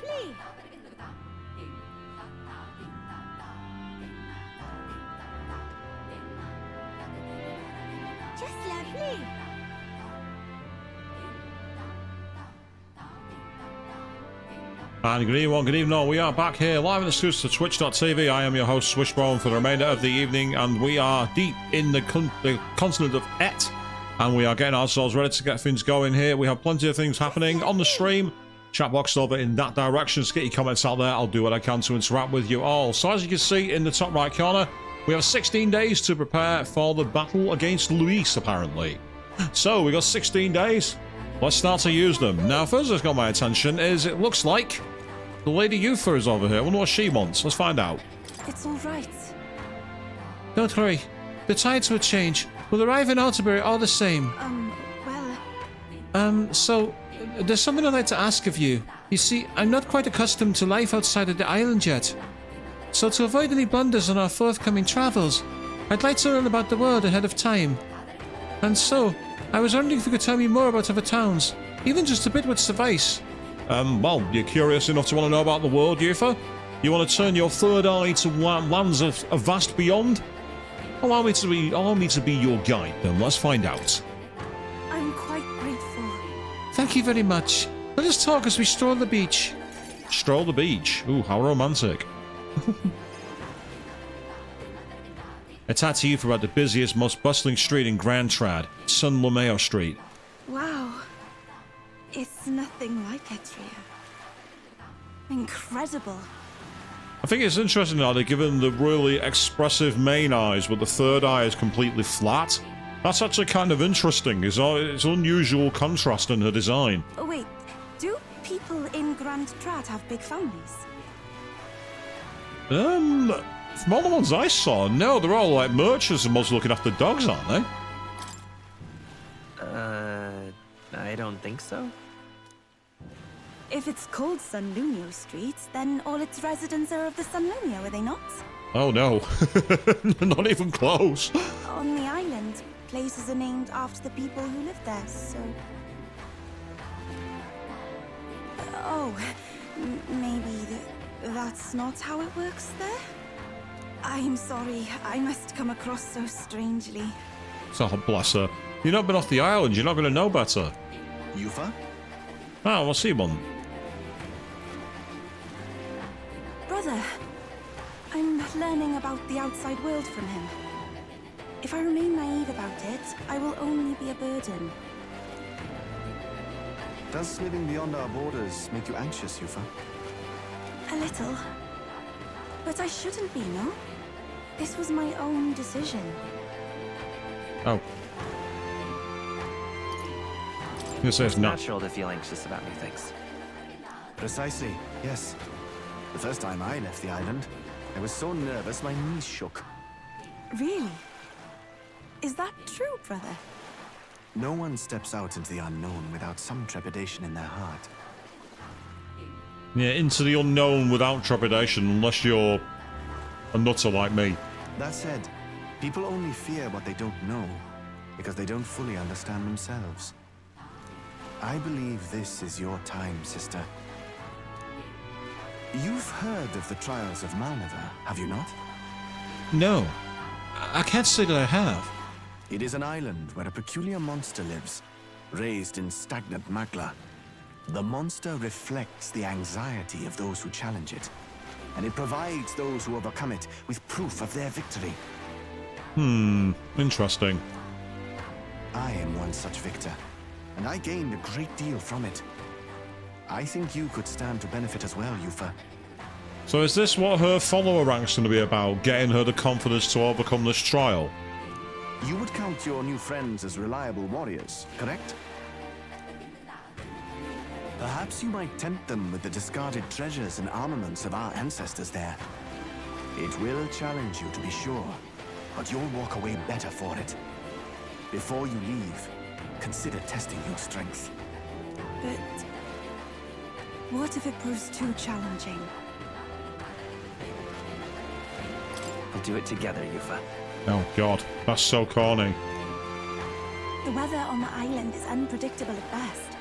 lovely. Just lovely. And good evening, good evening. We are back here live and exclusive to twitch.tv. I am your host, Swishbone, for the remainder of the evening, and we are deep in the continent of Et, and we are getting ourselves ready to get things going here. We have plenty of things happening on the stream. Chat box over in that direction. Just get your comments out there. I'll do what I can to interact with you all. So as you can see in the top right corner, we have 16 days to prepare for the battle against Luis, apparently. So we got 16 days. Let's start to use them. Now, first that's got my attention is it looks like the Lady Yufa is over here. I wonder what she wants. Let's find out. It's all right. Don't worry. The tides will change. We'll arrive in Altabury all the same. So, there's something I'd like to ask of you. You see, I'm not quite accustomed to life outside of the island yet. So to avoid any blunders on our forthcoming travels, I'd like to learn about the world ahead of time. And so, I was wondering if you could tell me more about other towns. Even just a bit would suffice. Well, you're curious enough to want to know about the world, Yufa? You want to turn your third eye to lands of vast beyond? Allow me to be your guide, then. Let's find out. I'm quite grateful. Thank you very much. Let us talk as we stroll the beach. Stroll the beach. Ooh, how romantic. I talked to you about the busiest, most bustling street in Grand Trad, San Lomeo Street. Wow. It's nothing like Etria. Incredible. I think it's interesting how they're given the really expressive main eyes, but the third eye is completely flat. That's actually kind of interesting. It's unusual contrast in her design. Oh, wait. Do people in Grand Trad have big families? From all the ones I saw, no, they're all like merchants and mostly looking after dogs, aren't they? I don't think so. If it's called San Lunio Street, then all its residents are of the San Lunio, are they not? Oh no, not even close. On the island, places are named after the people who live there, so... Oh, maybe that's not how it works there? I'm sorry, I must come across so strangely. So bless her. You've not been off the island, you're not going to know better. Yufa? Ah, we'll see one. Brother, I'm learning about the outside world from him. If I remain naive about it, I will only be a burden. Does living beyond our borders make you anxious, Yufa? A little. But I shouldn't be, no? This was my own decision. Oh. This says It's no. natural to feel anxious about new things. Precisely, yes. The first time I left the island, I was so nervous my knees shook. Really? Is that true, brother? No one steps out into the unknown without some trepidation in their heart. Yeah, into the unknown without trepidation, unless you're a nutter like me. That said, people only fear what they don't know, because they don't fully understand themselves. I believe this is your time, sister. You've heard of the trials of Malnever, have you not? No. I can't say that I have. It is an island where a peculiar monster lives, raised in stagnant magma. The monster reflects the anxiety of those who challenge it, and it provides those who overcome it with proof of their victory. Interesting. I am one such victor, and I gained a great deal from it. I think you could stand to benefit as well, Yufa. So is this what her follower rank's going to be about? Getting her the confidence to overcome this trial? You would count your new friends as reliable warriors, correct? Perhaps you might tempt them with the discarded treasures and armaments of our ancestors there. It will challenge you, to be sure, but you'll walk away better for it. Before you leave, consider testing your strength. But... what if it proves too challenging? We'll do it together, Yufa. Oh god, that's so corny. The weather on the island is unpredictable at best.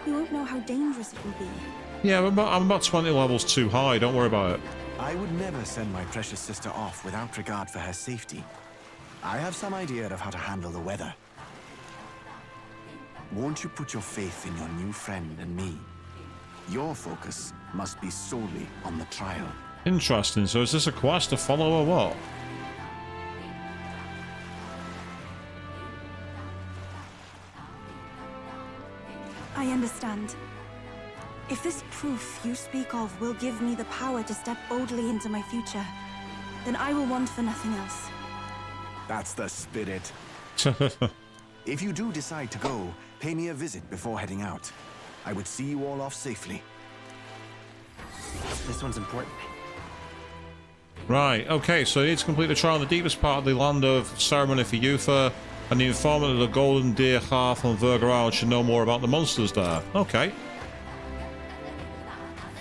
We won't know how dangerous it will be. Yeah, I'm about 20 levels too high. Don't worry about it. I would never send my precious sister off without regard for her safety. I have some idea of how to handle the weather. Won't you put your faith in your new friend and me? Your focus must be solely on the trial. Interesting. So is this a quest to follow or what? I understand. If this proof you speak of will give me the power to step boldly into my future, then I will want for nothing else. That's the spirit. If you do decide to go, pay me a visit before heading out. I would see you all off safely. This one's important. Right, okay, so you need to complete the trial in the deepest part of the land of ceremony for Yufa, and the informant of the Golden Deer Hearth on Virgo Island should know more about the monsters there. Okay.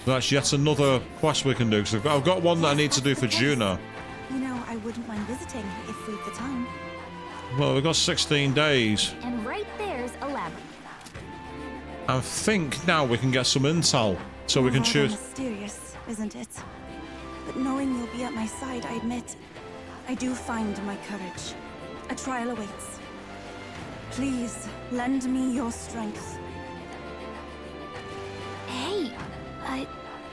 So that's yet another quest we can do, because I've got one that I need to do for Juna. You know, I wouldn't mind visiting if we've the time. Well, we've got 16 days. And right there's a labyrinth. I think now we can get some intel, so we can Rather choose... mysterious, isn't it? But knowing you'll be at my side, I admit, I do find my courage. A trial awaits. Please, lend me your strength. Hey,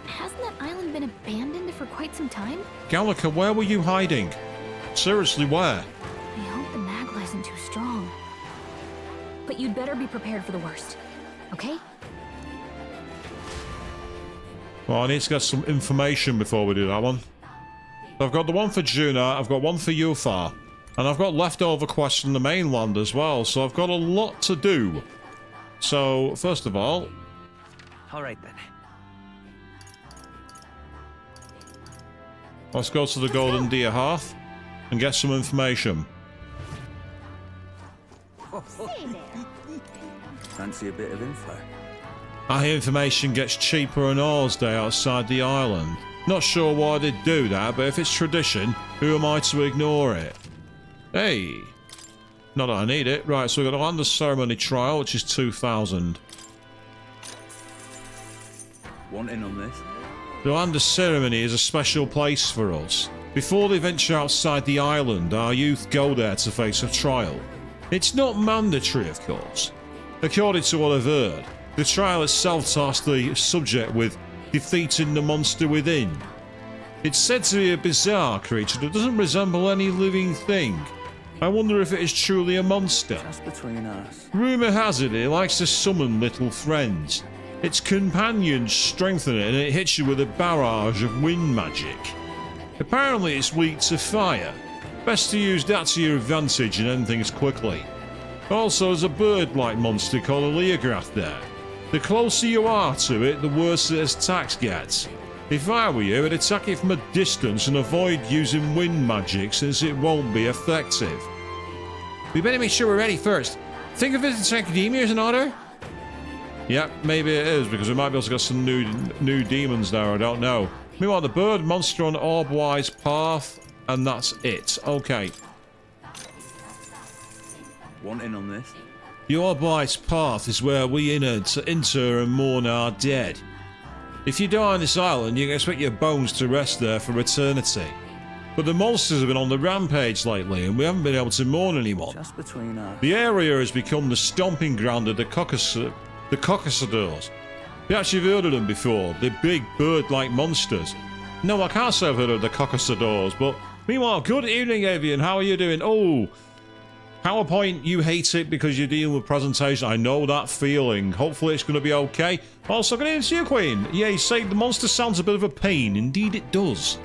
hasn't that island been abandoned for quite some time? Gallica, where were you hiding? Seriously, where? I hope the magma isn't too strong. But you'd better be prepared for the worst, okay? Well, I need to get some information before we do that one. So I've got the one for Juna, I've got one for Yufa, and I've got leftover quests in the mainland as well, so I've got a lot to do. So, first of all... Alright then. Let's go to the Golden Deer Hearth and get some information. Fancy a bit of info? I hear information gets cheaper on Oars Day outside the island. Not sure why they'd do that, but if it's tradition, who am I to ignore it? Hey! Not that I need it. Right, so we've got the Land of Ceremony trial, which is 2,000. Want in on this? The Land of Ceremony is a special place for us. Before they venture outside the island, our youth go there to face a trial. It's not mandatory, of course. According to what I've heard, the trial itself tasks the subject with defeating the monster within. It's said to be a bizarre creature that doesn't resemble any living thing. I wonder if it is truly a monster. Just between us. Rumour has it likes to summon little friends. Its companions strengthen it and it hits you with a barrage of wind magic. Apparently it's weak to fire. Best to use that to your advantage and end things quickly. Also there's a bird-like monster called a Leograth there. The closer you are to it, the worse its attacks get. If I were you, I'd attack it from a distance and avoid using wind magic since it won't be effective. We better make sure we're ready first. Think of visiting academia as an order? Yep, maybe it is, because we might be able to get some new demons there, I don't know. Meanwhile, the bird monster on Orbwise Path, and that's it. Okay. Want in on this? The Orbwise Path is where we inter and mourn our dead. If you die on this island, you can expect your bones to rest there for eternity. But the monsters have been on the rampage lately, and we haven't been able to mourn anyone. Just between us. The area has become the stomping ground of the Cockasadors. You actually have heard of them before, the big bird-like monsters. No, I can't say I've heard of the Cockasadors, but meanwhile, good evening, Avian. How are you doing? Oh, PowerPoint, you hate it because you're dealing with presentation. I know that feeling. Hopefully it's going to be okay. Also, good evening to you, Queen. Yeah, you say the monster sounds a bit of a pain. Indeed it does.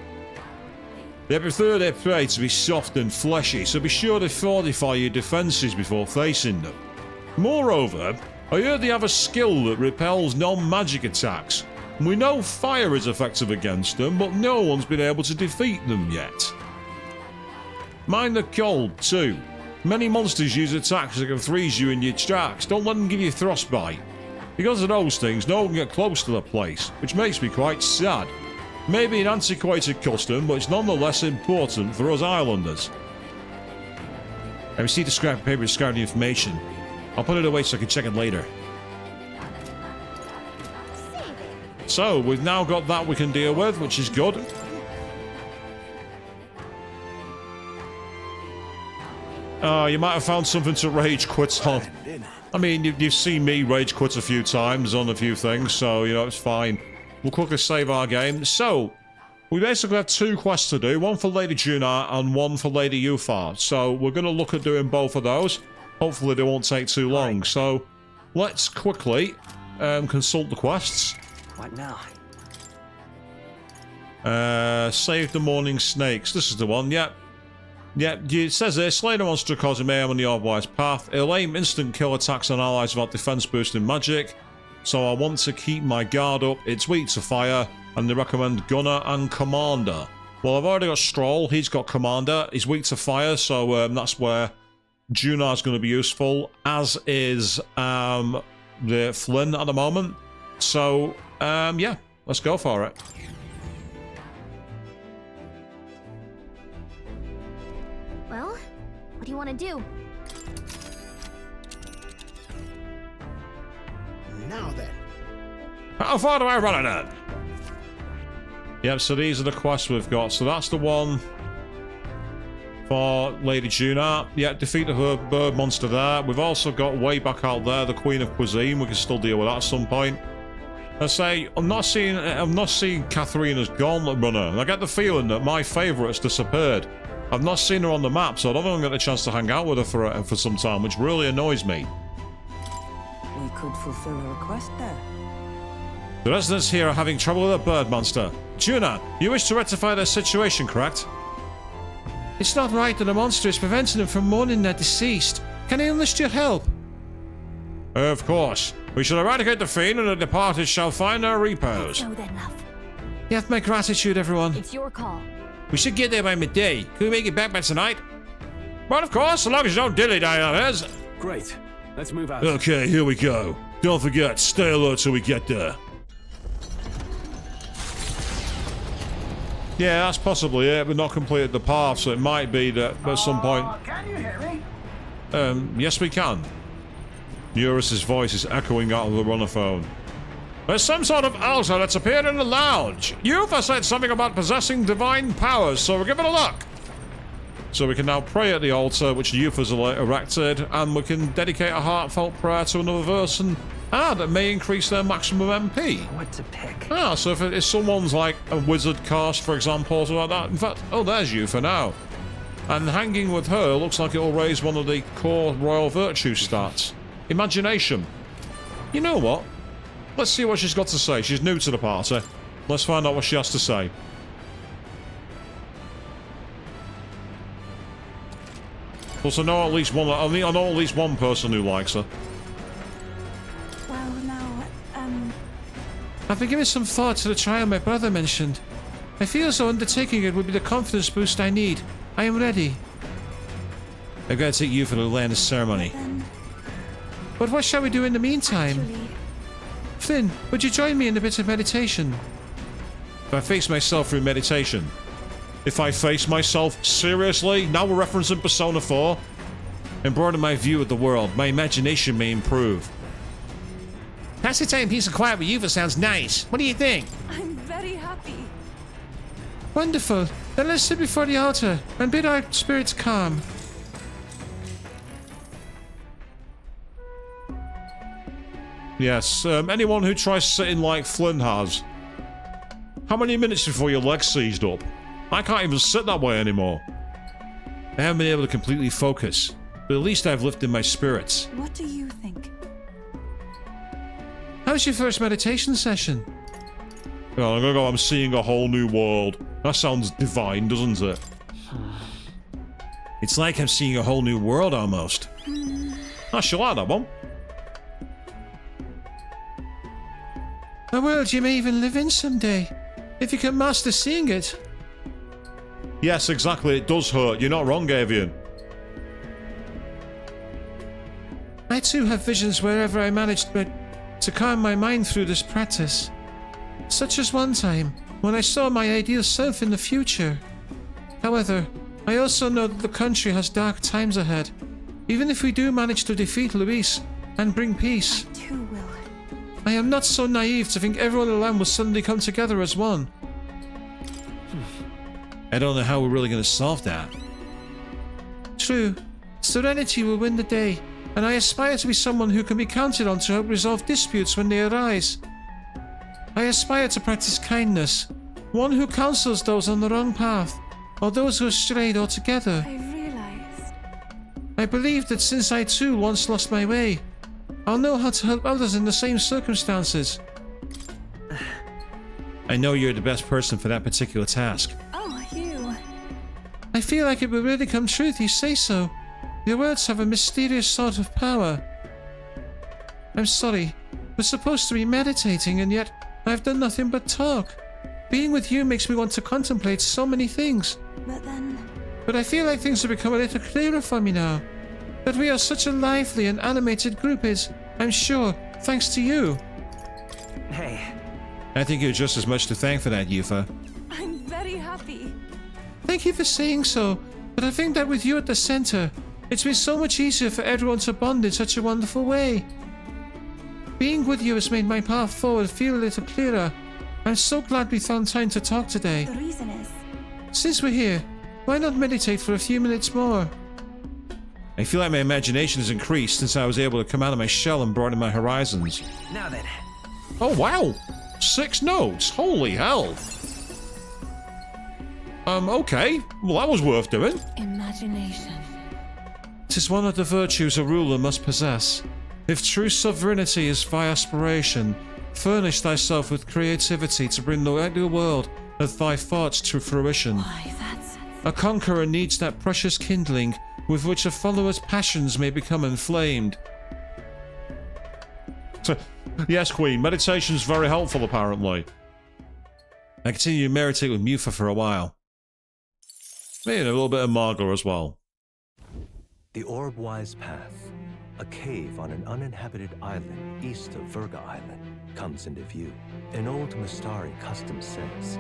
They prefer their prey to be soft and fleshy, so be sure to fortify your defences before facing them. Moreover, I heard they have a skill that repels non-magic attacks. We know fire is effective against them, but no one's been able to defeat them yet. Mind the cold, too. Many monsters use attacks that can freeze you in your tracks. Don't let them give you frostbite. Because of those things, no one can get close to the place, which makes me quite sad. Maybe an antiquated custom, but it's nonetheless important for us islanders. I received a scrap of paper describing the information. I'll put it away so I can check it later. So, we've now got that we can deal with, which is good. Oh, you might have found something to rage quit on. I mean, you've seen me rage quit a few times on a few things, so, you know, it's fine. We'll quickly save our game. So, we basically have 2 quests to do. One for Lady Juna and one for Lady Yuffie. So, we're going to look at doing both of those. Hopefully, they won't take too long. So, let's quickly consult the quests. What now? Save the morning snakes. This is the one, yep. Yep, it says here, slay the monster causing mayhem on the Orbwise path. It'll aim instant kill attacks on allies without defense boosting magic. So I want to keep my guard up. It's weak to fire, and they recommend Gunner and Commander. Well, I've already got Stroll. He's got Commander. He's weak to fire, so that's where Juna's going to be useful, as is the Flynn at the moment. So, yeah, let's go for it. Well, what do you want to do? Now then. How far do I run it in? Yep, so these are the quests we've got. So that's the one for Lady Juna. Yeah, defeat the bird monster there. We've also got way back out there, the Queen of Cuisine. We can still deal with that at some point. I say, I'm not seeing Katharina's Gauntlet Runner. And I get the feeling that my favourite's disappeared. I've not seen her on the map, so I don't think I'm going to get a chance to hang out with her for some time, which really annoys me. We could fulfill a request there. The residents here are having trouble with a bird monster. Juna, you wish to rectify their situation, correct? It's not right that a monster is preventing them from mourning their deceased. Can I enlist your help? Of course. We shall eradicate the fiend, and the departed shall find their repose. So then, love. You have my gratitude, everyone. It's your call. We should get there by midday. Can we make it back by tonight? But of course, so long as you don't dilly-dally on us. Great. Let's move out. Okay, here we go. Don't forget, stay alert till we get there. Yeah, that's possibly it. We've not completed the path, so it might be that at some point... Can you hear me? Yes we can. Eurus's voice is echoing out of the runner phone. There's some sort of altar that's appeared in the lounge. Yuffie said something about possessing divine powers, so we'll give it a look. So we can now pray at the altar, which Yuffie's erected, and we can dedicate a heartfelt prayer to another person. That may increase their maximum MP. What to pick? So if someone's like a wizard cast, for example, or something like that. In fact, oh, there's Yuffie now. And hanging with her looks like it'll raise one of the core royal virtue stats. Imagination. You know what? Let's see what she's got to say. She's new to the party. Let's find out what she has to say. Plus, I know at least one person who likes her. Well, now, I've been giving some thought to the trial my brother mentioned. I feel as though undertaking it would be the confidence boost I need. I am ready. I've got to take you for the land ceremony. then, But what shall we do in the meantime? actually, Flynn, would you join me in a bit of meditation? If I face myself through meditation. If I face myself? Seriously? Now we're referencing Persona 4? And broaden my view of the world. My imagination may improve. Passing time peace and quiet with Yuffie sounds nice. What do you think? I'm very happy. Wonderful. Then let's sit before the altar and bid our spirits calm. Yes, anyone who tries sitting like Flynn has. How many minutes before your legs seized up? I can't even sit that way anymore. I haven't been able to completely focus, but at least I've lifted my spirits. What do you think? How's your first meditation session? Oh, I'm gonna go, I'm seeing a whole new world. That sounds divine, doesn't it? It's like I'm seeing a whole new world, almost. I should like that one. A world you may even live in someday, if you can master seeing it. Yes, exactly, it does hurt. You're not wrong, Avian. I too have visions wherever I manage to calm my mind through this practice. Such as one time, when I saw my ideal self in the future. However, I also know that the country has dark times ahead. Even if we do manage to defeat Luis and bring peace. Too will. I am not so naive to think everyone in the land will suddenly come together as one. I don't know how we're really going to solve that. True. Serenity will win the day, and I aspire to be someone who can be counted on to help resolve disputes when they arise. I aspire to practice kindness, one who counsels those on the wrong path, or those who have strayed altogether. I realized. I believe that since I too once lost my way, I'll know how to help others in the same circumstances. I know you're the best person for that particular task. Oh, you. I feel like it will really come true if you say so. Your words have a mysterious sort of power. I'm sorry. We're supposed to be meditating, and yet I've done nothing but talk. Being with you makes me want to contemplate so many things. But I feel like things have become a little clearer for me now. That we are such a lively and animated group is, I'm sure, thanks to you. Hey. I think you're just as much to thank for that, Yufa. I'm very happy. Thank you for saying so, but I think that with you at the center, it's been so much easier for everyone to bond in such a wonderful way. Being with you has made my path forward feel a little clearer. I'm so glad we found time to talk today. The reason is... Since we're here, why not meditate for a few minutes more? I feel like my imagination has increased since I was able to come out of my shell and broaden my horizons. Now then. Oh wow! 6 notes! Holy hell! Okay. Well, that was worth doing. Imagination. 'Tis one of the virtues a ruler must possess. If true sovereignty is thy aspiration, furnish thyself with creativity to bring the ideal world of thy thoughts to fruition. Why, that's... A conqueror needs that precious kindling with which a follower's passions may become inflamed. Yes, Queen. Meditation's very helpful, apparently. I continue to meditate with Mufa for a while. Maybe a little bit of Margot as well. The Orb-Wise Path, a cave on an uninhabited island east of Virga Island, comes into view. An old Mystari custom says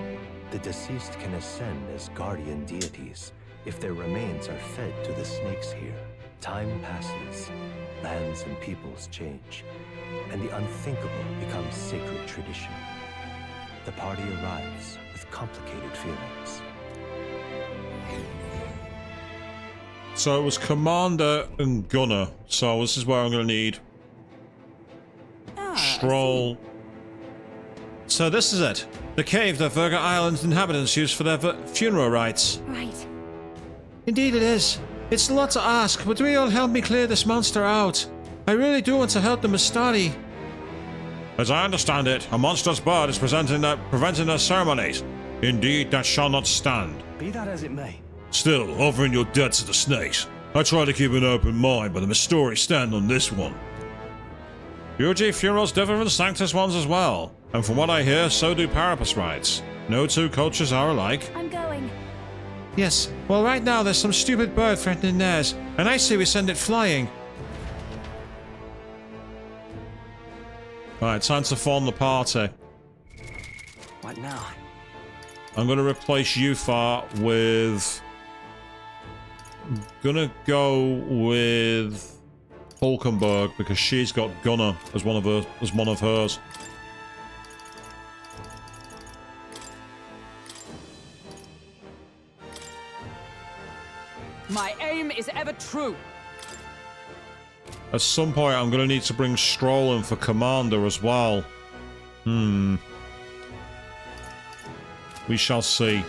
the deceased can ascend as guardian deities if their remains are fed to the snakes here. Time passes, lands and peoples change, and the unthinkable becomes sacred tradition. The party arrives with complicated feelings. So it was Commander and Gunner. So this is where I'm going to need Stroll. So this is it. The cave that Virga Island's inhabitants use for their funeral rites. Right. Indeed it is. It's a lot to ask, but will you all help me clear this monster out? I really do want to help the Mystari. As I understand it, a monstrous bird is preventing their ceremonies. Indeed, that shall not stand. Be that as it may. Still, offering your dead to the snakes. I try to keep an open mind, but the Mystari stand on this one. UG funerals differ from the Sanctus ones as well, and from what I hear, so do Parapus rites. No two cultures are alike. I'm going. Yes, well right now there's some stupid bird threatening theirs, and I say we send it flying. Alright, time to form the party. What now? I'm gonna replace Yufa with... Gonna go with Hulkenberg because she's got Gunner as one of hers. My aim is ever true. At some point, I'm gonna need to bring Stroll in for Commander as well. We shall see.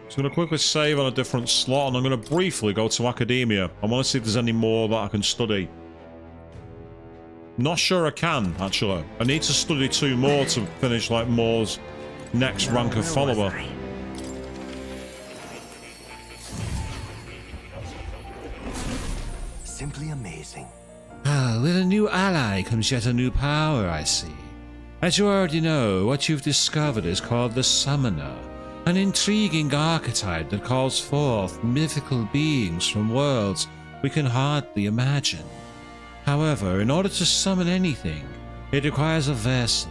So I'm going to quickly save on a different slot, and I'm going to briefly go to Academia. I want to see if there's any more that I can study. Not sure I can, actually. I need to study 2 more to finish, like, Moore's next rank of follower. Simply amazing. Ah, with a new ally comes yet a new power, I see. As you already know, what you've discovered is called the Summoner, an intriguing archetype that calls forth mythical beings from worlds we can hardly imagine. However, in order to summon anything, it requires a vessel,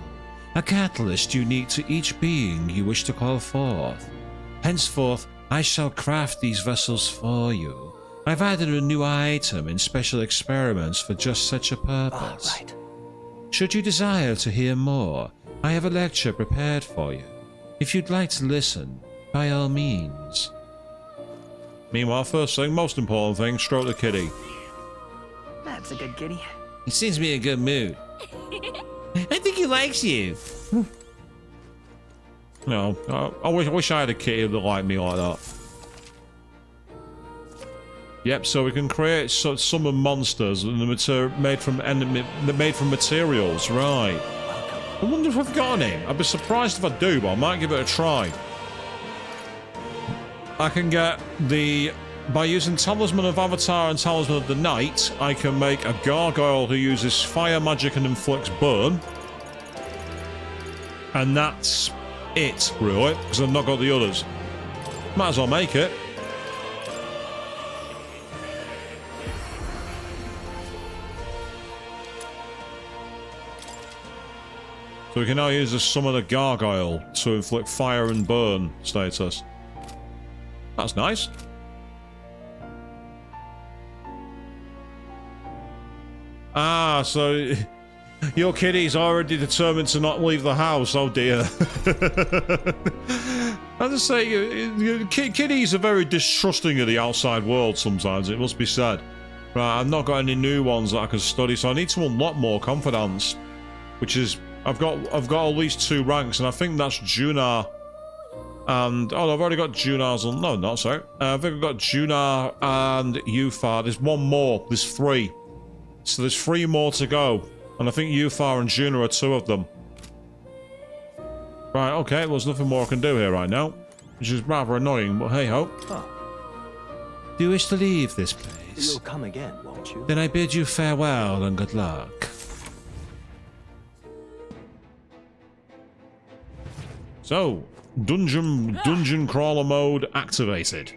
a catalyst unique to each being you wish to call forth. Henceforth, I shall craft these vessels for you, I've added a new item in special experiments for just such a purpose. All right. Should you desire to hear more, I have a lecture prepared for you. If you'd like to listen, by all means. Meanwhile, first thing, most important thing, stroke the kitty. That's a good kitty. He seems to be in a good mood. I think he likes you. No, I wish I had a kitty that liked me like that. Yep, so we can create summon monsters and made from materials, right? I wonder if I've got any. I'd be surprised if I do, but I might give it a try. I can get by using Talisman of Avatar and Talisman of the Night, I can make a gargoyle who uses fire magic and inflicts burn. And that's it, really, because I've not got the others. Might as well make it. So we can now use the Summon a Gargoyle to inflict fire and burn status. That's nice. Ah, so your kitty's already determined to not leave the house. Oh dear. I just say, kitties are very distrusting of the outside world sometimes, it must be said. Right, I've not got any new ones that I can study, so I need to unlock more confidence. Which is, I've got at least 2 ranks, and I think that's Junar. And, oh, I've already got Junar's on, no, not sorry. I think I've got Junar and Euphar. There's one more, there's 3. So there's 3 more to go. And I think Euphar and Junar are 2 of them. Right, okay, well, there's nothing more I can do here right now. Which is rather annoying, but hey-ho. Oh, Do you wish to leave this place? you'll come again, won't you? Then I bid you farewell and good luck. So, dungeon crawler mode activated.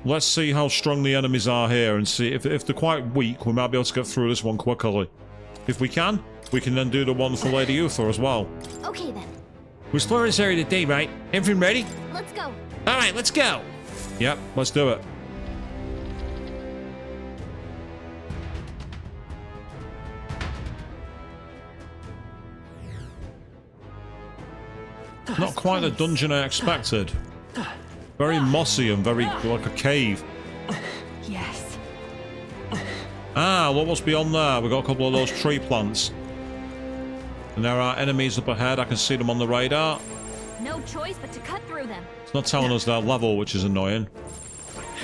Let's see how strong the enemies are here and see if they're quite weak, we might be able to get through this one quickly. If we can then do the one for Lady Uther as well. Okay then, We're exploring this area today, right? Everything ready? let's go. Alright, let's go! Yep, let's do it. Not quite the dungeon I expected. Very mossy and very like a cave. Yes. Ah, look what's beyond there. We've got a couple of those tree plants. And there are enemies up ahead. I can see them on the radar. No choice but to cut through them. It's not telling us their level, which is annoying.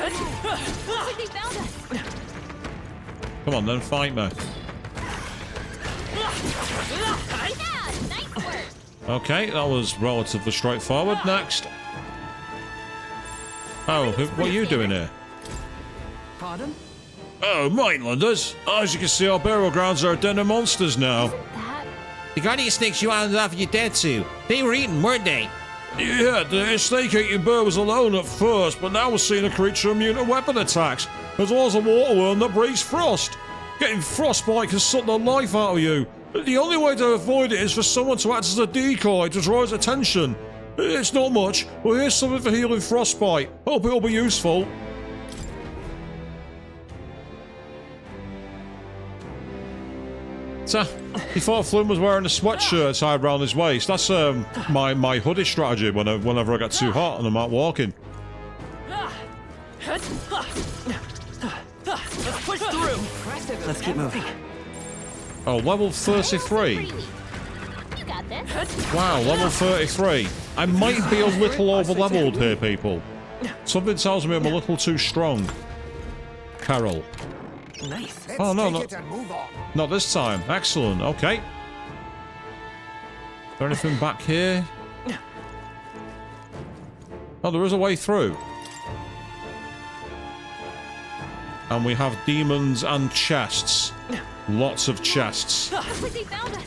Looks like they found us. Come on then, fight me. Yeah, nice work. Okay, that was relatively straightforward. Next. Oh, what are you doing here? Pardon? Oh, Mainlanders. As you can see, our burial grounds are a den of monsters now. That The guardian snakes you islanded off your dead to. They were eaten, weren't they? Yeah, the snake-eating bird was alone at first, but now we're seeing a creature immune to weapon attacks, as well as a waterworm that breathes frost. Getting frostbite can suck the life out of you. The only way to avoid it is for someone to act as a decoy to draw his attention. It's not much, but here's something for healing frostbite. Hope it'll be useful. So, he thought Flynn was wearing a sweatshirt tied around his waist. That's my hoodie strategy whenever I get too hot and I'm out walking. Let's push through. Let's keep moving. Oh, level 33. you got this. Wow, level 33. I might be a little over-leveled here, people. Something tells me I'm a little too strong. Carol. Nice. Oh, no, not this time. Excellent, okay. Is there anything back here? Oh, there is a way through. And we have demons and chests. Lots of chests. Looks like they found us.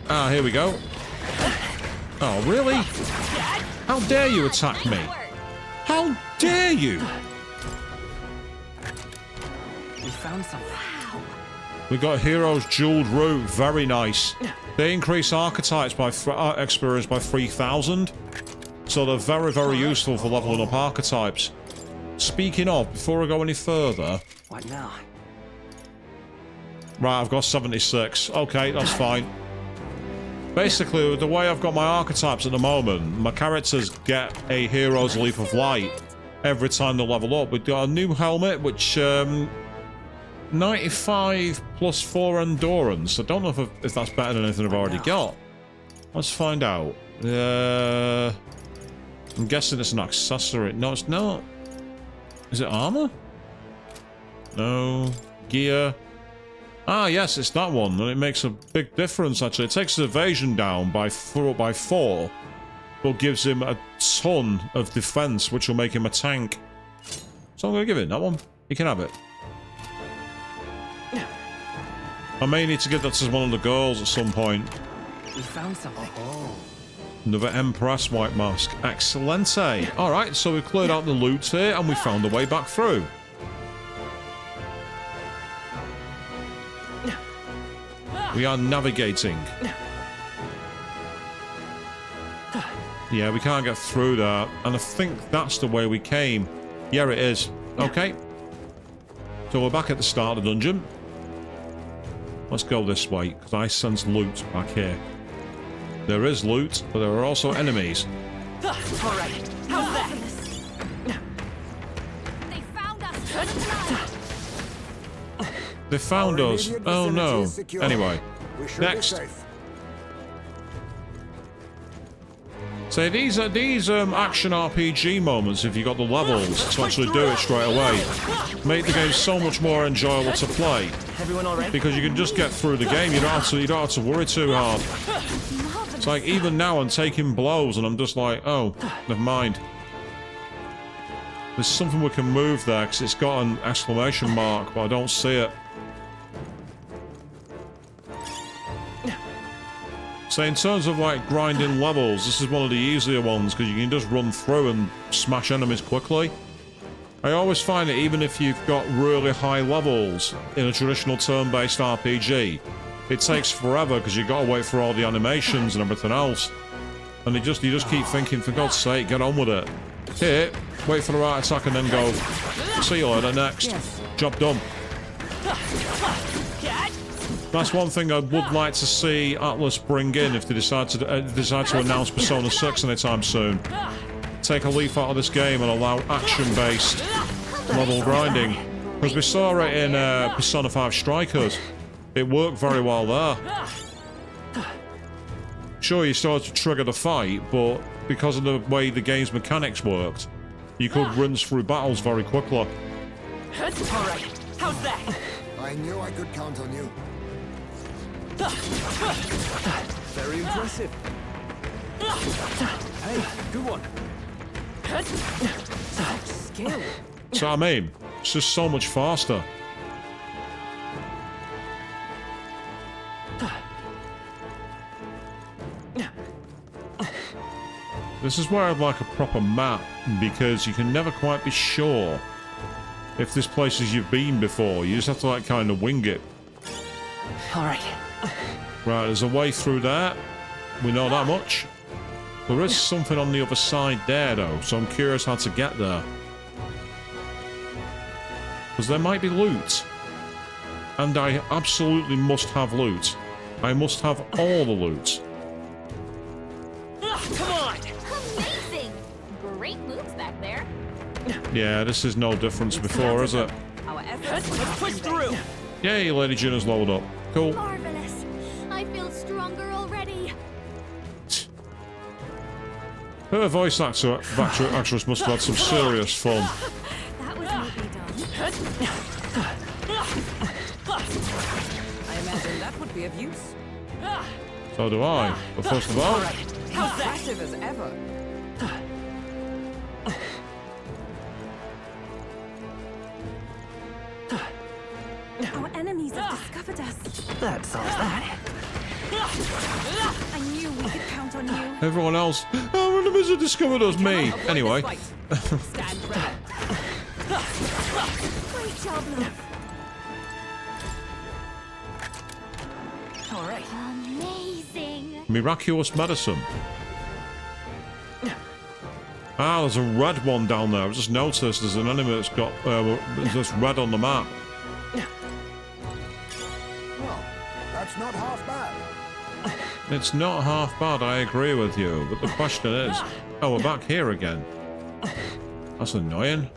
Ah, here we go. Oh, really? How dare you attack me? Nice work. How dare you? We found something. We got Hero's Jeweled Root. Very nice. They increase archetypes by experience by 3,000. So they're very, very useful for leveling up archetypes. Speaking of, before I go any further... What now? Right, I've got 76. Okay, that's fine. Basically, the way I've got my archetypes at the moment, my characters get a Hero's Leap of Light every time they level up. We've got a new helmet, which... 95 plus 4 endurance. I don't know if that's better than anything I've already got. Let's find out. I'm guessing it's an accessory. No, it's not. Is it armor? No. Gear. Ah, yes, it's that one. And it makes a big difference, actually. It takes his evasion down by 4, but gives him a ton of defense, which will make him a tank. So I'm going to give it that one. You can have it. I may need to give that to one of the girls at some point. We found something. Another Empress white mask. Excellente. Alright, so we've cleared out the loot here and we found a way back through. We are navigating. Yeah, we can't get through that. And I think that's the way we came. Yeah, it is. Okay. So we're back at the start of the dungeon. Let's go this way, because I sense loot back here. There is loot, but there are also enemies. Alright, how's that? They found us! They found us. Oh no. Anyway, next. So these are action RPG moments, if you got the levels to actually do it straight away, make the game so much more enjoyable to play. Everyone all right? Because you can just get through the game. You don't have to worry too hard. It's like even now I'm taking blows and I'm just like, oh, never mind. There's something we can move there because it's got an exclamation mark, but I don't see it. So in terms of like grinding levels, this is one of the easier ones because you can just run through and smash enemies quickly. I always find that even if you've got really high levels in a traditional turn-based RPG, it takes forever because you've got to wait for all the animations and everything else. And you just keep thinking, for God's sake, get on with it. Hit, wait for the right attack and then go, see you later, next. Job done. That's one thing I would like to see Atlus bring in if they decide to announce Persona 6 anytime soon. Take a leaf out of this game and allow action-based level grinding. Because we saw it in Persona 5 Strikers. It worked very well there. Sure, you started to trigger the fight, but because of the way the game's mechanics worked, you could rinse through battles very quickly. Alright, how's that? I knew I could count on you. Very impressive. Hey, good one. Such skill. So I mean, it's just so much faster. This is where I'd like a proper map, because you can never quite be sure if this places you've been before. You just have to like kind of wing it. Alright. Right, there's a way through there. We know that much. There is something on the other side there, though, so I'm curious how to get there. Because there might be loot. And I absolutely must have loot. I must have all the loot. Come on! Amazing! Great moves back there. Yeah, this is no difference before, is it? Our efforts must push through! Yay, Lady Juna's lowered up. Cool. Marvelous. I feel stronger already. Her voice actress must have had some serious fun. That was neatly done. I imagine that would be of use. So do I. But first of all... How impressive as ever. Our enemies have discovered us. That solves that. I knew we could count on you. Everyone else... Our enemies have discovered us, me. Anyway. Stand ready. Great job, love. Amazing. Miraculous medicine. Ah, there's a red one down there. I've just noticed there's an enemy that's got this red on the map. Well, that's not half bad. It's not half bad, I agree with you. But the question is... Oh, we're back here again. That's annoying.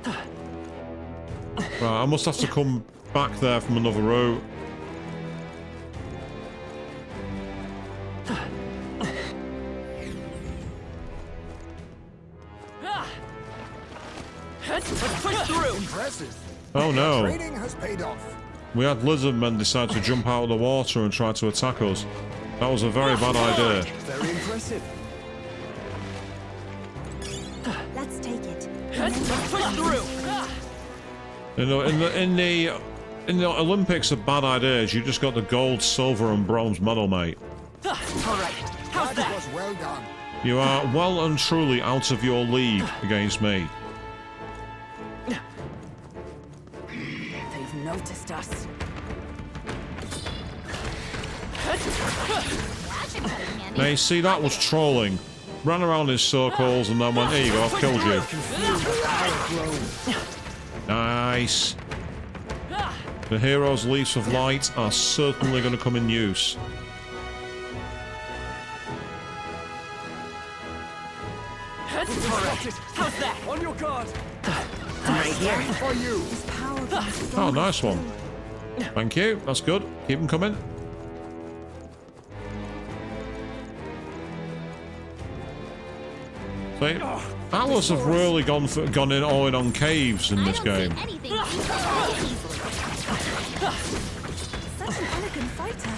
Right, I must have to come back there from another route. Let's push through. Impressive. Oh no. Training has paid off. We had lizard men decide to jump out of the water and try to attack us. That was a very bad idea. Very impressive. Let's take it. Let's push through. You know, in the Olympics of bad ideas, you just got the gold, silver, and bronze medal, mate. All right. How's That that? was well done. You are well and truly out of your league against me. They've noticed us. Now, you see, that was trolling. Ran around in circles and then went, here you go, I've killed you. Nice. The hero's leaves of light are certainly going to come in use. How's that? On your guard. Right here. For you. His power grows Oh, stronger nice one. still. Thank you. That's good. Keep them coming. See, Atlus have really gone in all in on caves in this game. Such an elegant fighter.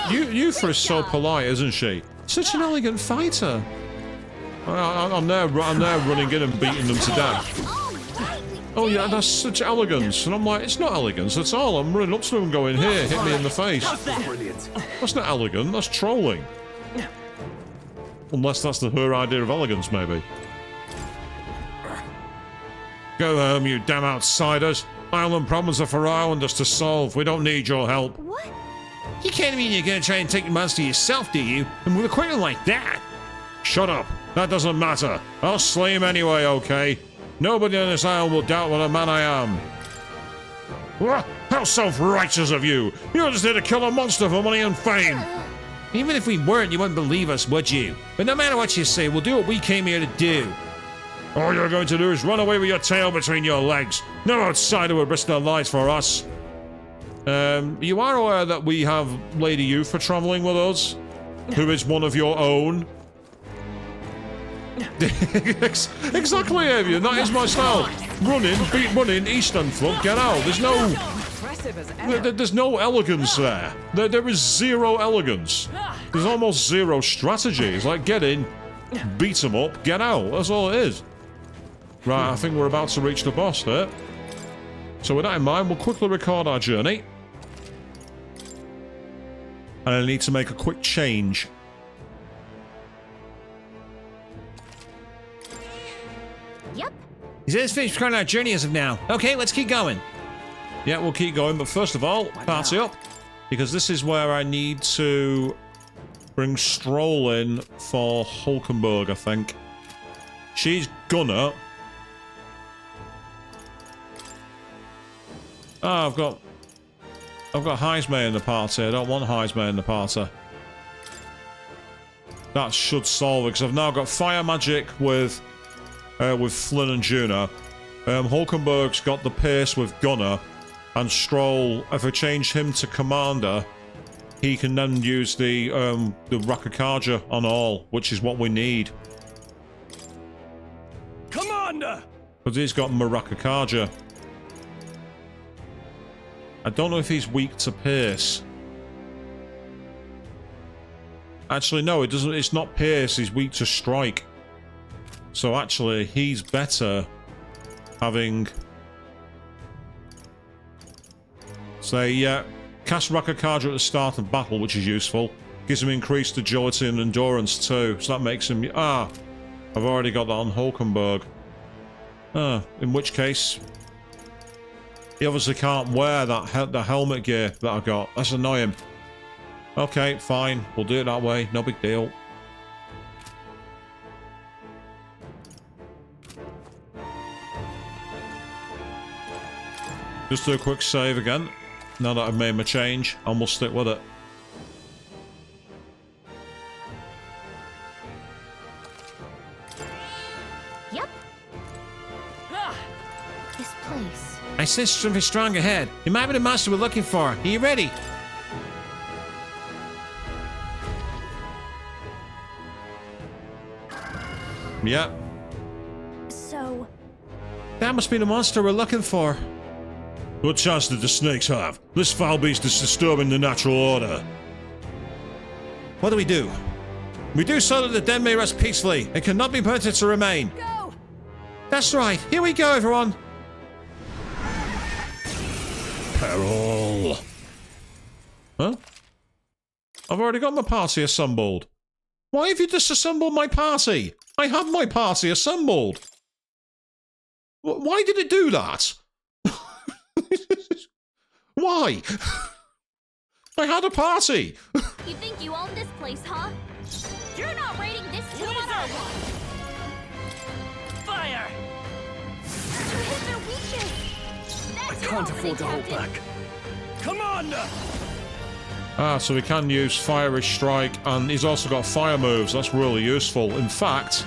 Yuthra is so polite, isn't she? Such an elegant fighter. I'm now running in and beating them to death. Oh yeah, that's such elegance. And I'm like, it's not elegance at all. I'm running up to them going, here, hit me in the face. Brilliant. That's not elegant, that's trolling. Unless that's her idea of elegance, maybe. Go home, you damn outsiders. Island problems are for islanders to solve. We don't need your help. What? You can't mean you're gonna try and take the monster yourself, do you? And with a quitter like that. Shut up. That doesn't matter. I'll slay him anyway, okay? Nobody on this island will doubt what a man I am. What? How self-righteous of you! You're just here to kill a monster for money and fame! Even if we weren't, you wouldn't believe us, would you? But no matter what you say, we'll do what we came here to do. All you're going to do is run away with your tail between your legs. No outsider would risk their lives for us. You are aware that we have Lady Yuthra travelling with us? Who is one of your own? Exactly, Avian. That is my style. Running, Eastern Front, get out. There's no... Impressive as ever. There's no elegance there. There is zero elegance. There's almost zero strategy. It's like, get in, beat them up, get out. That's all it is. Right, I think we're about to reach the boss there. So with that in mind, we'll quickly record our journey. And I need to make a quick change. Yep. He says finished recording our journey as of now. Okay, let's keep going. Yeah, we'll keep going, but first of all, party up. Because this is where I need to bring Stroll in for Hulkenberg, I think. She's gonna... Ah, I've got Heismay in the party. I don't want Heismay in the party. That should solve it, because I've now got Fire Magic with Flynn and Juno. Hulkenberg's got the pace with Gunner. And Stroll, if I change him to Commander, he can then use the Rakakaja on all, which is what we need. Commander! Because he's got Marakakaja. I don't know if he's weak to pace. Actually, no, it doesn't. It's not pace. He's weak to strike. So actually, he's better having... Say, cast Rakakaja at the start of battle, which is useful. Gives him increased agility and endurance too, so that makes him... Ah, I've already got that on Hulkenberg. In which case... He obviously can't wear the helmet gear that I got. That's annoying. Okay, fine. We'll do it that way. No big deal. Just do a quick save again. Now that I've made my change, and we'll stick with it. Yep. This place. I sense something strong ahead. It might be the monster we're looking for. Are you ready? Yep. So, That must be the monster we're looking for. What chance did the snakes have? This foul beast is disturbing the natural order. What do? We do so that the dead may rest peacefully and cannot be permitted to remain. Go! That's right. Here we go, everyone. Peril. Huh? I've already got my party assembled. Why have you disassembled my party? I have my party assembled. Why did it do that? Why? I had a party. you think you own this place, huh? You're not raiding this tomb on our watch. Fire! You hit their weakness. I That's your can't opening, afford to hold Captain. back. Commander! Ah, so we can use Fiery Strike, and he's also got fire moves. That's really useful. In fact,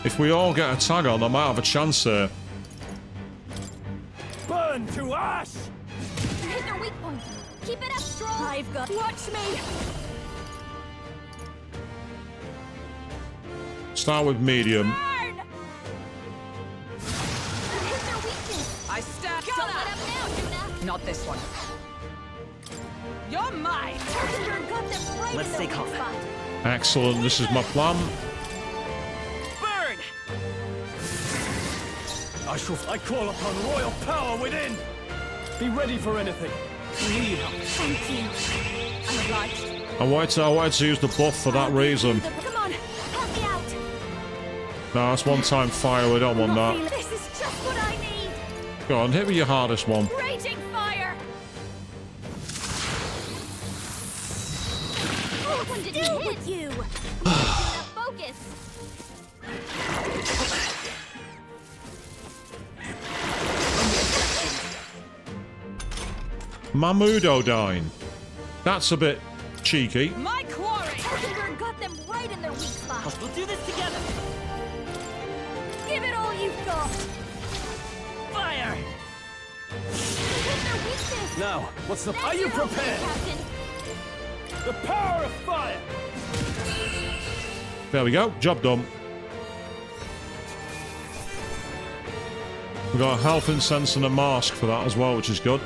if we all get a tag on, I might have a chance here. Burn to ash! You hit their weak point. Keep it up strong. I've got. Watch me. Start with medium. Burn. You hit their weakness. I stab. Don't let up now, Juna. Not this one. You're mine! You're got them right Let's in the stay weak calm. spot. Excellent. This is my plan. Burn! I call upon royal power within! Be ready for anything. Need help. Thank you. I'm obliged. I wanted to use the buff for that reason. Come on, help me out. No, that's one-time fire. We don't want that. This is just what I need. Go on, hit with your hardest one. Raging fire. What one did you hit? You. Focus. Mamudodyne. That's a bit cheeky. My quarry! Elkenberg got them right in their weak spot. We'll do this together! Give it all you've got. Fire! Hit their weakness. Now, what's the... That's Are you your opening, prepared? Captain. The power of fire! There we go. Job done. We got a health incense and a mask for that as well, which is good.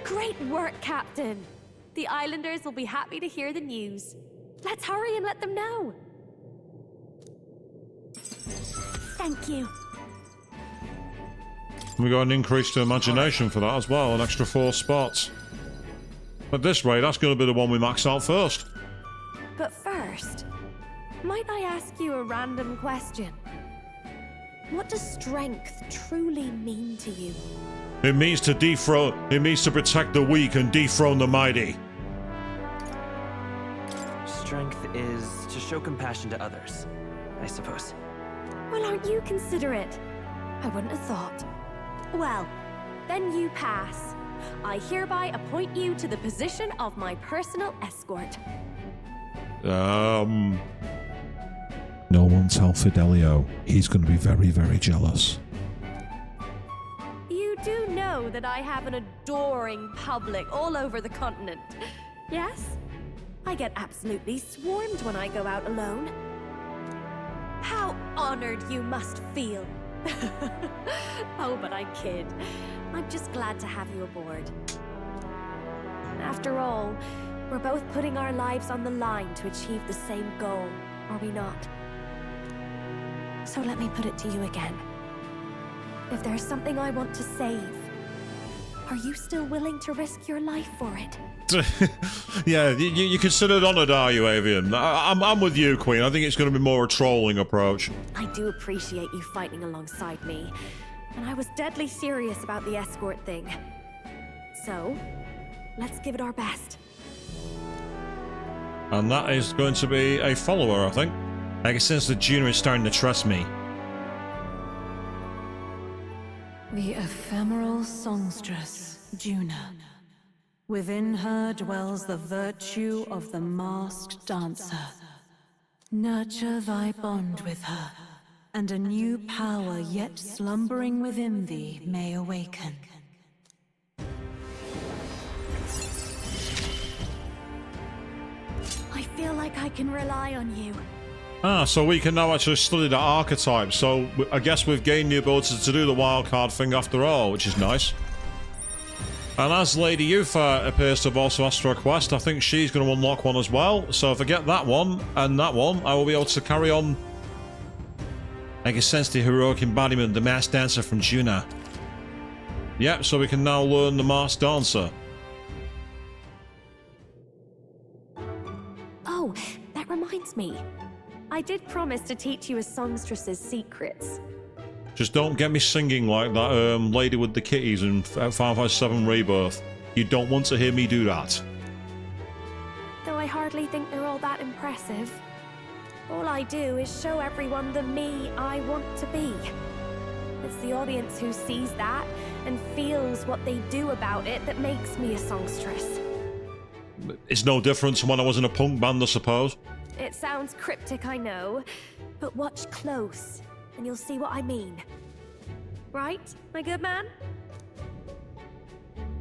Great work, Captain. The Islanders will be happy to hear the news. Let's hurry and let them know. Thank you. We got an increase to imagination for that as well, an extra 4 spots. At this rate, that's going to be the one we max out first. But first, might I ask you a random question? What does strength truly mean to you? It means to dethrone. It means to protect the weak and dethrone the mighty. Strength is to show compassion to others, I suppose. Well, aren't you considerate? I wouldn't have thought. Well, then you pass. I hereby appoint you to the position of my personal escort. No one tell Fidelio. He's going to be very, very jealous. You do know that I have an adoring public all over the continent. Yes? I get absolutely swarmed when I go out alone. How honored you must feel. Oh, but I kid. I'm just glad to have you aboard. After all, we're both putting our lives on the line to achieve the same goal, are we not? So let me put it to you again. If there's something I want to save, are you still willing to risk your life for it? Yeah, you considered honoured, are you, Avian? I'm with you, Queen. I think it's going to be more a trolling approach. I do appreciate you fighting alongside me, and I was deadly serious about the escort thing. So, let's give it our best. And that is going to be a follower, I think. I can sense that Juna is starting to trust me. The ephemeral songstress, Juna. Within her dwells the virtue of the masked dancer. Nurture thy bond with her, and a new power yet slumbering within thee may awaken. I feel like I can rely on you. Ah, so we can now actually study the archetype. So I guess we've gained the ability to do the wildcard thing after all, which is nice. And as Lady Yufa appears to have also asked for a quest, I think she's going to unlock one as well. So if I get that one and that one, I will be able to carry on. I can sense the heroic embodiment, the masked dancer from Juna. Yep, so we can now learn the masked dancer. Oh, that reminds me. I did promise to teach you a songstress's secrets. Just don't get me singing like that lady with the kitties in 557 Rebirth. You don't want to hear me do that. Though I hardly think they're all that impressive. All I do is show everyone the me I want to be. It's the audience who sees that and feels what they do about it that makes me a songstress. It's no different to when I was in a punk band, I suppose. It sounds cryptic, I know, but watch close and you'll see what I mean. Right, my good man?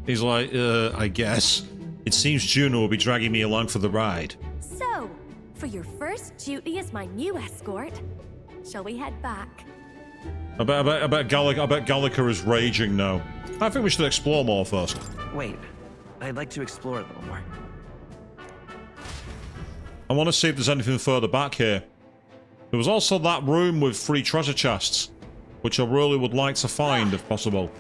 He's like, I guess. It seems Juno will be dragging me along for the ride. So, for your first duty as my new escort, shall we head back? I bet Gallica is raging now. I think we should explore more first. Wait, I'd like to explore a little more. I want to see if there's anything further back here. There was also that room with 3 treasure chests, which I really would like to find if possible.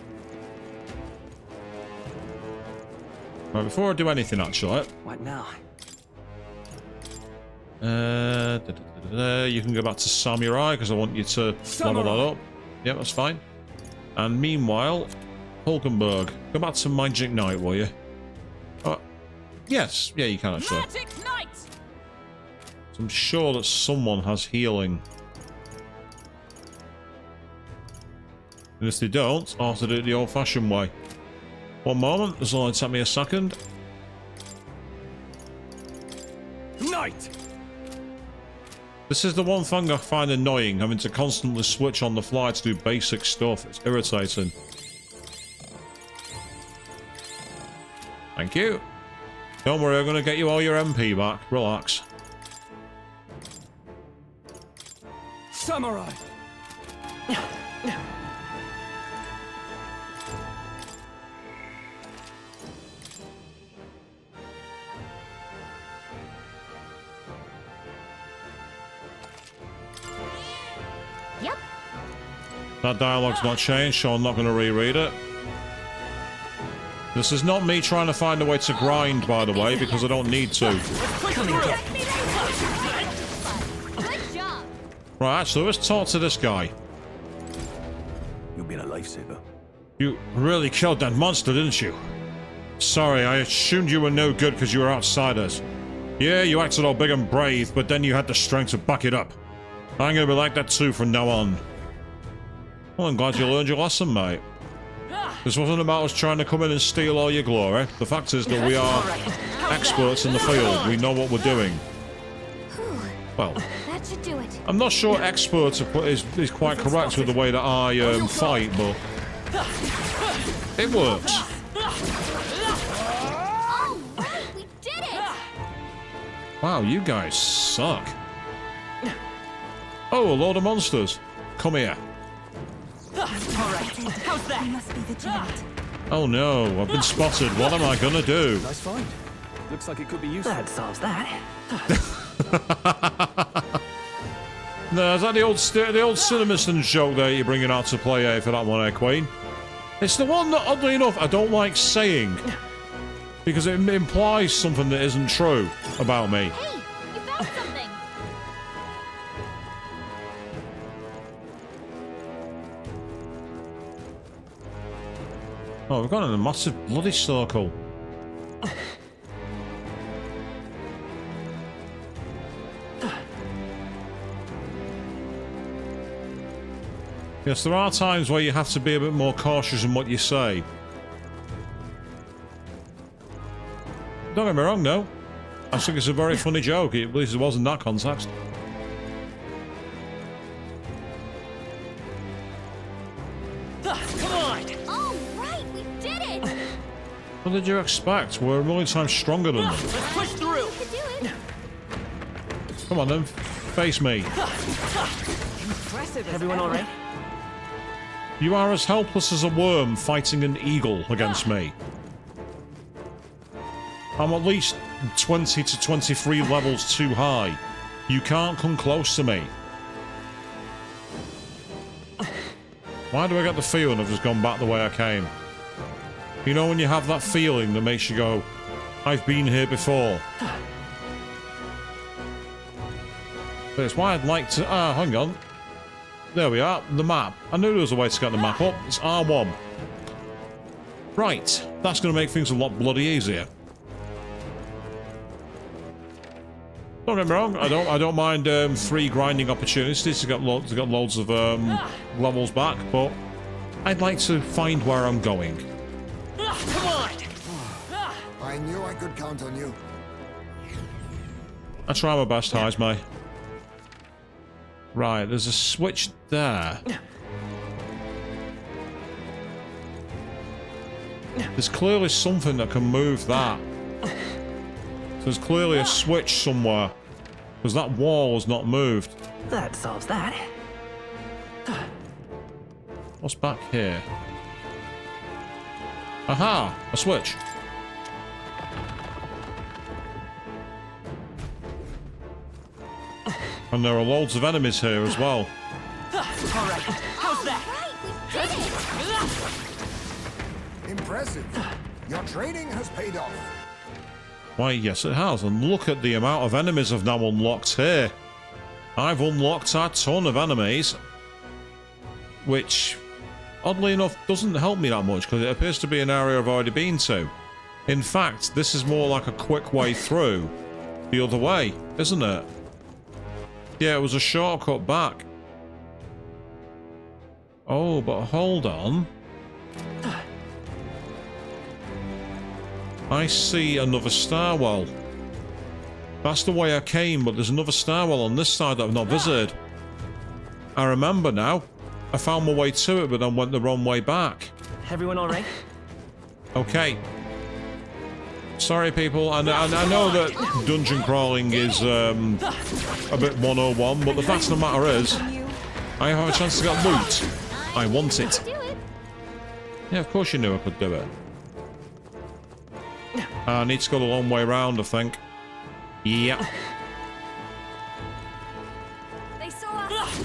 Right, before I do anything actually... What now? You can go back to Samurai because I want you to level that up. Yep, that's fine. And meanwhile, Hulkenberg, go back to Magic Knight, will you? Yes, yeah, you can actually. Magic Knight! So I'm sure that someone has healing. And if they don't, I'll have to do it the old-fashioned way. One moment, this will only take me a second. Knight! This is the one thing I find annoying, having to constantly switch on the fly to do basic stuff. It's irritating. Thank you. Don't worry, I'm going to get you all your MP back. Relax. Samurai! Yep. That dialogue's not changed, so I'm not going to reread it. This is not me trying to find a way to grind, by the way, because I don't need to. Good job. Right, actually, let's talk to this guy. You've been a lifesaver. You really killed that monster, didn't you? Sorry, I assumed you were no good because you were outsiders. Yeah, you acted all big and brave, but then you had the strength to back it up. I'm gonna be like that too from now on. Well, I'm glad you learned your lesson, mate. This wasn't about us trying to come in and steal all your glory. The fact is that we are experts in the field. We know what we're doing. Well, That should do it. I'm not sure expert is quite correct with the way that I fight, but it works. All right, we did it. Wow, you guys suck. Oh, a load of monsters. Come here. We must be vigilant. Oh no, I've been spotted. What am I gonna do? Nice find. Looks like it could be useful. That solves that. No, is that the old Cinemaston joke there you're bringing out to play for that one, Queen? It's the one that, oddly enough, I don't like saying. Because it implies something that isn't true about me. Hey, you found something. Oh, we've gone in a massive bloody circle. Yes, there are times where you have to be a bit more cautious in what you say. Don't get me wrong, though. I think it's a very funny joke, at least it was in that context. Come on! All right, we did it! What did you expect? We're a million times stronger than them. Let's push through! We can do it! Come on, then. Face me. Impressive. Everyone all right? You are as helpless as a worm fighting an eagle against me. I'm at least 20 to 23 levels too high. You can't come close to me. Why do I get the feeling I've just gone back the way I came? You know when you have that feeling that makes you go, I've been here before. But it's why I'd like to... Ah, hang on. There we are, the map. I knew there was a way to get the map up. It's R1. Right, that's going to make things a lot bloody easier. Don't get me wrong, I don't mind free grinding opportunities to get loads of levels back, but I'd like to find where I'm going. Come on! I knew I could count on you. I try my best, Heismay. Right, there's a switch there. There's clearly something that can move that. There's clearly a switch somewhere. Because that wall is not moved. That solves that. What's back here? Aha! A switch. And there are loads of enemies here as well. Alright, how's that? Impressive. Your training has paid off. Why, yes it has. And look at the amount of enemies I've now unlocked here. I've unlocked a ton of enemies. Which, oddly enough, doesn't help me that much because it appears to be an area I've already been to. In fact, this is more like a quick way through the other way, isn't it? Yeah, it was a shortcut back. Oh, but hold on. I see another stairwell. That's the way I came, but there's another stairwell on this side that I've not visited. I remember now. I found my way to it, but then went the wrong way back. Everyone all right? Okay. Sorry, people. I know that dungeon crawling is a bit 101, but the fact of the matter is, I have a chance to get loot. I want it. Yeah, of course you knew I could do it. I need to go the long way round, I think. Yeah. They saw us.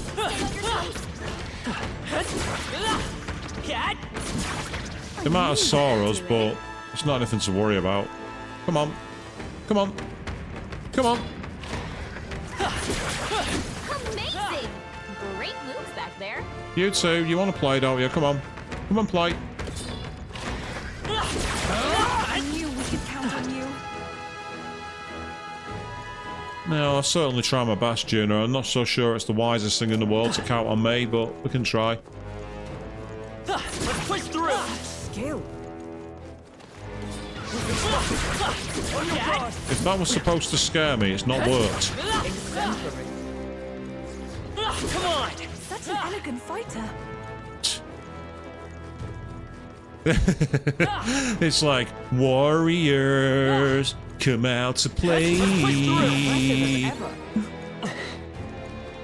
They might have saw us, but it's not anything to worry about. Come on. Come on. Come on. Amazing! Great moves back there. You two, you want to play, don't you? Come on. Come on, play. I knew we could count on you. No, I'll certainly try my best, Juno. I'm not so sure it's the wisest thing in the world to count on me, but we can try. Let's push through! Skill. If that was supposed to scare me, it's not worked. Come on! Such an elegant fighter. It's like, warriors, come out to play.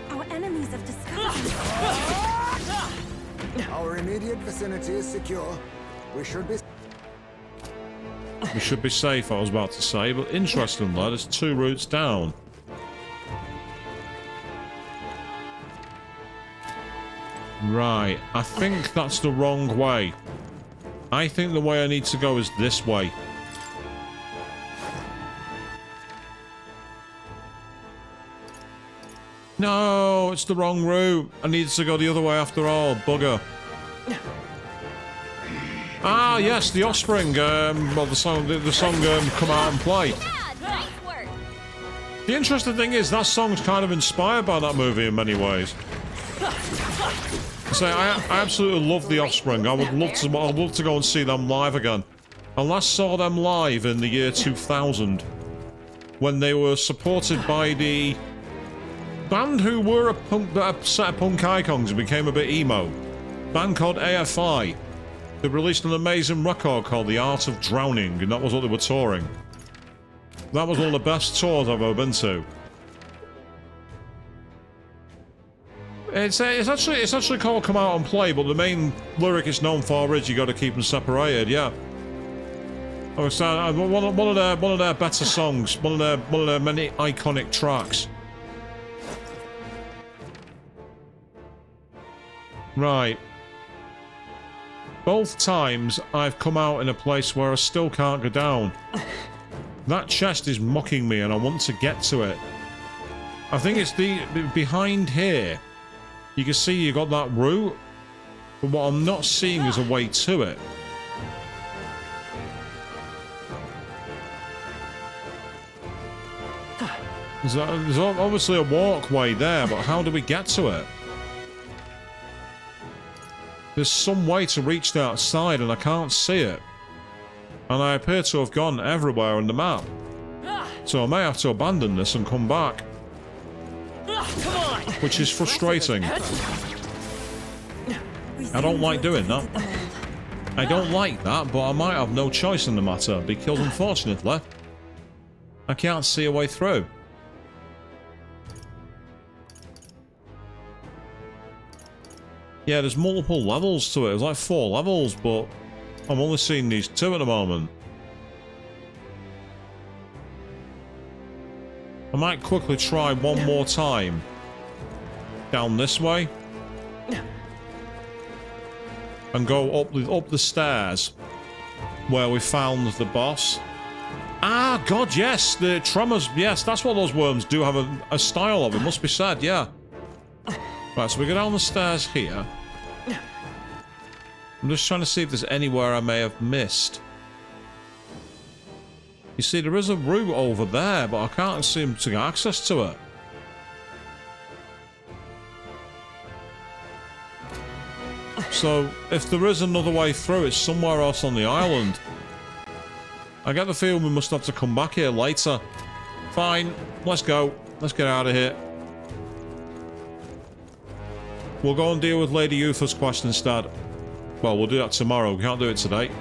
Our enemies have discovered us. Our immediate vicinity is secure. We should be... We should be safe, I was about to say, but interestingly, there's 2 routes down. Right, I think that's the wrong way. I think the way I need to go is this way. No, it's the wrong route. I need to go the other way after all. Bugger. Ah, yes, the Offspring. Well, the song Come Out and Play. Yeah, nice work. The interesting thing is that song's kind of inspired by that movie in many ways. So I absolutely love the Offspring. I would love to go and see them live again. I last saw them live in the year 2000 when they were supported by the band who were a set of punk icons and became a bit emo. Band called AFI. They released an amazing record called The Art of Drowning, and that was what they were touring. That was one of the best tours I've ever been to. It's actually called Come Out and Play, but the main lyric it's known for is you got to keep them separated. Yeah. One of their better songs, one of their many iconic tracks. Right. Both times I've come out in a place where I still can't go down. That chest is mocking me and I want to get to it. I think it's behind here. You can see you got that route, but what I'm not seeing is a way to it. There's obviously a walkway there, but how do we get to it? There's some way to reach the outside and I can't see it. And I appear to have gone everywhere on the map. So I may have to abandon this and come back. Which is frustrating. I don't like doing that. I don't like that, but I might have no choice in the matter, because unfortunately, I can't see a way through. Yeah, there's multiple levels to it. There's like 4 levels, but I'm only seeing these 2 at the moment. I might quickly try one more time. Down this way. And go up the stairs. Where we found the boss. Ah, God, yes! The tremors, yes, that's what those worms do have a style of, it must be said, yeah. Right, so we go down the stairs here. I'm just trying to see if there's anywhere I may have missed. You see, there is a route over there, but I can't seem to get access to it. So, if there is another way through, it's somewhere else on the island. I get the feeling we must have to come back here later. Fine, let's go. Let's get out of here. We'll go and deal with Lady Uther's quest instead. Well, we'll do that tomorrow. We can't do it today.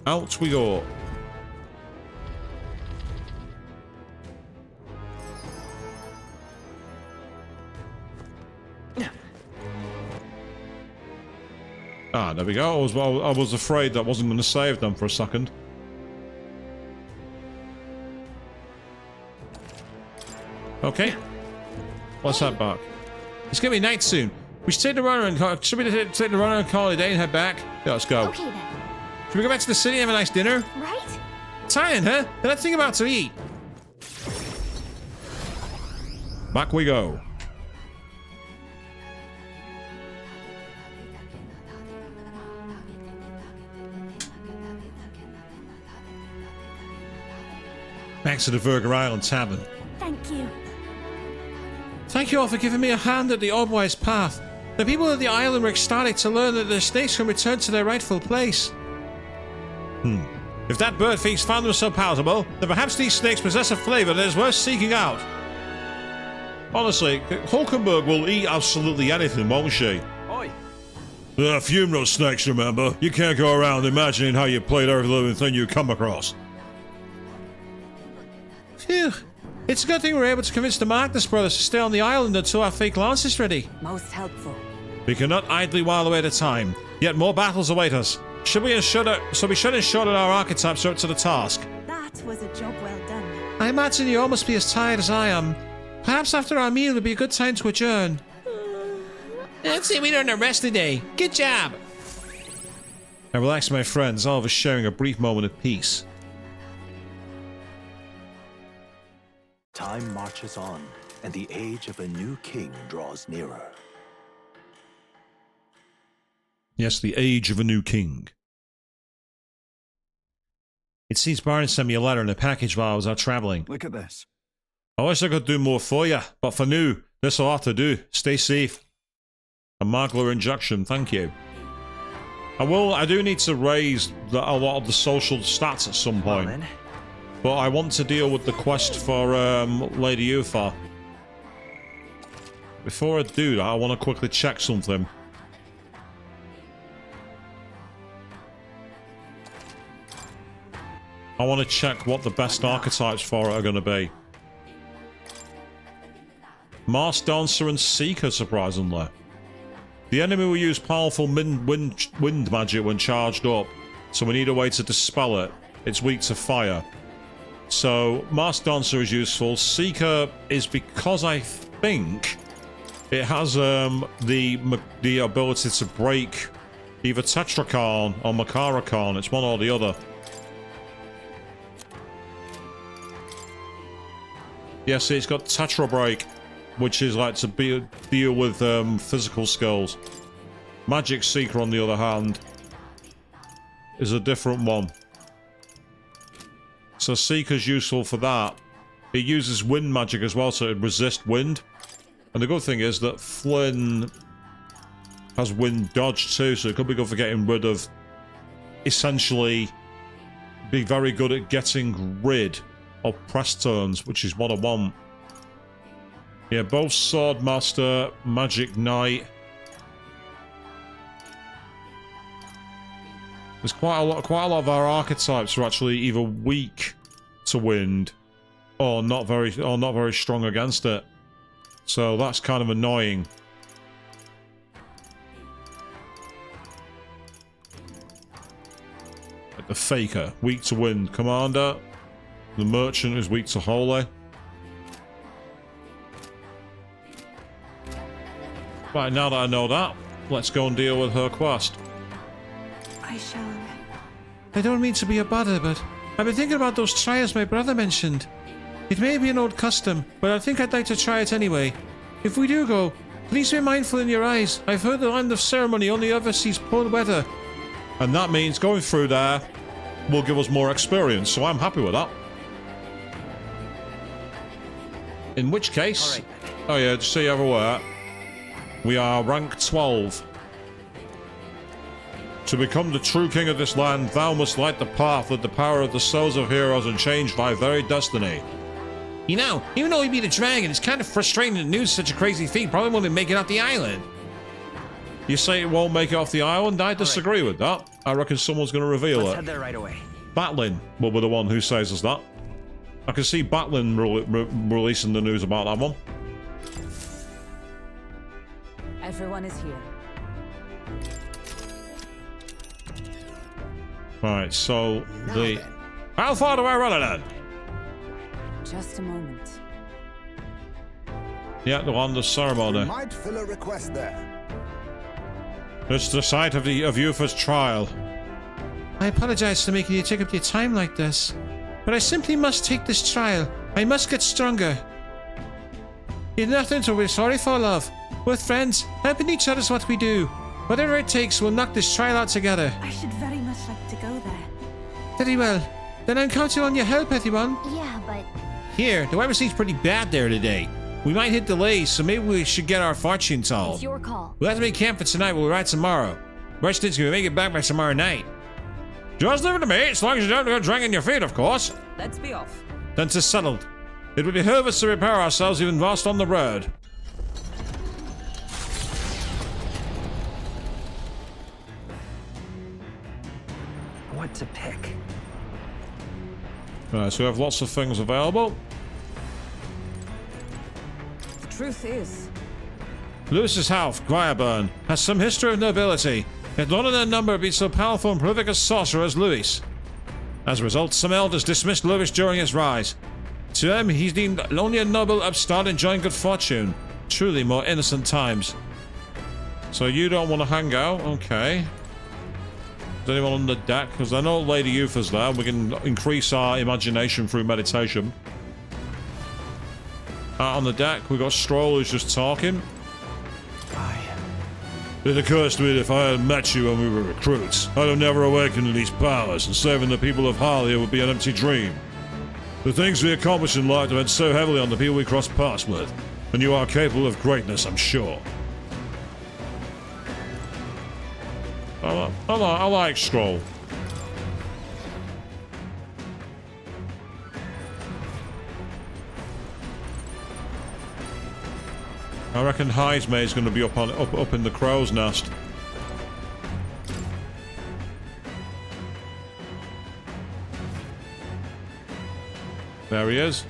Out we go. Ah, there we go. I was afraid that wasn't going to save them for a second. Okay. Let's head back. It's going to be night soon. We should take the runner and call it a day and head back. Yeah, let's go. Okay then. Should we go back to the city and have a nice dinner? Right? Tiring, huh? Then let's think about to eat. Back we go. Back to the Virga Island Tavern. Thank you. Thank you all for giving me a hand at the Orbwise path. The people of the island were ecstatic to learn that the snakes can return to their rightful place. If that bird feast found them so palatable, then perhaps these snakes possess a flavor that is worth seeking out. Honestly, Hulkenberg will eat absolutely anything, won't she? Oi! Funeral snakes, remember? You can't go around imagining how you played every living thing you come across. Phew. It's a good thing we were able to convince the Magnus brothers to stay on the island until our fake lance is ready. Most helpful. We cannot idly while away the time, yet more battles await us. So we should ensure that our archetypes are up to the task. That was a job well done. I imagine you all must be as tired as I am. Perhaps after our meal would be a good time to adjourn. Let's say we learned a rest today. Good job! Now relax, my friends, all of us sharing a brief moment of peace. Time marches on, and the age of a new king draws nearer. Yes, the age of a new king. It seems Byron sent me a letter and a package while I was out traveling. Look at this. I wish I could do more for you, but for now, this'll have to do. Stay safe. A Magler injection, thank you. I do need to raise a lot of the social stats at some point. But I want to deal with the quest for Lady Ufa. Before I do that, I want to quickly check something. I want to check what the best archetypes for it are going to be. Mars Dancer and Seeker, surprisingly. The enemy will use powerful wind magic when charged up, so we need a way to dispel it. It's weak to fire. So, Mars Dancer is useful. Seeker is because I think it has the ability to break either Tetrakarn or Makarakarn. It's one or the other. Yeah, see, it's got Tetra Break, which is like to deal with physical skills. Magic Seeker, on the other hand, is a different one. So Seeker's useful for that. It uses wind magic as well, so it resists wind. And the good thing is that Flynn has wind dodge too, so it could be good for getting rid of... Essentially, be very good at getting rid of press turns, which is what I want. Yeah, both Swordmaster, Magic Knight. There's quite a lot of our archetypes are actually either weak to wind or not very strong against it. So that's kind of annoying. Like the Faker, weak to wind. Commander. The Merchant is weak to Holy. Right, now that I know that, let's go and deal with her quest. I shall... I don't mean to be a bother, but I've been thinking about those trials my brother mentioned. It may be an old custom, but I think I'd like to try it anyway. If we do go, please be mindful in your eyes. I've heard the land of ceremony only ever sees poor weather. And that means going through there will give us more experience, so I'm happy with that. In which case... Oh yeah, just so you're aware, we are rank 12. To become the true king of this land, thou must light the path with the power of the souls of heroes and change thy very destiny. You know, even though he beat a dragon, it's kind of frustrating to news such a crazy feat probably won't make it off the island. You say it won't make it off the island? I disagree with that. I reckon someone's going to reveal Let's it. head there right away. Batlin will be the one who says us that. I can see Batlin releasing the news about that one. Everyone is here. Right, so the... How far do I run it then? Just a moment. Yeah, the land of ceremony. We might fill a request there. It's the site of Yufa's trial. I apologize for making you take up your time like this, but I simply must take this trial. I must get stronger. You've nothing to be sorry for, love. We're friends. Helping each other is what we do. Whatever it takes, we'll knock this trial out together. I should very much like to go there. Very well. Then I'm counting on your help, everyone. Yeah, but... Here, the weather seems pretty bad there today. We might hit delays, so maybe we should get our fortune told. It's your call. We'll have to make camp for tonight, we'll ride tomorrow. Worst thing's gonna make it back by tomorrow night. Just leave it to me, as long as you don't go dragging your feet, of course. Let's be off. Then 'tis settled. It would behoove us to repair ourselves even whilst on the road. What to pick? Right, so we have lots of things available. The truth is... Lewis's house, Gwyarburn, has some history of nobility, yet none of their number be so powerful and prolific a sorcerer as Lewis. As a result, some elders dismissed Lewis during his rise. To them, he's deemed only a noble upstart enjoying good fortune. Truly more innocent times. So you don't want to hang out? Okay. Is anyone on the deck? Because I know Lady Ufa's there. We can increase our imagination through meditation. Out on the deck, we've got Stroll who's just talking. It occurs to me that if I had met you when we were recruits, I'd have never awakened these powers, and saving the people of Harlia would be an empty dream. The things we accomplish in life depend so heavily on the people we cross paths with, and you are capable of greatness, I'm sure. I like Scroll. I reckon Heismay's going to be up in the crow's nest. There he is.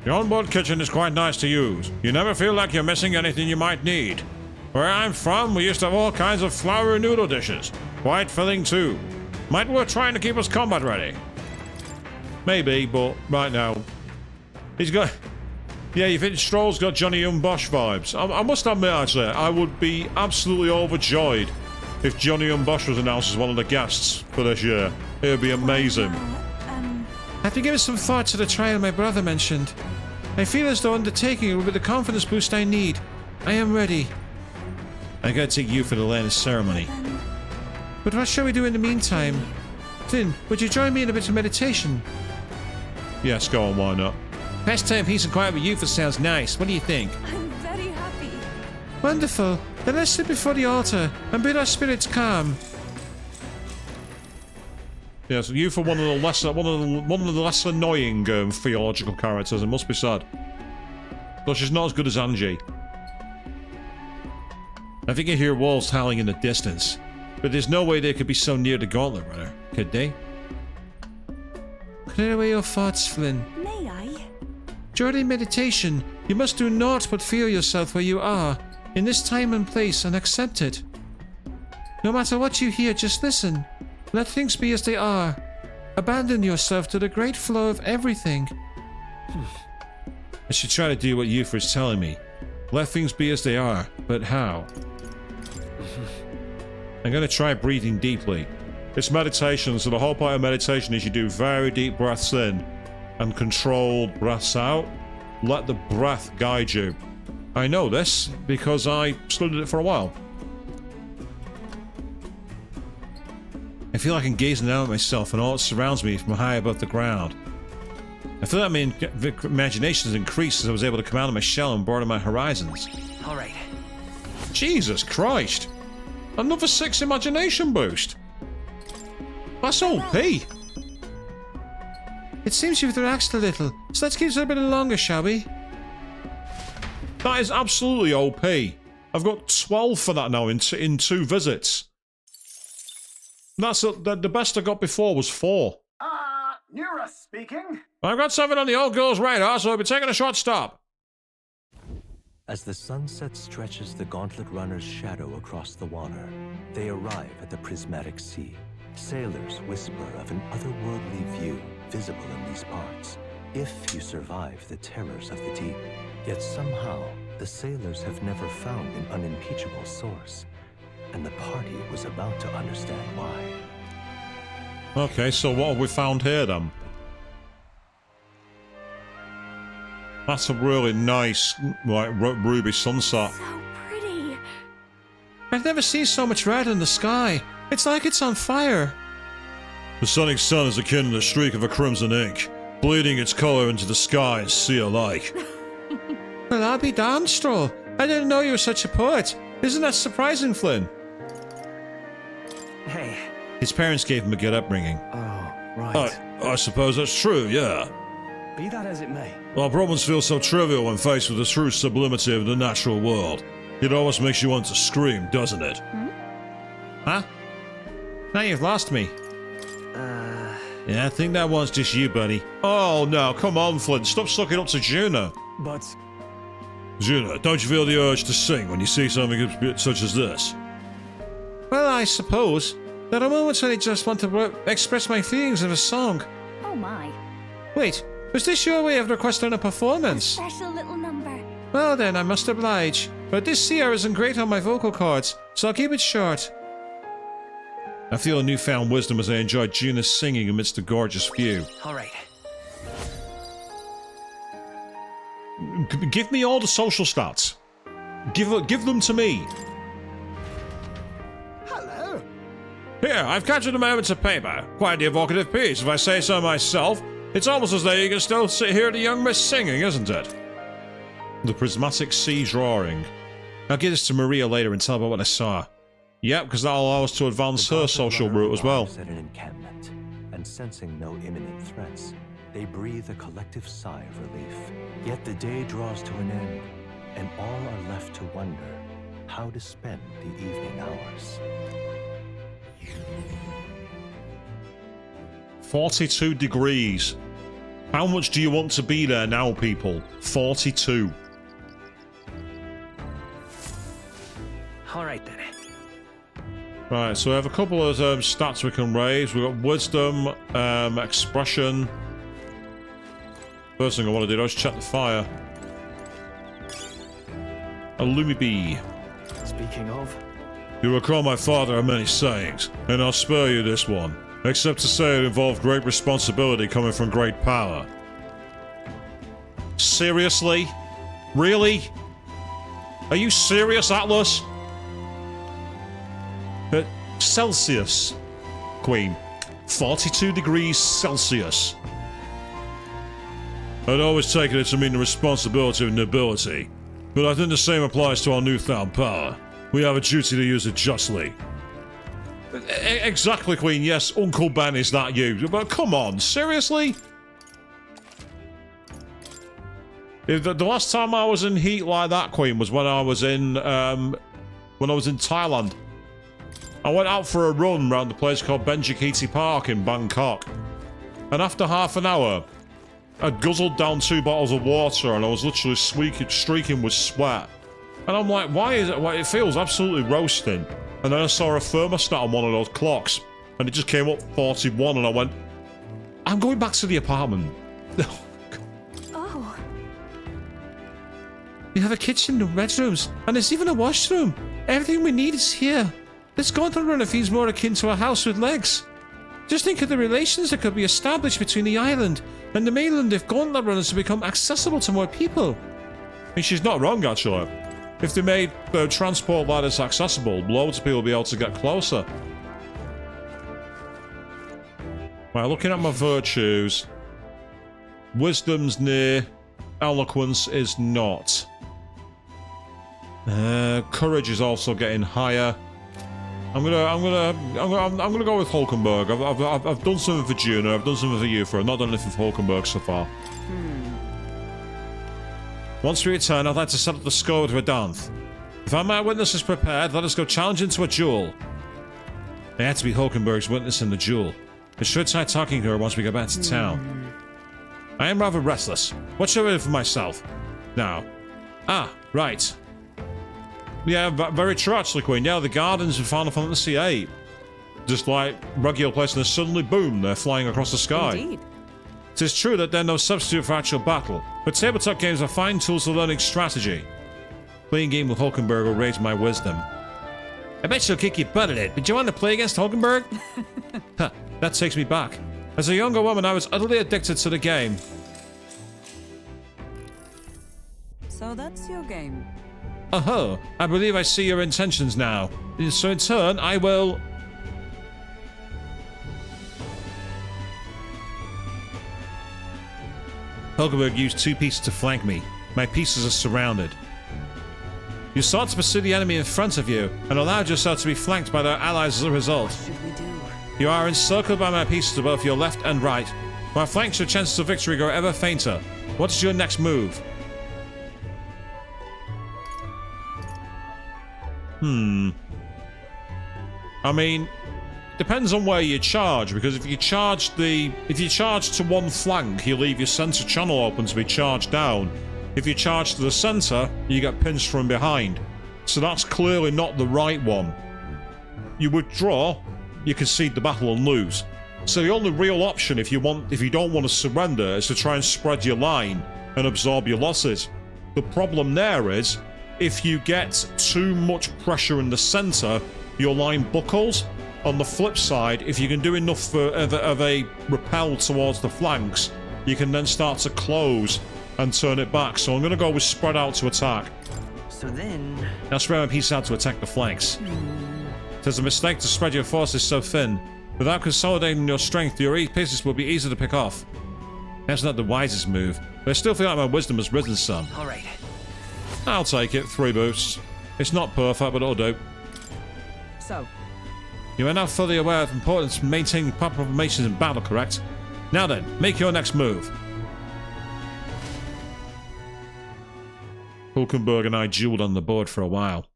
The onboard kitchen is quite nice to use. You never feel like you're missing anything you might need. Where I'm from, we used to have all kinds of flowery noodle dishes. Quite filling too. Might worth trying to keep us combat ready. Maybe, but right now... He's got... Yeah, you think Stroll's got Johnny Young Bosch vibes. I must admit, actually, I would be absolutely overjoyed if Johnny Young Bosch was announced as one of the guests for this year. It would be amazing. After giving some thought to the trial my brother mentioned, I feel as though undertaking it will be the confidence boost I need. I am ready. I gotta take you for the land of ceremony. But what shall we do in the meantime? Flynn, would you join me in a bit of meditation? Yes, go on, why not? Pastime, peace and quiet with you sounds nice. What do you think? I'm very happy. Wonderful. Then let's sit before the altar and bid our spirits calm. Yes, you for one of the less annoying theological characters. It must be said. Though she's not as good as Angie. I think I hear walls howling in the distance, but there's no way they could be so near the Gauntlet Runner, could they? Clear away your thoughts, Flynn. May I? During meditation, you must do naught but feel yourself where you are, in this time and place, and accept it. No matter what you hear, just listen. Let things be as they are. Abandon yourself to the great flow of everything. I should try to do what Yufa is telling me. Let things be as they are, but how? I'm going to try breathing deeply. It's meditation, so the whole point of meditation is you do very deep breaths in and controlled breaths out. Let the breath guide you. I know this because I studied it for a while. I feel like I'm gazing down at myself and all that surrounds me from high above the ground. I feel like my imagination has increased as I was able to come out of my shell and broaden my horizons. All right. Jesus Christ! Another 6 imagination boost! That's OP! It seems you've relaxed a little, so let's keep it a bit longer, shall we? That is absolutely OP. I've got 12 for that now in 2 visits. That's the best I got before was 4. Nura speaking. I've got something on the old girl's radar, so I'll be taking a short stop. As the sunset stretches the Gauntlet Runner's shadow across the water, they arrive at the Prismatic Sea. Sailors whisper of an otherworldly view visible in these parts, if you survive the terrors of the deep. Yet somehow, the sailors have never found an unimpeachable source, and the party was about to understand why. Okay, so what have we found here then? That's a really nice, like, ruby sunset. So pretty. I've never seen so much red in the sky. It's like it's on fire. The setting sun is akin to the streak of a crimson ink, bleeding its color into the sky and sea alike. Well, I'll be damned, Stroll. I didn't know you were such a poet. Isn't that surprising, Flynn? Hey. His parents gave him a good upbringing. Oh, right. I suppose that's true, yeah. Be that as it may. Our problems feel so trivial when faced with the true sublimity of the natural world. It always makes you want to scream, doesn't it? Huh? Now you've lost me. Yeah, I think that one's just you, buddy. Oh no, come on, Flint. Stop sucking up to Juna. But... Juna, don't you feel the urge to sing when you see something such as this? Well, I suppose. There are moments when I just want to express my feelings in a song. Oh my. Wait, was this your way of requesting a performance? Special little number. Well then, I must oblige. But this CR isn't great on my vocal cords, so I'll keep it short. I feel a newfound wisdom as I enjoy Juna's singing amidst the gorgeous view. All right. Give me all the social stats. Give them to me. Here, I've captured a moment of paper. Quite the evocative piece, if I say so myself. It's almost as though you can still hear the young miss singing, isn't it? The prismatic sea drawing. I'll give this to Maria later and tell her what I saw. Yep, because that'll allow us to advance her social route as well. At an encampment, and sensing no imminent threats, they breathe a collective sigh of relief. Yet the day draws to an end, and all are left to wonder how to spend the evening hours. 42 degrees. How much do you want to be there now, people? 42. All right then. Right, so we have a couple of stats we can raise. We've got wisdom, expression. First thing I want to do is check the fire. Illumibee. Speaking of, You recall my father had many sayings, and I'll spare you this one, except to say it involved great responsibility coming from great power. Seriously? Really? Are you serious, Atlus? Celsius, Queen. 42 degrees Celsius. I'd always taken it to mean the responsibility of nobility, but I think the same applies to our newfound power. We have a duty to use it justly. Exactly, Queen. Yes, Uncle Ben, is that you? But come on, seriously? The last time I was in heat like that, Queen, was when I was in Thailand. I went out for a run around the place called Benjikiti Park in Bangkok. And after half an hour, I guzzled down 2 bottles of water and I was literally streaking with sweat. And I'm like, why is it? Well, it feels absolutely roasting. And then I saw a thermostat on one of those clocks and it just came up 41 and I went, I'm going back to the apartment. Oh. We have a kitchen and bedrooms, and there's even a washroom. Everything we need is here. This Gauntlet Runner feels more akin to a house with legs. Just think of the relations that could be established between the island and the mainland if Gauntlet Runners have become accessible to more people. I mean, she's not wrong, actually. If they made the transport ladders accessible, loads of people will be able to get closer. Right, looking at my virtues. Wisdom's near. Eloquence is not. Courage is also getting higher. I'm gonna go with Hulkenberg. I've done something for Juno. I've done something for Yufa. I've not done anything for Hulkenberg so far. Once we return, I'd like to set up the score with Redanth. If my witness is prepared, let us go challenge into a duel. It had to be Hulkenberg's witness in the duel. I should try talking to her once we get back to town. I am rather restless. What should I do for myself? Now. Ah, right. Yeah, very true actually, Queen. Yeah, the gardens in Final Fantasy VIII. Just like regular place and then suddenly, boom, they're flying across the sky. Indeed. It is true that they're no substitute for actual battle, but tabletop games are fine tools for learning strategy. Playing a game with Hulkenberg will raise my wisdom. I bet she'll kick your butt at it, but do you want to play against Hulkenberg? Huh, that takes me back. As a younger woman, I was utterly addicted to the game. So that's your game. Oh, I believe I see your intentions now. So in turn, I will... Hulkenberg used 2 pieces to flank me. My pieces are surrounded. You sought to pursue the enemy in front of you, and allowed yourself to be flanked by their allies as a result. What should we do? You are encircled by my pieces to both your left and right. While flanks, your chances of victory grow ever fainter. What is your next move? I mean, depends on where you charge, because if you charge to one flank, you leave your center channel open to be charged down. If you charge to the center, you get pinched from behind. So that's clearly not the right one. You withdraw, you concede the battle and lose. So the only real option if you don't want to surrender is to try and spread your line and absorb your losses. The problem there is, if you get too much pressure in the center, your line buckles. On the flip side, if you can do enough of a repel towards the flanks, you can then start to close and turn it back. So I'm going to go with spread out to attack. So then... Now spread my pieces out to attack the flanks. It is a mistake to spread your forces so thin. Without consolidating your strength, your pieces will be easy to pick off. That's not the wisest move, but I still feel like my wisdom has risen some. Alright. I'll take it. 3 boosts. It's not perfect, but it'll do. So, You are now fully aware of the importance of maintaining proper formations in battle, correct? Now then, make your next move. Hulkenberg and I dueled on the board for a while.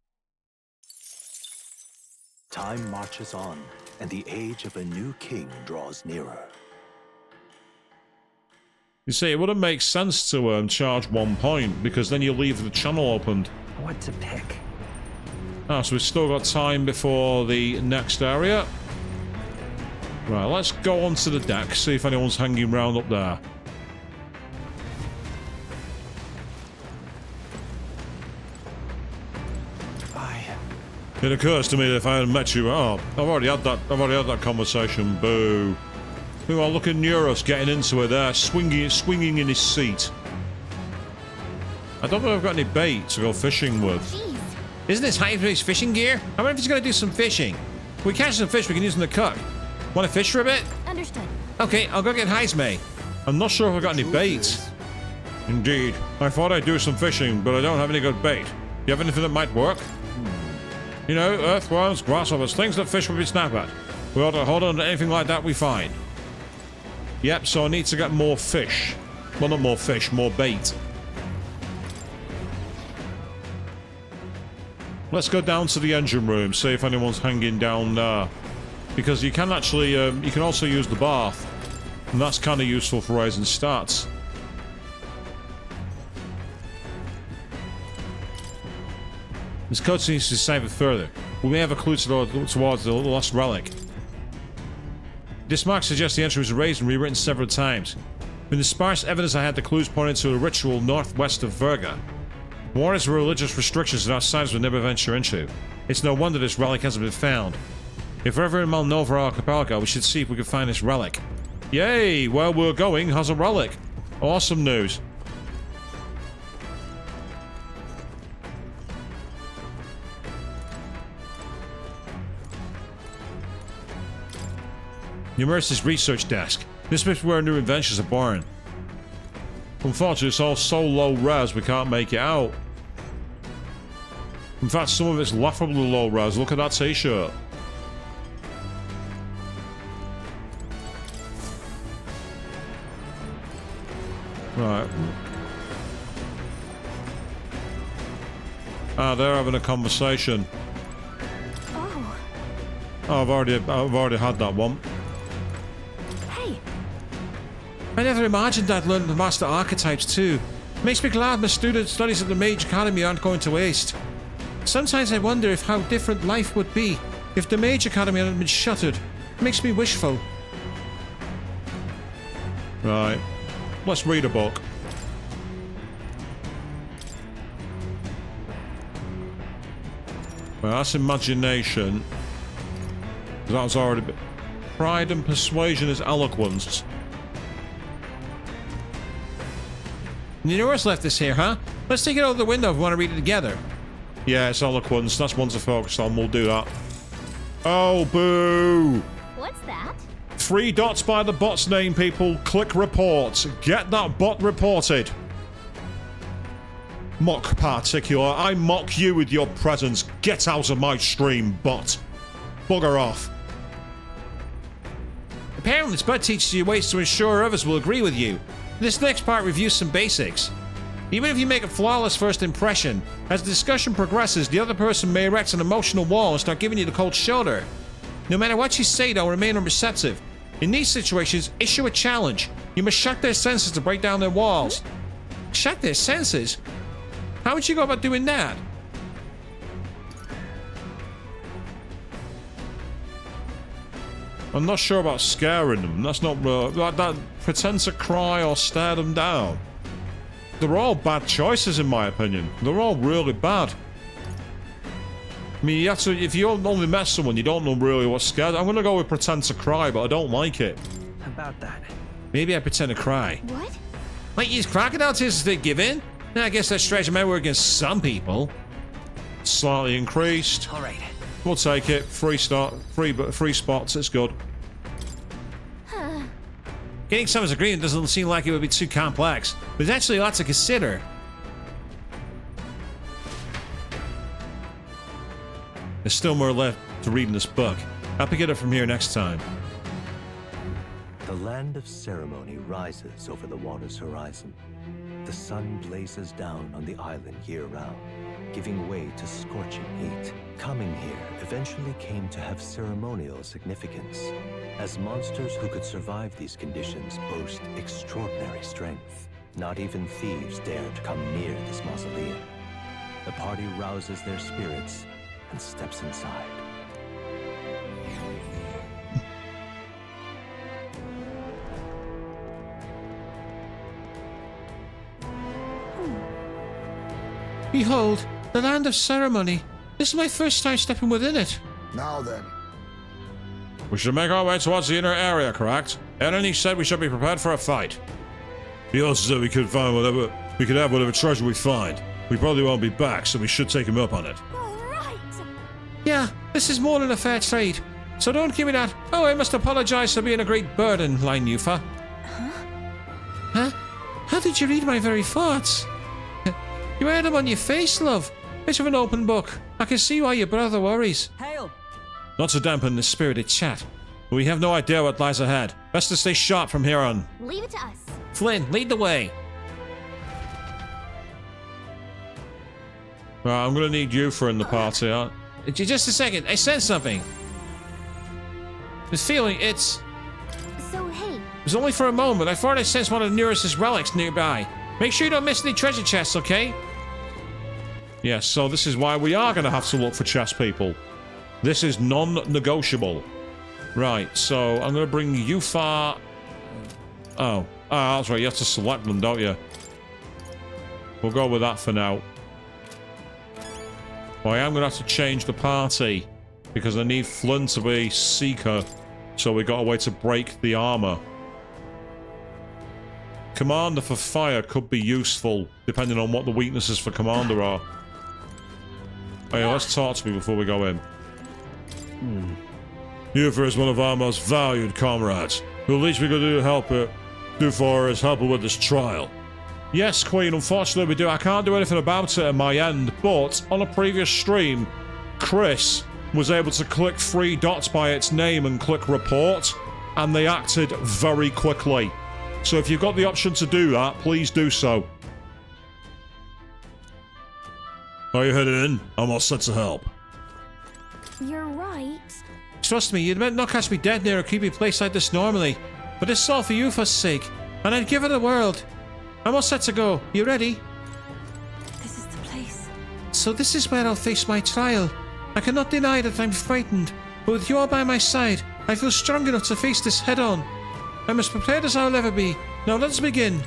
Time marches on, and the age of a new king draws nearer. You see, it wouldn't make sense to charge 1 point, because then you leave the channel opened. what to pick? Ah, so we've still got time before the next area. Right, let's go onto the deck, see if anyone's hanging around up there. It occurs to me that if I hadn't met you, oh, I've already had that conversation. Boo. Oh, look at Neuros getting into it there, swinging in his seat. I don't know if I've got any bait to go fishing with. Jeez. Isn't this high-paced fishing gear? I wonder if he's going to do some fishing. If we catch some fish, we can use them to cook. Want to fish for a bit? Understood. Okay, I'll go get Heisme. I'm not sure if I've got any bait. Indeed. I thought I'd do some fishing, but I don't have any good bait. You have anything that might work? You know, earthworms, grasshoppers, things that fish would be snap at. We ought to hold on to anything like that we find. Yep, so I need to get more fish. Well, not more fish, more bait. Let's go down to the engine room, see if anyone's hanging down there. Because you can actually, you can also use the bath. And that's kind of useful for raising stats. This code seems to save it further. We may have a clue towards the lost relic. This mark suggests the entry was erased and rewritten several times. From the sparse evidence I had, the clues pointed to a ritual northwest of Verga. Warriors with religious restrictions that outsiders would never venture into. It's no wonder this relic hasn't been found. If we're ever in Malnova Archipelago, we should see if we can find this relic. Yay! Where we're going has a relic. Awesome news. Numerous' research desk. This must be where new inventions are born. Unfortunately, it's all so low res we can't make it out. In fact, some of it's laughably low res. Look at that t-shirt. Right. Ah, they're having a conversation. Oh. Oh, I've already had that one. I never imagined I'd learn the master archetypes too. Makes me glad my studies at the Mage Academy aren't going to waste. Sometimes I wonder if how different life would be if the Mage Academy hadn't been shuttered. Makes me wishful. Right. Let's read a book. Well, that's imagination. That was already... Pride and persuasion is eloquence. You know what's left this here, huh? Let's take it out of the window if we want to read it together. Yeah, it's eloquence. That's one to focus on. We'll do that. Oh, boo! What's that? 3 dots by the bot's name, people. Click report. Get that bot reported. Mock particular. I mock you with your presence. Get out of my stream, bot. Bugger off. Apparently, this bot teaches you ways to ensure others will agree with you. This next part reviews some basics. Even if you make a flawless first impression, as the discussion progresses, the other person may erect an emotional wall and start giving you the cold shoulder. No matter what you say, they'll remain unreceptive. In these situations, issue a challenge. You must shock their senses to break down their walls. Shock their senses? How would you go about doing that? I'm not sure about scaring them. That's not... that pretend to cry or stare them down. They're all bad choices in my opinion. They're all really bad. I mean, you have to... If you only met someone, you don't know really what's scared. I'm gonna go with pretend to cry, but I don't like it. About that. Maybe I pretend to cry. What? Might use crocodile tears to give in? I guess that strategy might work against some people. Slightly increased. Alright, We'll take it. Free spots. It's good. Getting someone's agreement doesn't seem like it would be too complex. There's actually a lot to consider. There's still more left to read in this book. I'll pick it up from here next time. The land of ceremony rises over the water's horizon. The sun blazes down on the island year-round, giving way to scorching heat. Coming here eventually came to have ceremonial significance, as monsters who could survive these conditions boast extraordinary strength. Not even thieves dare to come near this mausoleum. The party rouses their spirits and steps inside. Behold, the land of ceremony. This is my first time stepping within it. Now then. We should make our way towards the inner area, correct? Eleni said we should be prepared for a fight. He also said we could have whatever treasure we find. We probably won't be back, so we should take him up on it. All right. Yeah, this is more than a fair trade. So don't give me that, oh, I must apologize for being a great burden, line, Yufa. Huh? How did you read my very thoughts? You had them on your face, love. Bit of an open book. I can see why your brother worries. Hail! Not to dampen this spirited chat, but we have no idea what lies ahead. Best to stay sharp from here on. Leave it to us. Flynn, lead the way. Right, I'm gonna need you for in the party, huh? Just a second, I said something. This feeling, it's... So, hey. It was only for a moment. I thought I sensed one of Neurus's relics nearby. Make sure you don't miss any treasure chests, okay? Yes, so this is why we are going to have to look for chest people. This is non-negotiable. Right, so I'm going to bring Yufa... Oh, that's right, you have to select them, don't you? We'll go with that for now. Well, I am going to have to change the party, because I need Flynn to be Seeker, so we got a way to break the armor. Commander for fire could be useful, depending on what the weaknesses for Commander are. Hey, let's talk to me before we go in. Yufa is one of our most valued comrades. The least we could do for her is help her with this trial. Yes, Queen, unfortunately we do. I can't do anything about it at my end, but on a previous stream, Chris was able to click 3 dots by its name and click report, and they acted very quickly. So if you've got the option to do that, please do so. Are you headed in? I'm all set to help. You're right. Trust me, you'd not catch me dead near a creepy place like this normally, but it's all for Yufa's sake, and I'd give it a whirl. I'm all set to go. You ready? This is the place. So this is where I'll face my trial. I cannot deny that I'm frightened, but with you all by my side, I feel strong enough to face this head-on. I'm as prepared as I'll ever be. Now let's begin.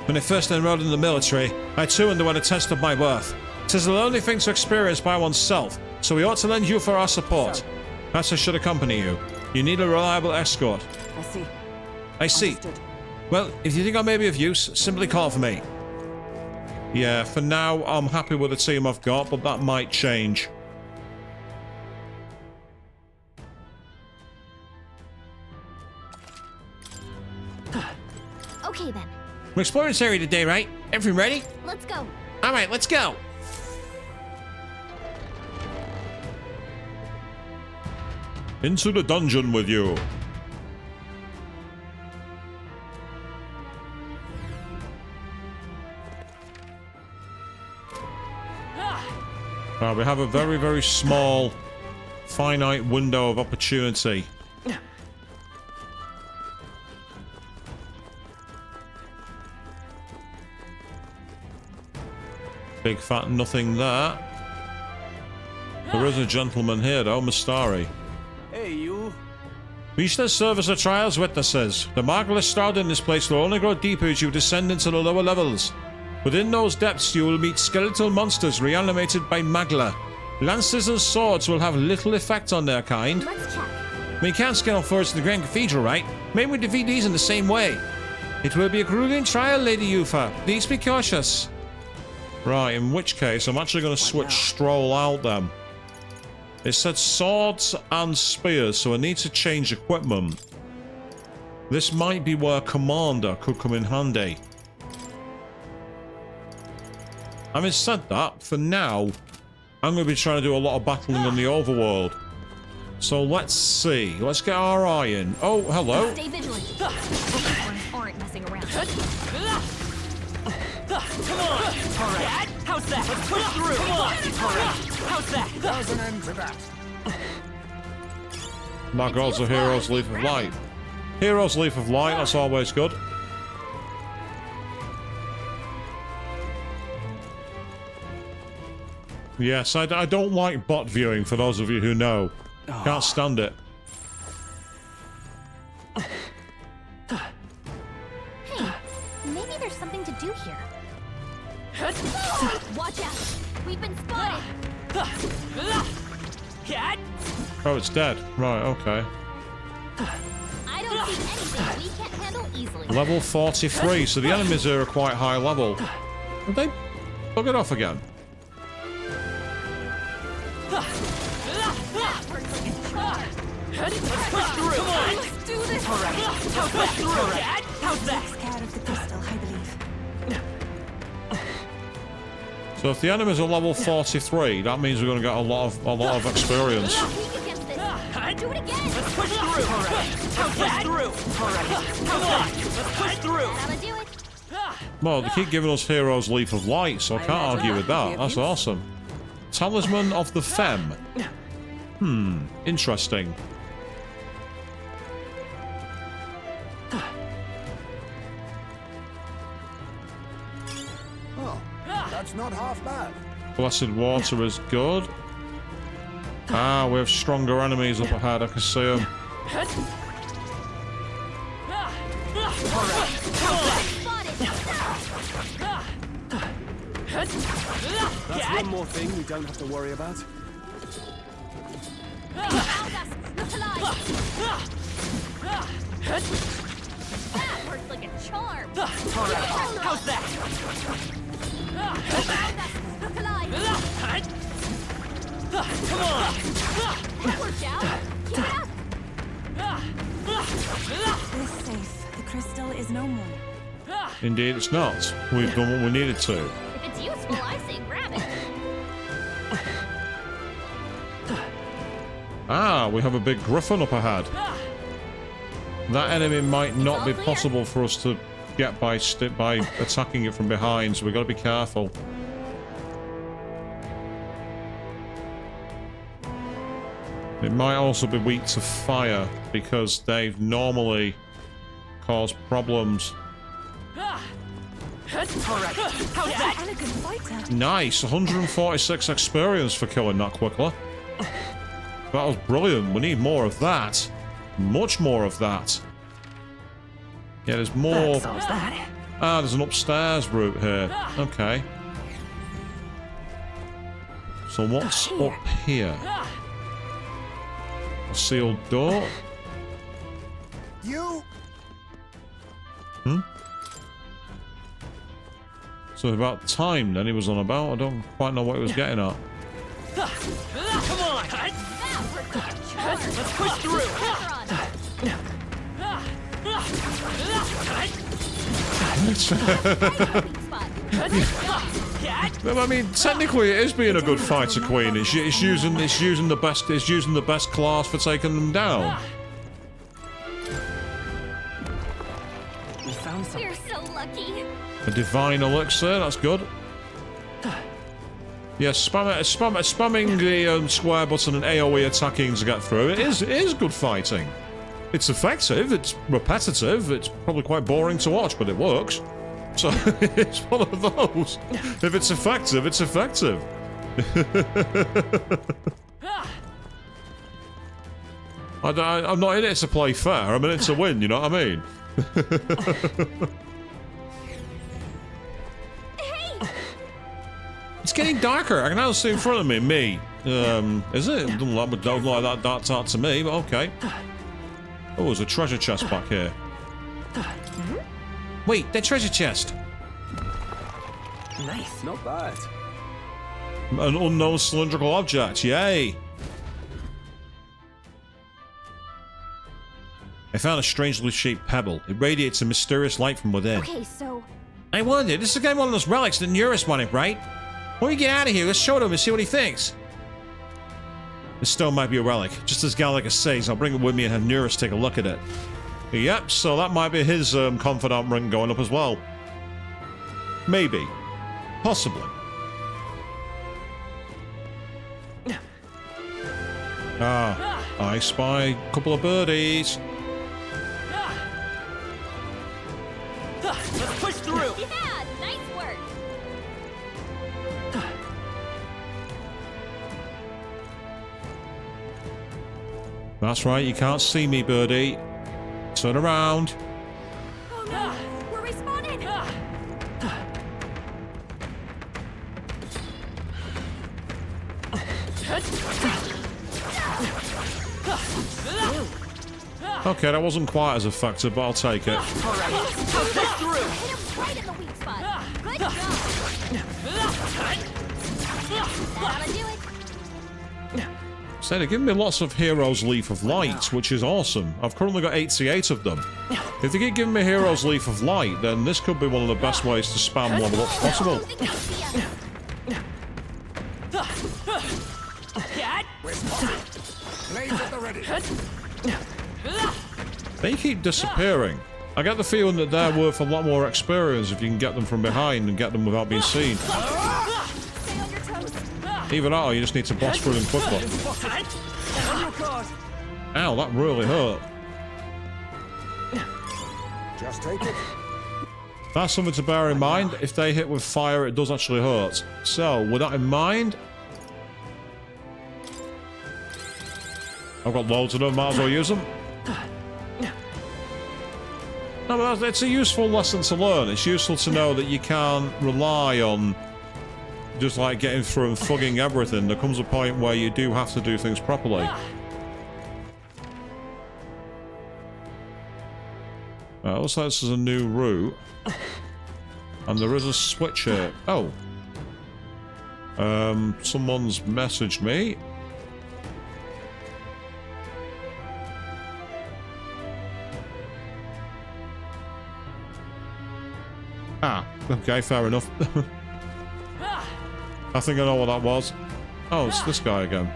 When I first enrolled in the military, I too underwent a test of my worth. 'Tis the only thing to experience by oneself, so we ought to lend you for our support. Perhaps I should accompany you. You need a reliable escort. I see. I see. Understood. Well, if you think I may be of use, simply call for me. Yeah, for now, I'm happy with the team I've got, but that might change. Okay, then. We're exploring this area today, right? Everything ready? Let's go. Alright, let's go. Into the dungeon with you. We have a very, very small, finite window of opportunity. Big fat nothing there. There is a gentleman here though, Mastari. Hey, you. We shall serve as a trial's witnesses. The marvelous stard in this place will only grow deeper as you descend into the lower levels. Within those depths you will meet skeletal monsters reanimated by Magla. Lances and swords will have little effect on their kind. Let's check. We can't scale forward to the Grand Cathedral, right? Maybe we defeat these in the same way. It will be a grueling trial, Lady Yufa. Please be cautious. Right, in which case, I'm actually going to switch Stroll out then. It said swords and spears, so I need to change equipment. This might be where Commander could come in handy. Having said that, for now, I'm going to be trying to do a lot of battling on the overworld. So let's see. Let's get our eye in. Oh, hello. Stay vigilant. Aren't messing around. Come on! Alright, how's that? Let's push through! Come on! Alright, how's that? There's an end to that. That goes the Hero's Leaf of Light. Hero's Leaf of Light, that's always good. Yes, I don't like bot viewing, for those of you who know. Can't stand it. Hey, maybe there's something to do here. Watch out! We've been spotted! Oh, it's dead. Right, okay. I don't see anything we can't handle easily. Level 43, so the enemies here are quite high level. Did they bug it off again? Let's push through! Come on! Let's do this! Alright, how's that? How's that? Takes care of the crystal, I believe. So if the enemies are level 43, that means we're going to get a lot of experience. Weak against this. Do it again. Let's push through! Alright, how's that? Alright, come on! Let's push through! That'll do it. Well, they keep giving us Hero's Leaf of Light, so I can't argue with that. That's awesome. Talisman of the Femme. Interesting. Oh, that's not half bad. Blessed Water is good. Ah, we have stronger enemies up ahead, I can see them. That's one more thing we don't have to worry about. That worked like a charm. Alright, how's that? Come on! That worked out. Keep it up. This safe. The crystal is no more. Indeed, it's not. We've done what we needed to. If it's useful, I say grab it. Ah, we have a big griffin up ahead. That enemy might not be possible for us to get by attacking it from behind, so we've got to be careful. It might also be weak to fire, because they've normally caused problems. Alright, how's that? And a good fighter. Nice, 146 experience for killing that quickly. That was brilliant. We need more of that. Much more of that. Yeah, there's more. Ah, there's an upstairs route here. Okay. So what's up here? A sealed door. You? So about time then he was on about. I don't quite know what he was getting at. Come on! Let's push through! I mean, technically, it is being a good fighter queen. It's using the best class for taking them down. We found something. We're so lucky. A divine elixir, that's good. Yeah, spamming the square button and AoE attacking to get through. It is good fighting. It's effective. It's repetitive. It's probably quite boring to watch, but it works. So it's one of those. If it's effective, it's effective. I'm not in it to play fair. I'm in it to win. You know what I mean? It's getting darker. I can now see in front of me. Me. Is it? Don't like that dark tart to me, but okay. Oh, there's a treasure chest back here. Wait, that treasure chest. Nice. Not bad. An unknown cylindrical object. Yay! I found a strangely shaped pebble. It radiates a mysterious light from within. Okay, so... I wonder, this is again one of those relics that Eurus wanted, right? When we get out of here, let's show it to him and see what he thinks. This stone might be a relic. Just as Gallagher says, I'll bring it with me and have Neurus take a look at it. Yep, so that might be his confidant ring going up as well. Maybe. Possibly. Ah, I spy a couple of birdies. Let's push through! Yeah, nice work! That's right, you can't see me, birdie. Turn around. Oh no, we're respawning! Okay, that wasn't quite as effective, but I'll take it. Alright, let's push through! Hit him right in the weak spot! Good job! That ought to do it! So they're giving me lots of Heroes Leaf of Light, which is awesome. I've currently got 88 of them. If they keep giving me Heroes Leaf of Light, then this could be one of the best ways to spam level up possible. Blades at the ready. They keep disappearing. I get the feeling that they're worth a lot more experience if you can get them from behind and get them without being seen. Stay on your toes! Either that or you just need to boss through them quickly. Ow, that really hurt. Just take it. That's something to bear in mind. If they hit with fire, it does actually hurt. So, with that in mind... I've got loads of them, might as well use them. No, but it's a useful lesson to learn. It's useful to know that you can't rely on just like getting through and thugging everything. There comes a point where you do have to do things properly. Looks like this is a new route. And there is a switch here. Oh. Someone's messaged me. Ah, okay, fair enough. I think I know what that was. Oh, it's this guy again.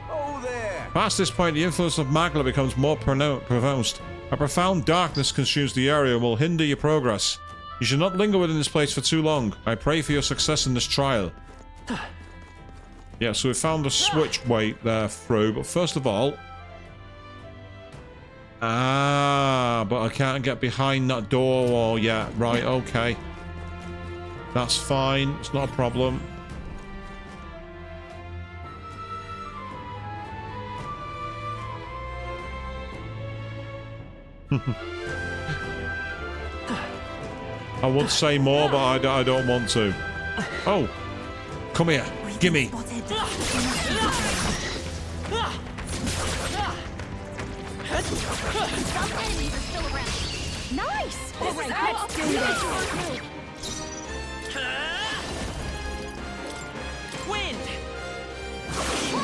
Oh, there. Past this point, the influence of Magla becomes more pronounced. A profound darkness consumes the area and will hinder your progress. You should not linger within this place for too long. I pray for your success in this trial. Yeah, so we found a switch way there through, but first of all... Ah, but I can't get behind that door wall yet. Right, okay. That's fine. It's not a problem. I would say more, but I don't want to. Oh, come here. Gimme. Some enemies are still around. Nice! Alright, let's do this! Wind!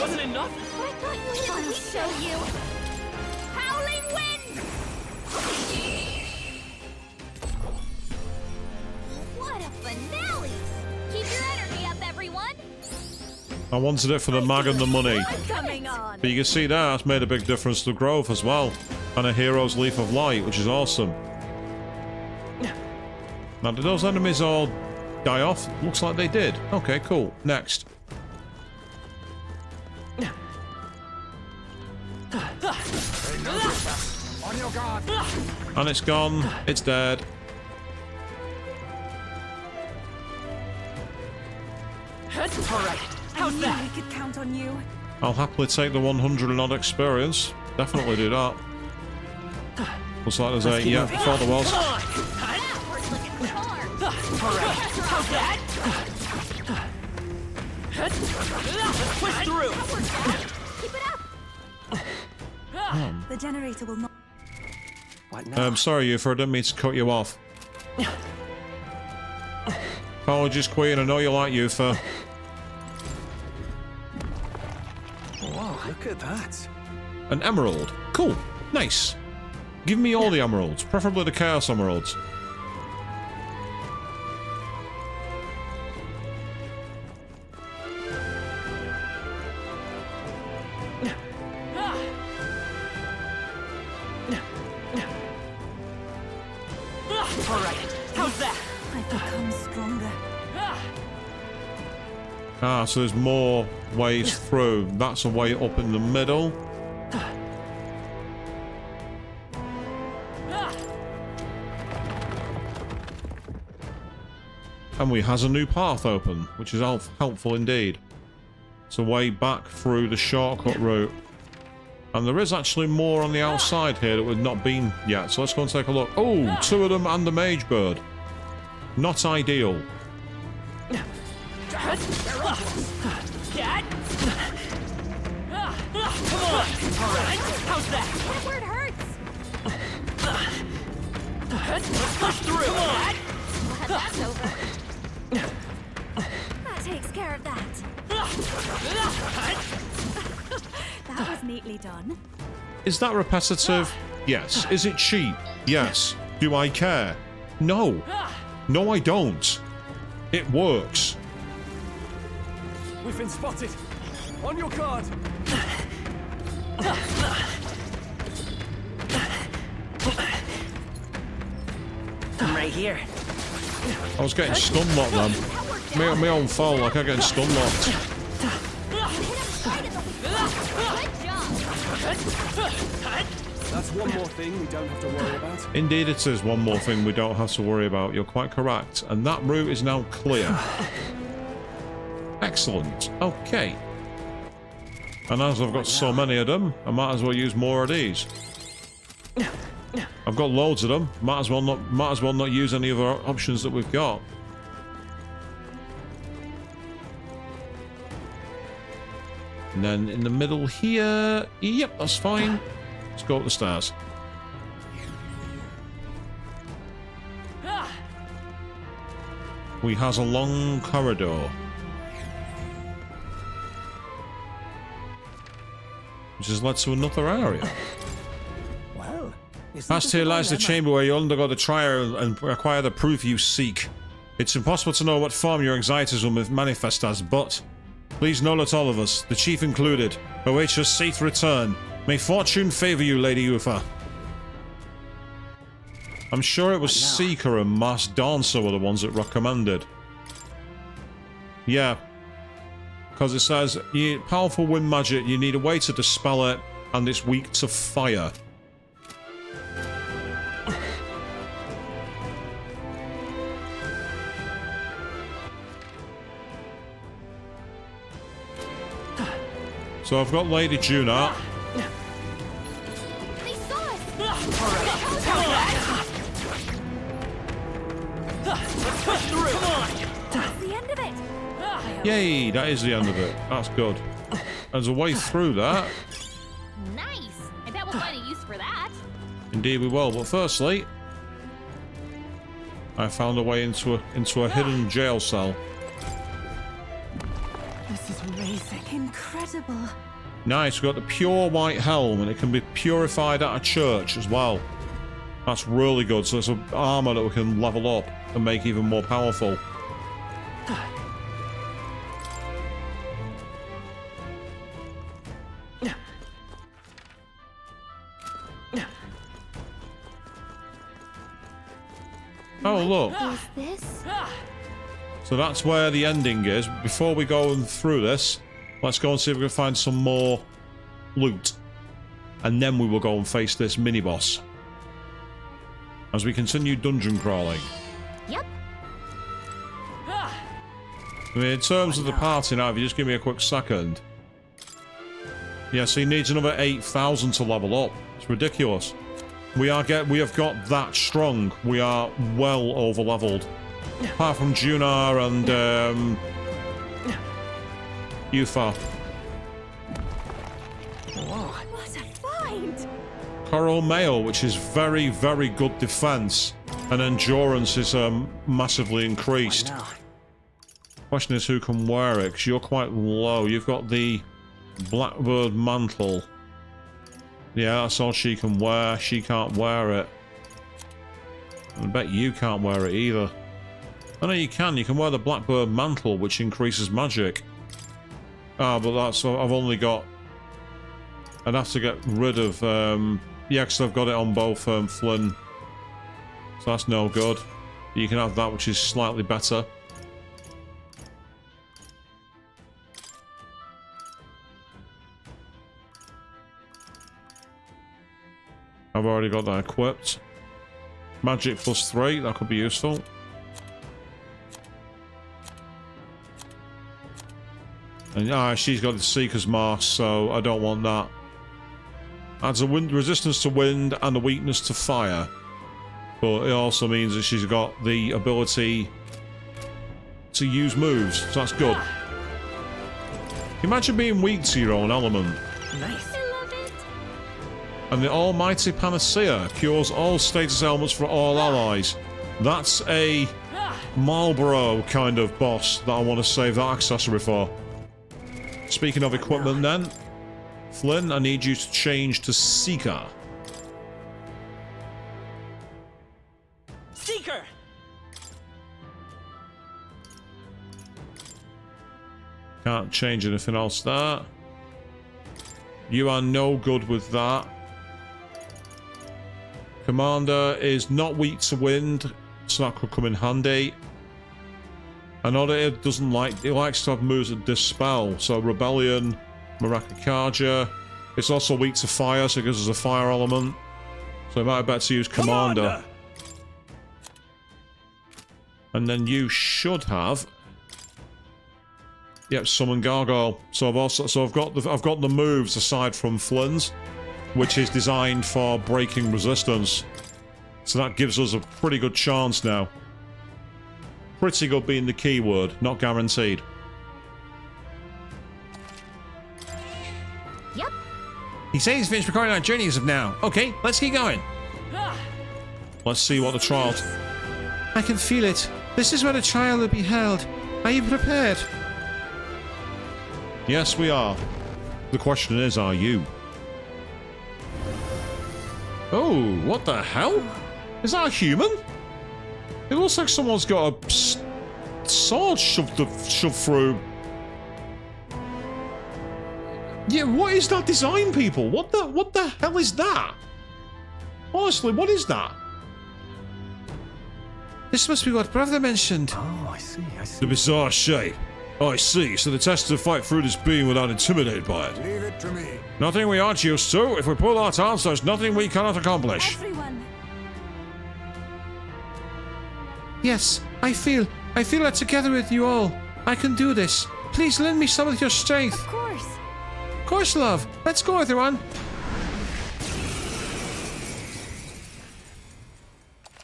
Wasn't enough? But I thought you had... I'll show you! Howling wind! What a finale! Keep your energy up, everyone! I wanted it for the mag and the money. Coming on! But you can see that's made a big difference to growth as well. And a Hero's Leaf of Light, which is awesome. Now, did those enemies all die off? Looks like they did. Okay, cool. Next. On your guard. And it's gone. It's dead. Alright, how's I that? knew we could count on you. I'll happily take the 100 and odd experience. Definitely do that. Looks like there's a... Yeah, thought there was. Alright, how's that? Let's push through! Keep it up! The generator will not... What now? I'm sorry, Euphra, I didn't mean to cut you off. Apologies, Queen. I know you like Yufa. Wow, look at that. An emerald. Cool. Nice. Give me all the emeralds, preferably the Chaos Emeralds. I've become stronger. Ah, so there's more ways through. That's a way up in the middle. And we has a new path open, which is helpful indeed. It's a way back through the shortcut route. And there is actually more on the outside here that we've not been yet. So let's go and take a look. Oh, 2 of them and the mage bird. Not ideal. Come on! Alright, how's that? That word hurts. Let's push through! Come on! Glad that's over. That takes care of that. That was neatly done. Is that repetitive? Yes. Is it cheap? Yes. Do I care? No. No, I don't. It works. We've been spotted. On your guard. I'm right here. I was getting stun locked then. My own fault, like I get stun locked. That's one more thing we don't have to worry about. Indeed it is one more thing we don't have to worry about. You're quite correct. And that route is now clear. Excellent. Okay. And as I've got so many of them, I might as well use more of these. I've got loads of them. Might as well not use any of our options that we've got. And then in the middle here, yep, that's fine. Let's go up the stairs. We has a long corridor, which has led to another area. Well, Past here lies the chamber where you undergo the trial and acquire the proof you seek. It's impossible to know what form your anxieties will manifest as, but please know that all of us, the chief included, await your safe return. May fortune favor you, Lady Yufa. I'm sure it was Seeker and Mass Dancer were the ones that recommended. Yeah. Because it says, powerful wind magic, you need a way to dispel it, and it's weak to fire. So I've got Lady Juna. They saw us. Let's push through! Come on! That's the end of it. Yay, that is the end of it. That's good. There's a way through that. Nice. I bet we'll find a use for that. Indeed we will, but firstly, I found a way into a hidden jail cell. This is amazing. Incredible. Nice, we've got the pure white helm, and it can be purified at a church as well. That's really good, so it's an armor that we can level up and make even more powerful. Oh, look. Is this? So that's where the ending is. Before we go through this, let's go and see if we can find some more loot. And then we will go and face this mini-boss. As we continue dungeon crawling. Yep. I mean, in terms of the party now, if you just give me a quick second. Yeah, so he needs another 8,000 to level up. It's ridiculous. We have got that strong. We are well over leveled. Apart from Junar and Yufa. What a find! Coral Mail, which is very, very good defense, and endurance is massively increased. Question is who can wear it, because you're quite low. You've got the Blackbird Mantle. Yeah, that's all she can wear. She can't wear it. I bet you can't wear it either. Oh no, you can. You can wear the Blackbird Mantle, which increases magic. Ah, but that's... I've only got... I'd have to get rid of... yeah, because I've got it on both Flynn. So that's no good. You can have that, which is slightly better. I've already got that equipped. Magic +3, that could be useful. And she's got the Seeker's Mask, so I don't want that. Adds a wind resistance to wind and a weakness to fire. But it also means that she's got the ability to use moves, so that's good. Imagine being weak to your own element. Nice. And the Almighty Panacea cures all status ailments for all allies. That's a Marlboro kind of boss that I want to save that accessory for. Speaking of equipment then, Flynn, I need you to change to Seeker. Seeker! Can't change anything else there. You are no good with that. Commander is not weak to wind, so that could come in handy. I know that it doesn't like... It likes to have moves that dispel, so Rebellion, Maracakaja. It's also weak to fire, so it gives us a fire element. So it might be better to use Commander. And then you should have... Yep, Summon Gargoyle. So I've got the moves aside from Flynn's, which is designed for breaking resistance. So that gives us a pretty good chance now. Pretty good being the keyword, not guaranteed. Yep. He says he's finished recording our journey as of now. Okay, let's keep going. Let's see what the trial... I can feel it. This is where the trial will be held. Are you prepared? Yes, we are. The question is, are you? Oh, what the hell? Is that a human? It looks like someone's got a sword shoved through. Yeah, what is that design, people? What the hell is that? Honestly, what is that? This must be what Brother mentioned. Oh, I see. The bizarre shape. Oh, I see. So the test to fight through this being without intimidated by it. Leave it to me. Nothing we aren't used to. If we pull that out, there's nothing we cannot accomplish. Everyone. Yes, I feel that together with you all, I can do this. Please lend me some of your strength. Of course. Of course, love. Let's go, everyone.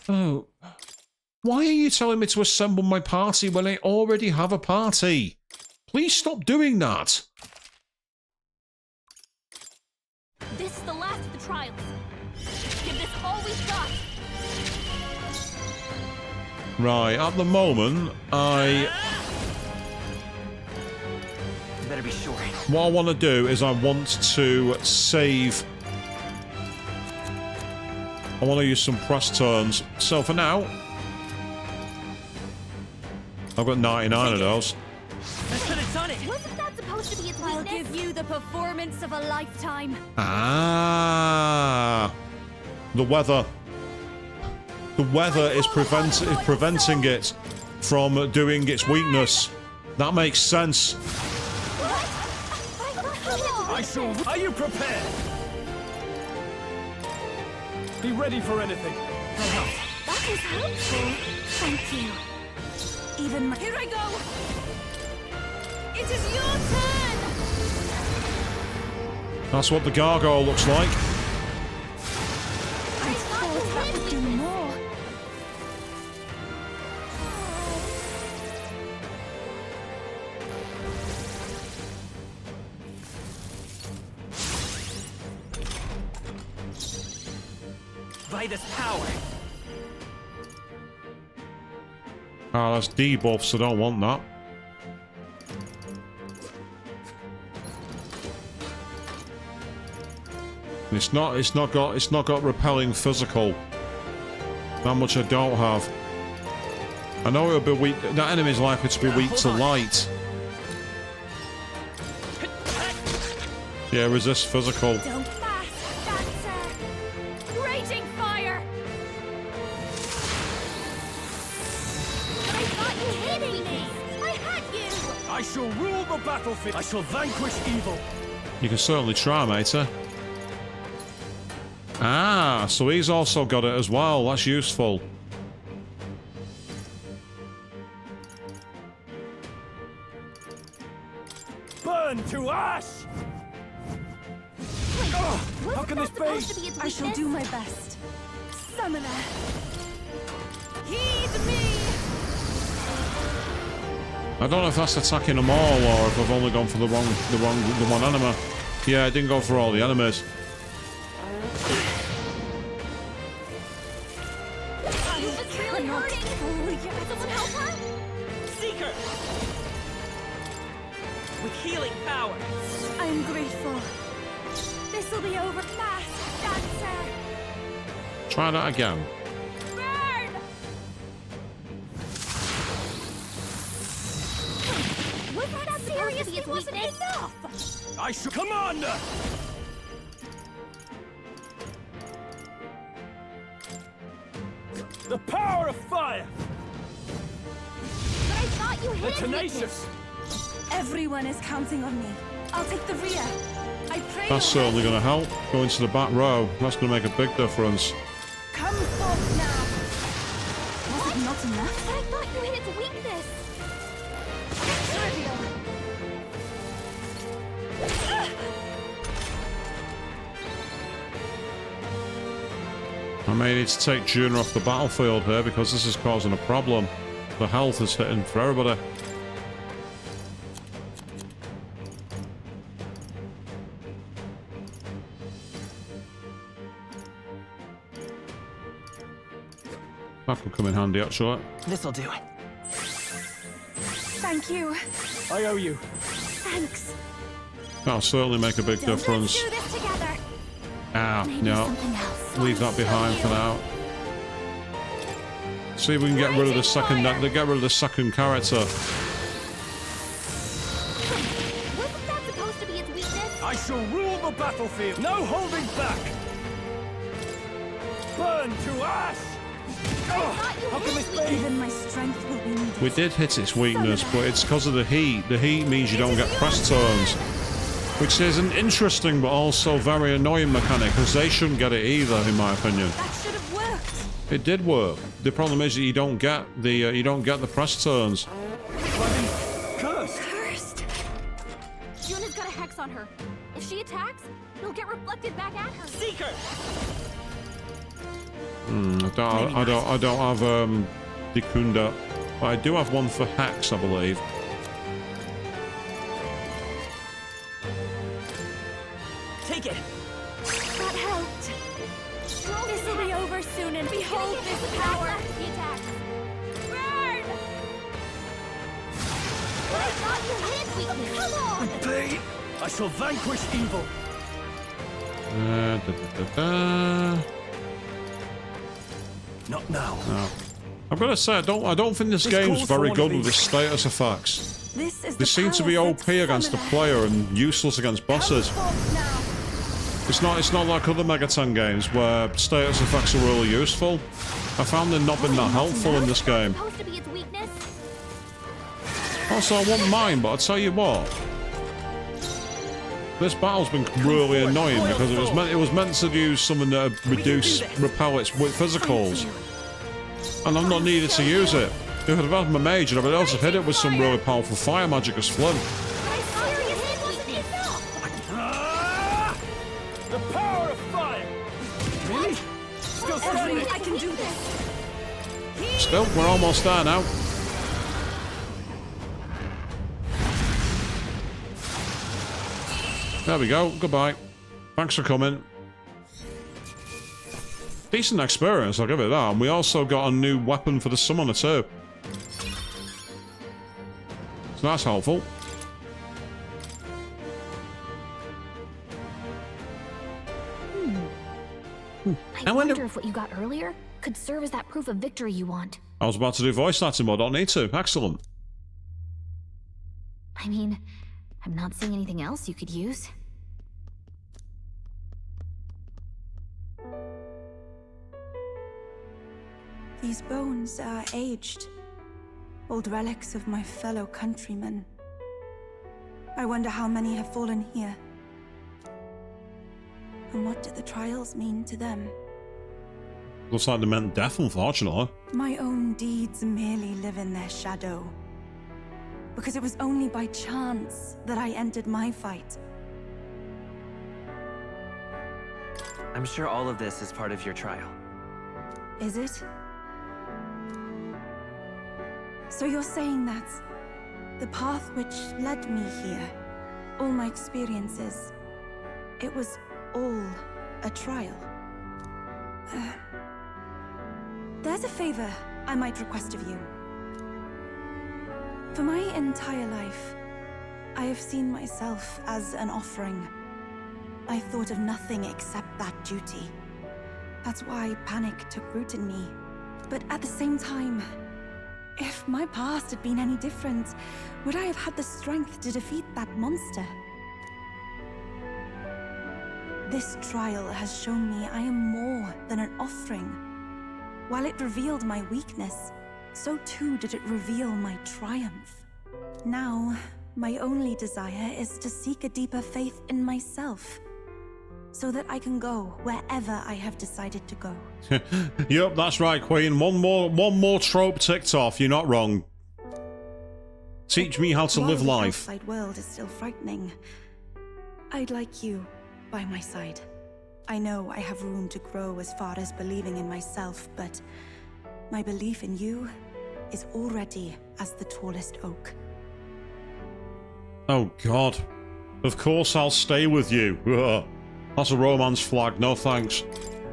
Oh. Why are you telling me to assemble my party when I already have a party? Please stop doing that. This is the last of the trials. Give this all we've got. Right, at the moment, You better be sure. what I want to do is I want to save... I want to use some press turns. So for now... I've got 99 of those. I should have done it! Wasn't that supposed to be its I'll weakness? give you the performance of a lifetime. Ah, the weather. The weather is preventing it from doing its weakness. That makes sense. Are you prepared? Be ready for anything. That was helpful. Thank you. Even my... Here I go! It is your turn! That's what the gargoyle looks like. I thought that would do more. Vitus power! Ah, that's debuff, so I don't want that. It's not got repelling physical. That much I don't have. I know it'll be weak. That enemy's likely to be weak to light. Yeah, resist physical. Don't pass. That's raging fire. But I thought you hated me. I had you. I shall rule the battlefield. I shall vanquish evil. You can certainly try, matey. Ah, so he's also got it as well. That's useful. Burn to ash! Wait, how can this be? I shall do my best. Summoner. Heed me. I don't know if that's attacking them all or if I've only gone for the one enemy. Yeah, I didn't go for all the enemies. It's really hurting. Someone help her? Seeker! With healing power. I'm grateful. This'll be over fast, dancer. Try that again. Burn! Was that serious? It wasn't enough. I shall... Commander! The power of fire! But I thought you The hid tenacious! Everyone is counting on me. I'll take the rear. I pray. That's certainly going to help. Go into the back row. That's going to make a big difference. Come forth now. Was it not enough? But I thought you hid its weakness. Trivial. I may need to take Juna off the battlefield here because this is causing a problem. The health is hitting for everybody. That could come in handy, actually. This'll do. Thank you. I owe you. Thanks. That'll certainly make a big difference. Let's do this together. Ah, Maybe no. something else. Leave that behind for now. See if we can get rid of the second. Get rid of the second character. Wasn't that supposed to be its weakness? I shall rule the battlefield. No holding back. Burn to ash! How can this be? Even my strength will be needed. We did hit its weakness, but it's because of the heat. The heat means you don't get press turns, which is an interesting but also very annoying mechanic because they shouldn't get it either, in my opinion. That should have worked. It did work. The problem is that you don't get the press turns. Cursed. Cursed. Juna's got a hex on her. If she attacks, it'll get reflected back at her. Seeker! I don't have Dikunda, but I do have one for Hex, I believe. Take it! That helped. This'll be over soon, and behold this power. The attack. Burn! I thought you hid weakness. Come on! Pain. I shall vanquish evil. Not now. No. I've got to say, I don't think this game's very good with its status effects. This is They seem to be OP against the player and useless against bosses. It's not like other Megaton games where status effects are really useful. I found them not been that helpful in this game. Supposed to be its weakness. Also, I wouldn't mind, but I'll tell you what. This battle's been really annoying because it was meant to use something that repel its physicals. And I've not needed to use it. If I'd have had my mage, I'd have been able to hit it with some really powerful fire magic as Flint. The power of fire. Really? Still standing. I can do this. Still, we're almost there now. There we go. Goodbye. Thanks for coming. Decent experience, I'll give it that. And we also got a new weapon for the summoner too. So that's helpful. I wonder if what you got earlier could serve as that proof of victory you want. I was about to do voice acting, but I don't need to. Excellent. I mean, I'm not seeing anything else you could use. These bones are aged. Old relics of my fellow countrymen. I wonder how many have fallen here. And what do the trials mean to them? Looks like they meant death, unfortunately. My own deeds merely live in their shadow. Because it was only by chance that I entered my fight. I'm sure all of this is part of your trial. Is it? So you're saying that the path which led me here, all my experiences, it was all a trial? There's a favor I might request of you. For my entire life, I have seen myself as an offering. I thought of nothing except that duty. That's why panic took root in me. But at the same time, if my past had been any different, would I have had the strength to defeat that monster? This trial has shown me I am more than an offering. While it revealed my weakness, so too did it reveal my triumph. Now, my only desire is to seek a deeper faith in myself, so that I can go wherever I have decided to go. Yep, that's right, Queen. One more trope ticked off. You're not wrong. Teach me how to live life. The outside world is still frightening. I'd like you by my side. I know I have room to grow as far as believing in myself, but my belief in you is already as the tallest oak. Oh, God. Of course I'll stay with you. Ugh. That's a romance flag. No thanks.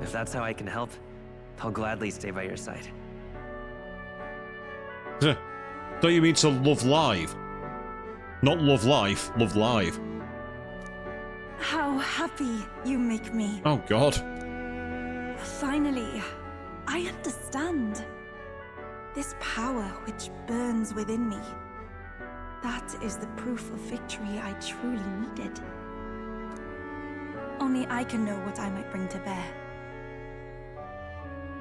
If that's how I can help, I'll gladly stay by your side. Don't you mean to love live? Not love life, love live. How happy you make me. Oh, God. Finally, I understand. This power which burns within me. That is the proof of victory I truly needed. Only I can know what I might bring to bear.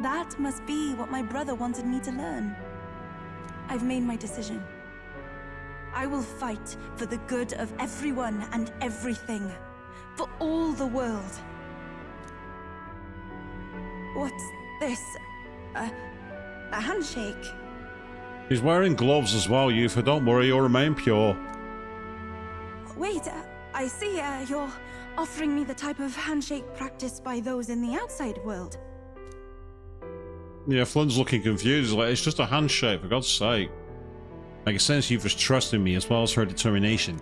That must be what my brother wanted me to learn. I've made my decision. I will fight for the good of everyone and everything. For all the world. What's this? A handshake? He's wearing gloves as well, Yufa. Don't worry, you'll remain pure. Wait, I see you're offering me the type of handshake practiced by those in the outside world. Yeah, Flynn's looking confused. He's like, it's just a handshake, for God's sake. I can sense Yufa's trusting me as well as her determination.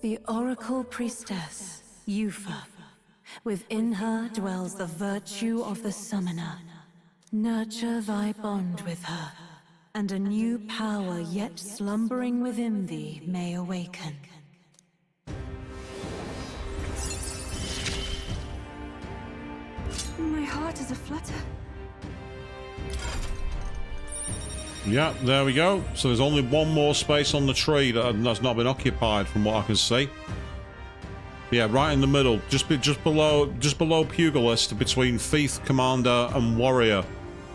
The Oracle Priestess, Yufa. Within her dwells the virtue of the Summoner. Nurture thy bond with her, and a new power yet slumbering within thee may awaken. My heart is aflutter. Yeah, there we go. So there's only one more space on the tree that's not been occupied from what I can see. Yeah, right in the middle, just below Pugilist, between Thief, Commander, and Warrior.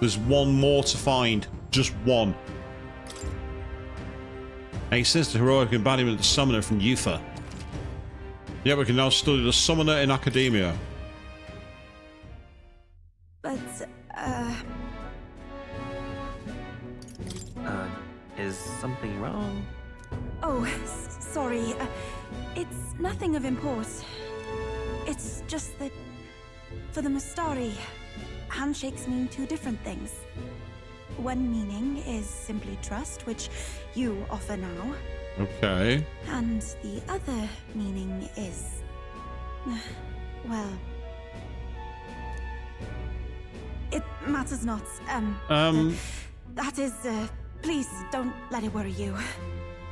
There's one more to find, just one. And he says the heroic embodiment of the Summoner from Yufa. Yeah, we can now study the Summoner in academia. But, is something wrong? Oh, sorry. It's nothing of import. It's just that, for the Mustari, handshakes mean two different things. One meaning is simply trust, which you offer now. Okay. And the other meaning is... well... it matters not. That is, please don't let it worry you.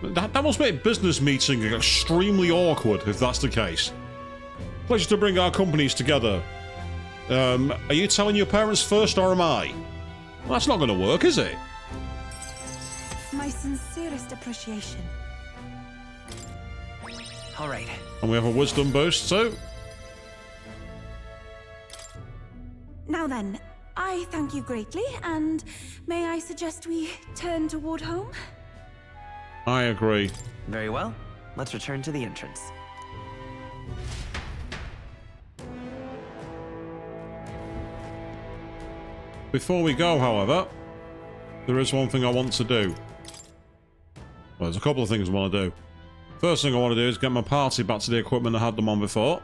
That must make business meeting extremely awkward if that's the case. Pleasure to bring our companies together. Are you telling your parents first, or am I? Well, that's not going to work, is it? My sincerest appreciation. All right. And we have a wisdom boost too. Now then, I thank you greatly, and may I suggest we turn toward home? I agree. Very well. Let's return to the entrance. Before we go, however, there is one thing I want to do. Well, there's a couple of things I want to do. First thing I want to do is get my party back to the equipment I had them on before.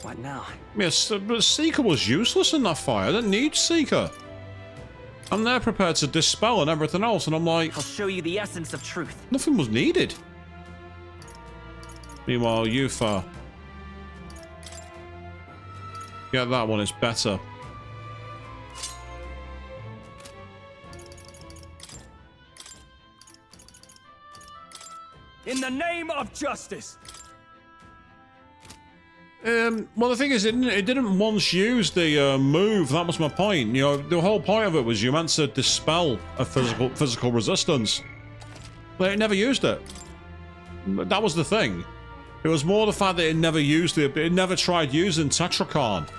What now? Yes, but Seeker was useless in that fire. I didn't need Seeker. And they're prepared to dispel and everything else, and I'm like... I'll show you the essence of truth. Nothing was needed. Meanwhile, Yufa... Get that one, it's better. In the name of justice! Well, the thing is, it didn't once use the move. That was my point. You know, the whole point of it was you meant to dispel a physical resistance. But it never used it. That was the thing. It was more the fact that it never used it. It never tried using Tetrakarn.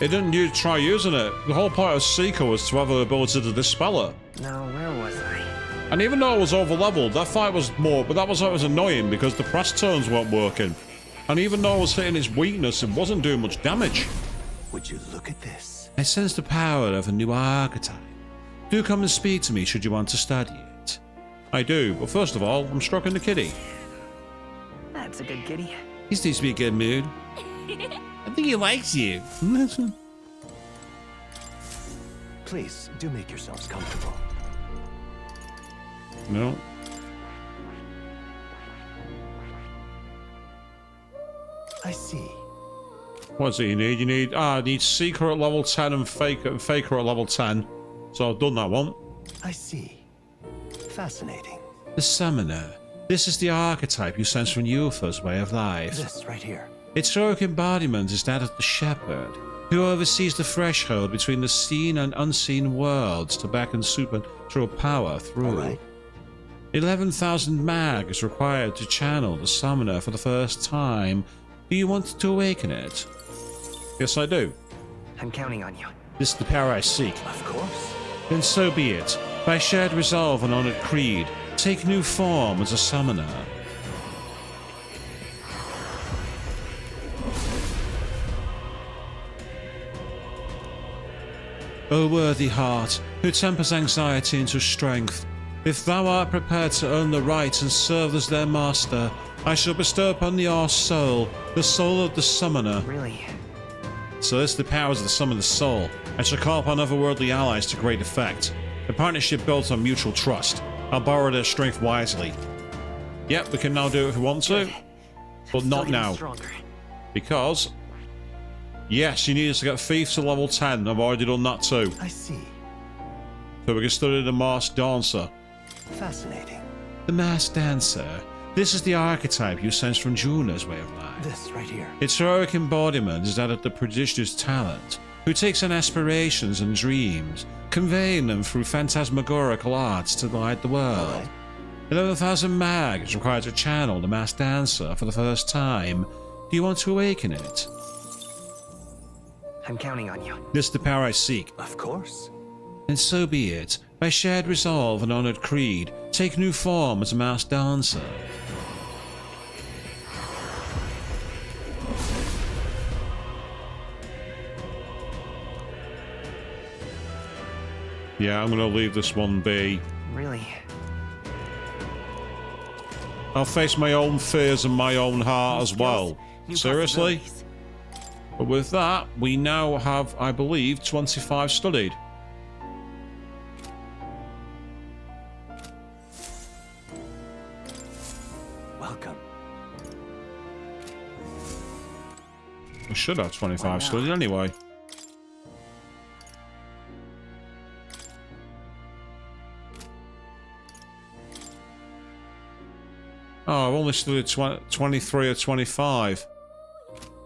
It didn't try using it. The whole point of Seeker was to have the ability to dispel it. Now, where was I? And even though it was over-leveled, that fight was more... But that was annoying because the press turns weren't working. And even though I was hitting its weakness, it wasn't doing much damage. Would you look at this? I sense the power of a new archetype. Do come and speak to me should you want to study it. I do, but first of all, I'm stroking the kitty. That's a good kitty. He seems to be in a good mood. I think he likes you. Please, do make yourselves comfortable. No. I see. What does it you need? You need... I need Seeker at level 10 and Faker at level 10. So I've done that one. I see. Fascinating. The Summoner. This is the archetype you sense from Yufa's way of life. This right here. Its heroic embodiment is that of the Shepherd, who oversees the threshold between the seen and unseen worlds to beckon supernatural power through. All right. 11,000 mag is required to channel the Summoner for the first time. Do you want to awaken it? Yes, I do. I'm counting on you. This is the power I seek. Of course. Then so be it. By shared resolve and honored creed, take new form as a Summoner. O worthy heart, who tempers anxiety into strength, if thou art prepared to earn the right and serve as their master, I shall bestow upon your soul, the soul of the Summoner. Really? So this is the powers of the Summoner's soul. I shall call upon otherworldly allies to great effect. The partnership built on mutual trust. I'll borrow their strength wisely. Yep, we can now do it if we want to, but not now. Stronger. Because, yes, you need us to get Thief to level 10. I've already done that too. I see. So we can study the Masked Dancer. Fascinating. The Masked Dancer. This is the archetype you sense from Juna's way of life. This right here. Its heroic embodiment is that of the prodigious talent, who takes on aspirations and dreams, conveying them through phantasmagorical arts to light the world. Right. 11,000 mag is required to channel the Masked Dancer for the first time. Do you want to awaken it? I'm counting on you. This is the power I seek. Of course. And so be it. By shared resolve and honored creed, take new form as a Masked Dancer. Yeah, I'm going to leave this one be. Really? I'll face my own fears and my own heart as well. Seriously? But with that, we now have, I believe, 25 studied. Welcome. We should have 25 studied anyway. Oh, I've only studied 23 or 25.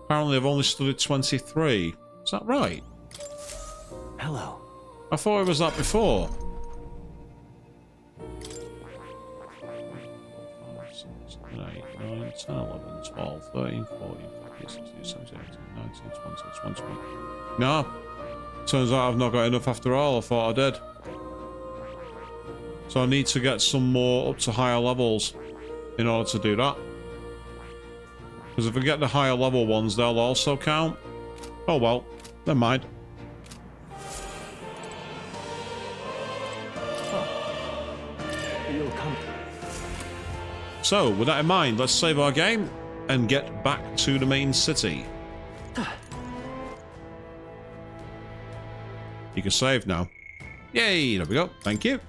Apparently I've only studied 23. Is that right? Hello. I thought it was that before. 8, 9, 10, 11, 12, 13, 14, 15, 16, 17, 18, 19, 20, 21. No. Turns out I've not got enough after all. I thought I did. So I need to get some more up to higher levels in order to do that. Because if we get the higher level ones, they'll also count. Oh well, never mind. You'll come. So, with that in mind, let's save our game and get back to the main city. You can save now. Yay, there we go. Thank you.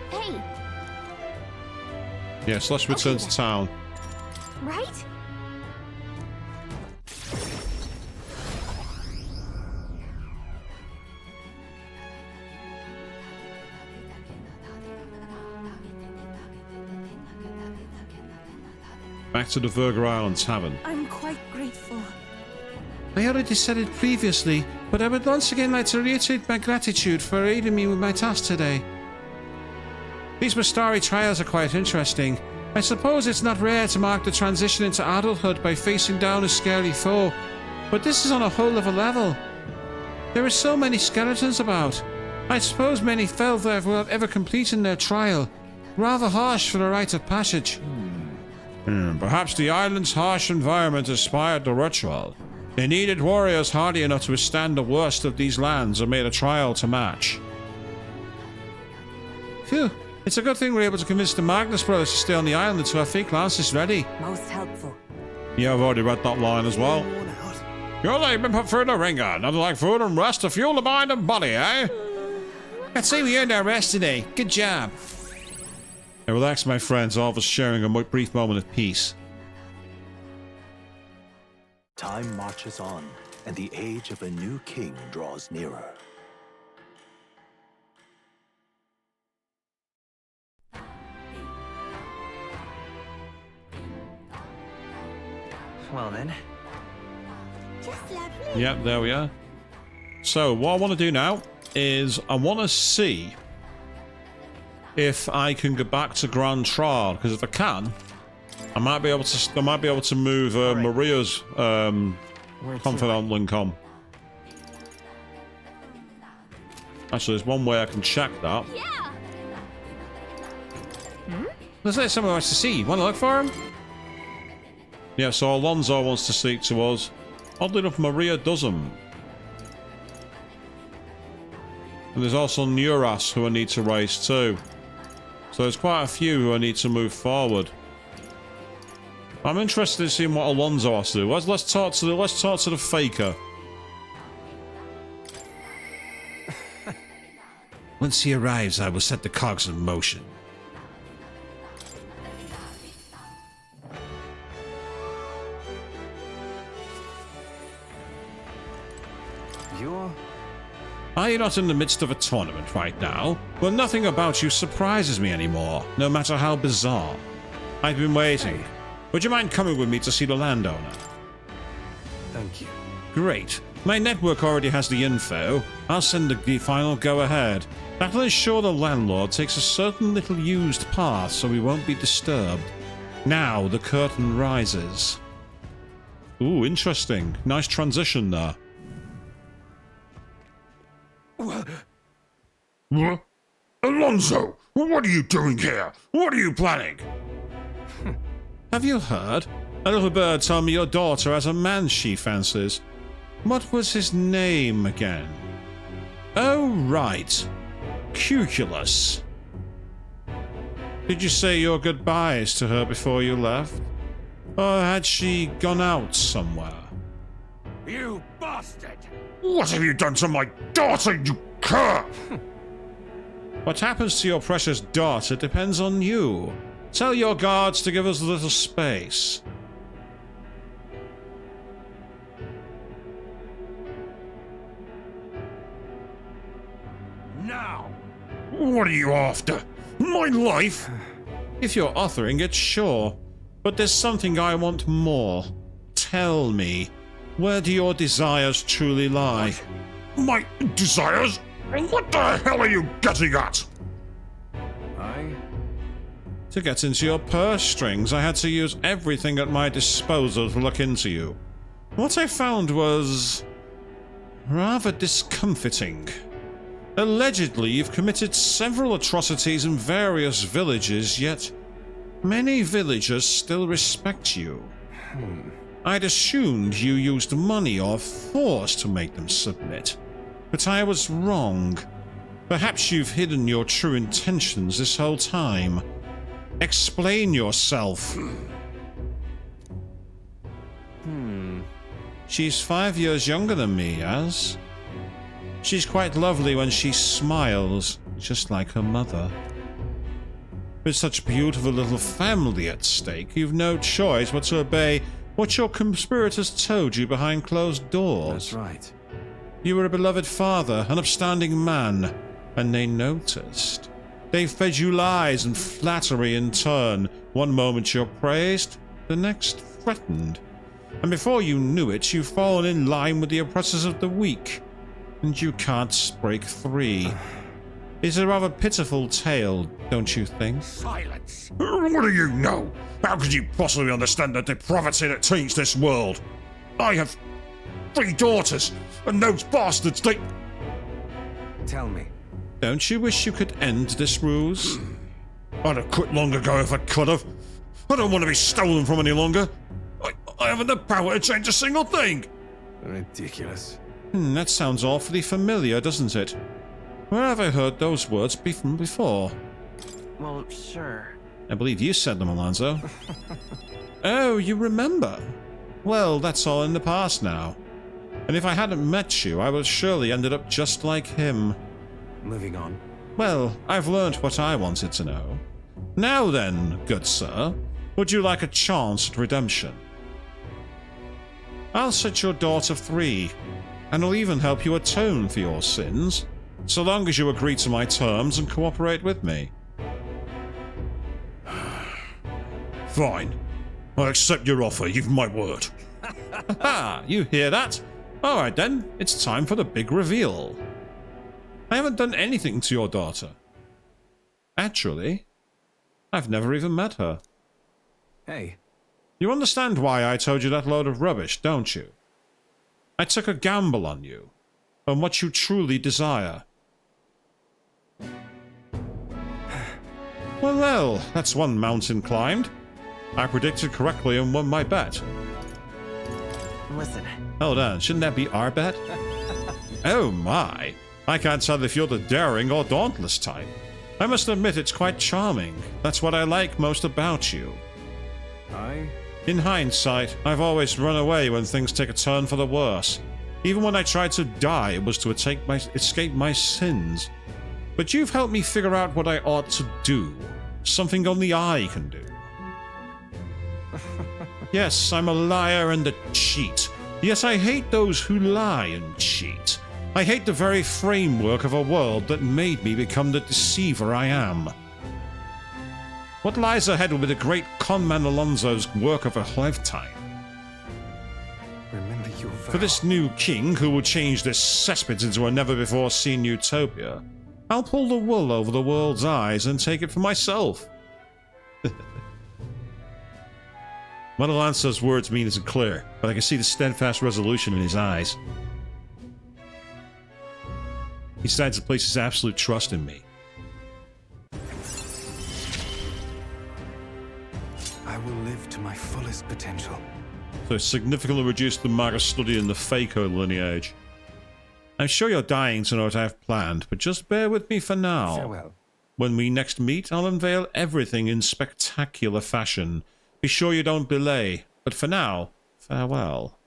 Hey, Yes, let's return to town. right? Back to the Virga Island Tavern. I'm quite grateful. I already said it previously, but I would once again like to reiterate my gratitude for aiding me with my task today. These Mystari trials are quite interesting. I suppose it's not rare to mark the transition into adulthood by facing down a scary foe, but this is on a whole other level. There are so many skeletons about. I suppose many fell there without ever completing their trial. Rather harsh for a rite of passage. Perhaps the island's harsh environment inspired the ritual. They needed warriors hardy enough to withstand the worst of these lands and made a trial to match. Phew, it's a good thing we're able to convince the Magnus brothers to stay on the island until our fake lance is ready. Most helpful. Yeah, I've already read that line as well. Your life been put through the ringer. Nothing like food and rest to fuel the mind and body, eh? I'd say we earned our rest today. Good job. Now relax, my friends, all of us sharing a brief moment of peace. Time marches on, and the age of a new king draws nearer. Well then. Yep, there we are. So, what I want to do now is I want to see if I can go back to Grand Trial, because if I can, I might be able to move Maria's confidant link on. Actually, there's one way I can check that. Yeah. Looks like someone wants to see. Want to look for him? Yeah, so Alonso wants to speak to us. Oddly enough, Maria doesn't. And there's also Nuras who I need to race too. So there's quite a few who I need to move forward. I'm interested in seeing what Alonso has to do. Let's talk to the faker. Once he arrives, I will set the cogs in motion. Are you not in the midst of a tournament right now? Well, nothing about you surprises me anymore, no matter how bizarre. I've been waiting. Would you mind coming with me to see the landowner? Thank you. Great. My network already has the info. I'll send the final go-ahead. That'll ensure the landlord takes a certain little used path so we won't be disturbed. Now the curtain rises. Ooh, interesting. Nice transition there. What? Alonso, what are you doing here? What are you planning? Have you heard? A little bird told me your daughter has a man she fancies. What was his name again? Oh, right. Cuculus. Did you say your goodbyes to her before you left? Or had she gone out somewhere? You bastard! What have you done to my daughter, you cur? What happens to your precious daughter depends on you. Tell your guards to give us a little space. now! What are you after? My life? If you're offering it, sure. But there's something I want more. Tell me, where do your desires truly lie? My desires? What the hell are you getting at? To get into your purse strings, I had to use everything at my disposal to look into you. What I found was rather discomforting. Allegedly, you've committed several atrocities in various villages, yet many villagers still respect you. I'd assumed you used money or force to make them submit, but I was wrong. Perhaps you've hidden your true intentions this whole time. Explain yourself. She's 5 years younger than me, yes? She's quite lovely when she smiles, just like her mother. With such a beautiful little family at stake, you've no choice but to obey what your conspirators told you behind closed doors. That's right. You were a beloved father, an upstanding man, and they noticed. They fed you lies and flattery in turn. One moment you're praised, the next threatened. And before you knew it, you've fallen in line with the oppressors of the weak. And you can't break free. It's a rather pitiful tale, don't you think? Silence! What do you know? How could you possibly understand the depravity that taints this world? I have 3 daughters, and those bastards, they... Tell me. Don't you wish you could end this ruse? I'd have quit long ago if I could have. I don't want to be stolen from any longer. I haven't the power to change a single thing. Ridiculous. That sounds awfully familiar, doesn't it? Where have I heard those words from before? Well, sure. I believe you said them, Alonzo. Oh, you remember? Well, that's all in the past now. And if I hadn't met you, I would have surely ended up just like him. Moving on. Well, I've learned what I wanted to know. Now then, good sir, would you like a chance at redemption? I'll set your daughter free, and I'll even help you atone for your sins, so long as you agree to my terms and cooperate with me. Fine. I accept your offer, you've my word. Ha! You hear that? Alright then, it's time for the big reveal. I haven't done anything to your daughter. Actually, I've never even met her. Hey. You understand why I told you that load of rubbish, don't you? I took a gamble on you, on what you truly desire. Well, that's one mountain climbed. I predicted correctly and won my bet. Listen. Hold on, shouldn't that be our bet? Oh my. I can't tell if you're the daring or dauntless type. I must admit it's quite charming. That's what I like most about you. In hindsight, I've always run away when things take a turn for the worse. Even when I tried to die, it was to escape my sins. But you've helped me figure out what I ought to do. Something only I can do. Yes, I'm a liar and a cheat. Yes, I hate those who lie and cheat. I hate the very framework of a world that made me become the deceiver I am. What lies ahead will be the great conman Alonzo's work of a lifetime. Remember your vow. For this new king who will change this cesspit into a never-before-seen utopia, I'll pull the wool over the world's eyes and take it for myself. What Alonzo's words mean isn't clear, but I can see the steadfast resolution in his eyes. He decides to place his absolute trust in me. I will live to my fullest potential. So significantly reduced the Mara study in the Faco lineage. I'm sure you're dying to know what I've planned, but just bear with me for now. Farewell. When we next meet, I'll unveil everything in spectacular fashion. Be sure you don't belay, but for now, farewell.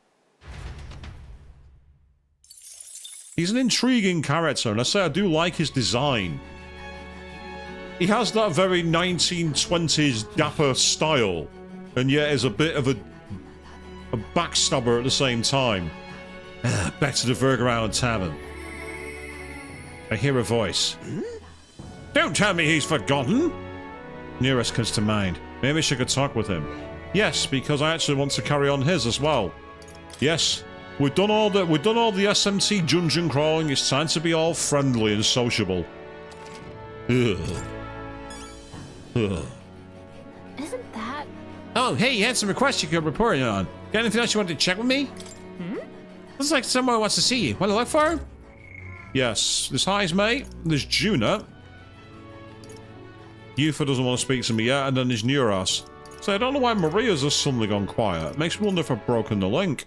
He's an intriguing character, and I say I do like his design. He has that very 1920s dapper style, and yet is a bit of a backstabber at the same time. Back to the Verga Island Tavern. I hear a voice. Don't tell me he's forgotten! Nearest comes to mind. Maybe she could talk with him. Yes, because I actually want to carry on his as well. Yes, we've done all the SMT dungeon crawling. It's time to be all friendly and sociable. Ugh. Ugh. Isn't that... Oh, hey, you had some requests you could report on. Got anything else you wanted to check with me? Looks like someone wants to see you. Want to look for her? Yes, there's Highs, mate. There's Juna. Yufa doesn't want to speak to me yet, and then there's Neuros. So I don't know why Maria's has suddenly gone quiet. Makes me wonder if I've broken the link.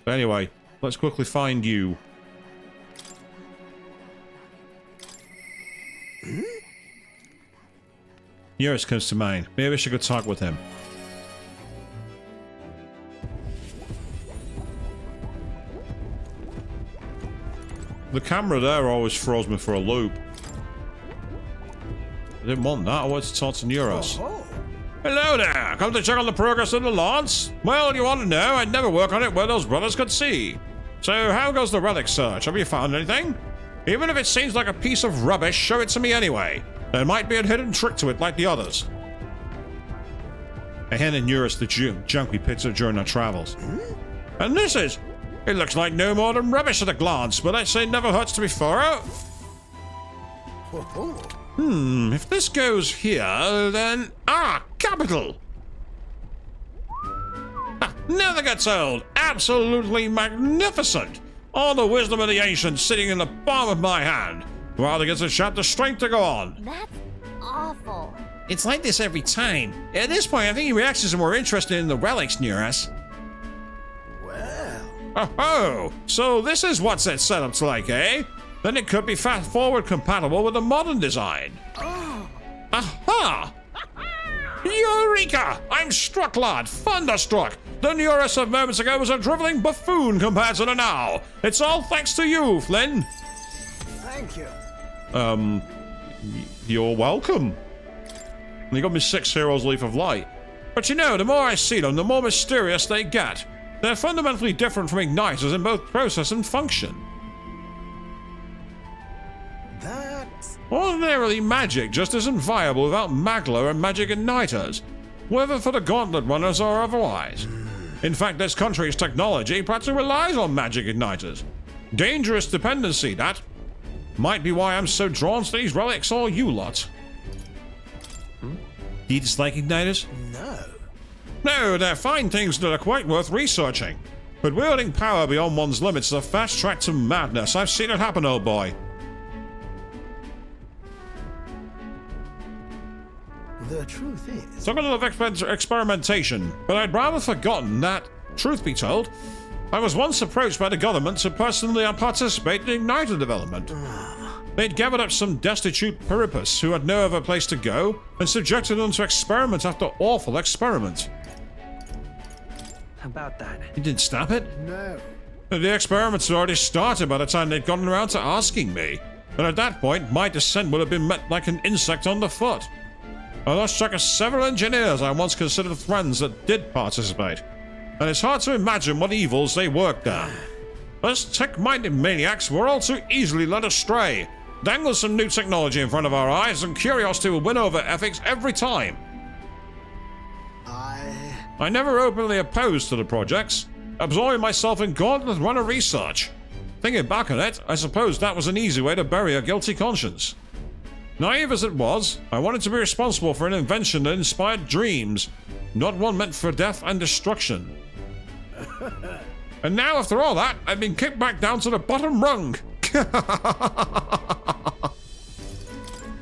But anyway, let's quickly find you. Neuros comes to mind. Maybe I should go talk with him. The camera there always throws me for a loop. I didn't want that. I wanted to talk to Neuros. Hello there! Come to check on the progress of the launch? Well, you want to know, I'd never work on it where those brothers could see. So, how goes the relic search? Have you found anything? Even if it seems like a piece of rubbish, show it to me anyway. There might be a hidden trick to it like the others. I handed Neuros the junk we picked up during our travels. And this is... It looks like no more than rubbish at a glance, but I'd say never hurts to be thorough. If this goes here, then... Ah, capital! Never gets old. Absolutely magnificent. All the wisdom of the ancients sitting in the palm of my hand. Rather gets a shot the strength to go on. That's awful. It's like this every time. At this point, I think your reactions are more interested in the relics near us. Oh, so this is what that setup's like, eh? Then it could be fast-forward compatible with the modern design. Aha! Eureka! I'm struck, lad! Thunderstruck! The Neuros of moments ago was a driveling buffoon compared to the now. It's all thanks to you, Flynn. Thank you. You're welcome. And you got me 6 Heroes Leaf of Light. But you know, the more I see them, the more mysterious they get. They're fundamentally different from igniters in both process and function. That's... Ordinarily, magic just isn't viable without Magla and magic igniters, whether for the Gauntlet Runners or otherwise. In fact, this country's technology practically relies on magic igniters. Dangerous dependency, that. Might be why I'm so drawn to these relics or you lot. Do you dislike igniters? No, they're fine things that are quite worth researching. But wielding power beyond one's limits is a fast track to madness. I've seen it happen, old boy. The truth is... Took a lot of experimentation, but I'd rather forgotten that, truth be told, I was once approached by the government to personally participate in igniter development. They'd gathered up some destitute Perippus who had no other place to go and subjected them to experiment after awful experiment. About that. You didn't stop it? No. The experiments had already started by the time they'd gotten around to asking me, and at that point my descent would have been met like an insect on the foot. I lost track of several engineers I once considered friends that did participate, and it's hard to imagine what evils they worked on. Us tech-minded maniacs were all too easily led astray. Dangle some new technology in front of our eyes, and curiosity will win over ethics every time. I never openly opposed to the projects, absorbing myself in Gauntlet Runner research. Thinking back on it, I suppose that was an easy way to bury a guilty conscience. Naive as it was, I wanted to be responsible for an invention that inspired dreams, not one meant for death and destruction. And now, after all that, I've been kicked back down to the bottom rung.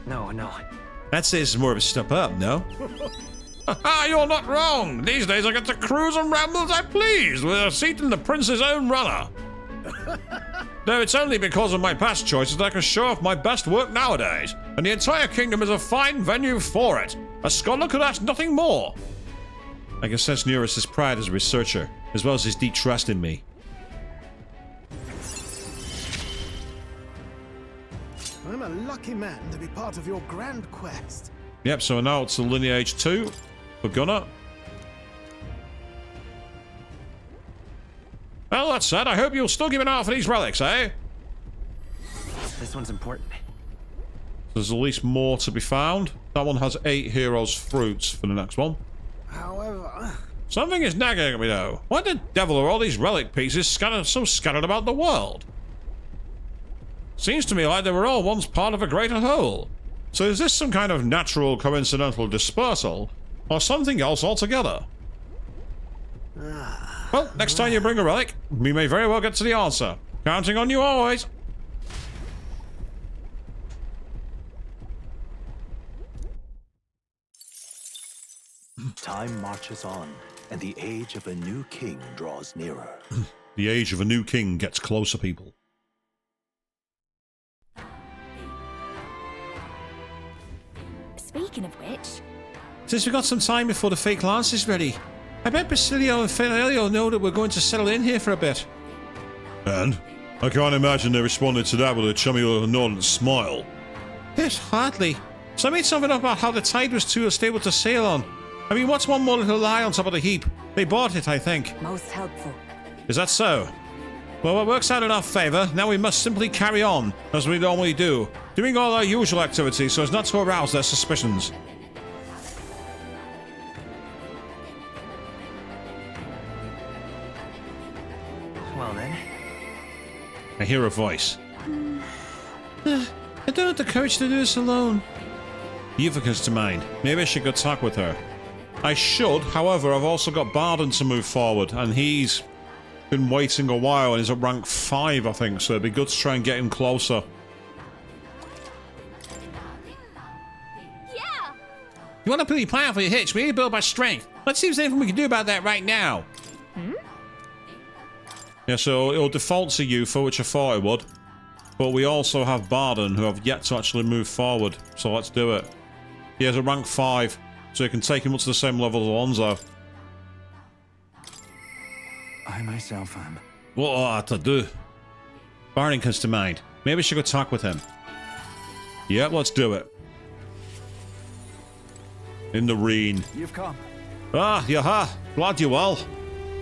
No. That says more of a step up, no? You're not wrong. These days I get to cruise and ramble as I please, with a seat in the prince's own runner. Though it's only because of my past choices that I can show off my best work nowadays, and the entire kingdom is a fine venue for it. A scholar could ask nothing more. I can sense Neuros' pride as a researcher, as well as his deep trust in me. I'm a lucky man to be part of your grand quest. Yep, so now it's the Lineage 2 for Gunnar. Well, that said, I hope you'll still give an eye for these relics, eh? This one's important. There's at least more to be found. That one has 8 heroes' fruits for the next one. However... Something is nagging at me, though. Why the devil are all these relic pieces scattered about the world? Seems to me like they were all once part of a greater whole. So is this some kind of natural coincidental dispersal, or something else altogether? Well, next time you bring a relic, we may very well get to the answer. Counting on you always. Time marches on, and the age of a new king draws nearer. The age of a new king gets closer, people. Speaking of which... Since we got some time before the fake lance is ready, I bet Basilio and Fenelio know that we're going to settle in here for a bit. And? I can't imagine they responded to that with a chummy little nod and smile. Yes, hardly. So I made something up about how the tide was too stable to sail on. I mean, what's one more little lie on top of the heap? They bought it, I think. Most helpful. Is that so? Well, it works out in our favour. Now we must simply carry on, as we normally do, doing all our usual activities so as not to arouse their suspicions. Well then. I hear a voice. I don't have the courage to do this alone. Yuva comes to mind. Maybe I should go talk with her. I should, however, I've also got Barden to move forward, and he's been waiting a while and he's at rank 5, I think, so it'd be good to try and get him closer. Yeah! You want to put your plan for your hitch? We need to build our strength. Let's see if there's anything we can do about that right now. Yeah, so it'll default to Yufa, which I thought it would. But we also have Barden, who have yet to actually move forward, so let's do it. He has a rank 5, so you can take him up to the same level as Alonso. I myself am. What ought I to do? Barden comes to mind. Maybe I should go talk with him. Yep, let's do it. In the rain. You've come. Ah, yaha. Glad you well.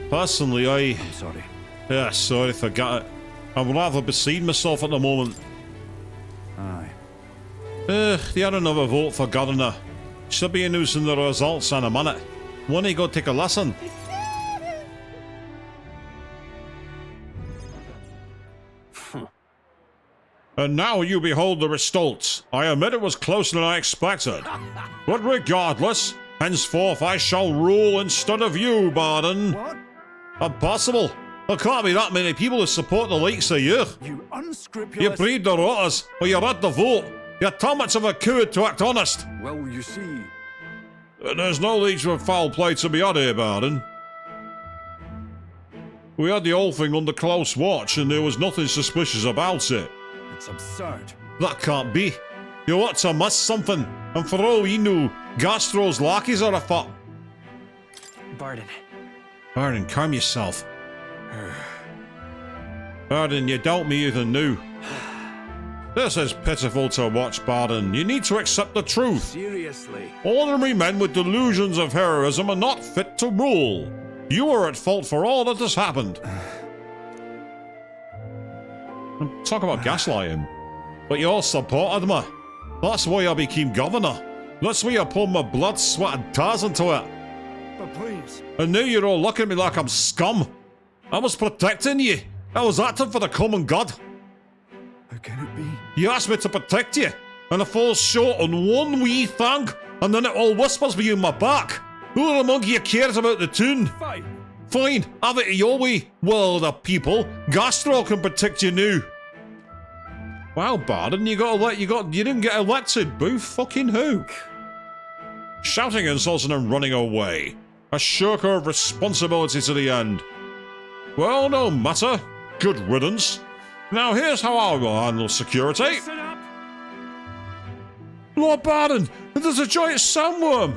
Personally, I'm sorry. Yeah, sorry, forgot it. I'd rather beside myself at the moment. Aye. They had another vote for governor. Should be announcing the results in a minute. Wanna go take a listen? And now you behold the results. I admit it was closer than I expected. But regardless, henceforth I shall rule instead of you, Barden. What? Impossible. There can't be that many people who support the likes of you. You unscrupulous... You breed the rotters, or you read the vote. You're too much of a coward to act honest. Well, you see... There's no leads for foul play to be had here, Barden. We had the whole thing under close watch, and there was nothing suspicious about it. It's absurd. That can't be. You ought to miss something, and for all we knew, Gastro's lackeys are afoot. Barden. Barden, calm yourself. Barden, you doubt me even knew. This is pitiful to watch, Barden. You need to accept the truth. Seriously. Ordinary men with delusions of heroism are not fit to rule. You are at fault for all that has happened. Talk about gaslighting. But you all supported me. That's why I became governor. That's why I poured my blood, sweat and tears into it. But please. And now you're all looking at me like I'm scum. I was protecting you. I was acting for the common good. How can it be? You asked me to protect you, and I fall short on one wee thing, and then it all whispers behind my back. Who among you cares about the tune? Fine. Fine, have it your way. Well, the people, Gastro can protect you now. Wow, Barden, you didn't get elected. Boo fucking who? Shouting insults and then running away. A shirker of responsibility to the end. Well, no matter. Good riddance. Now here's how I will handle security. Listen up. Lord Barden, there's a giant sandworm.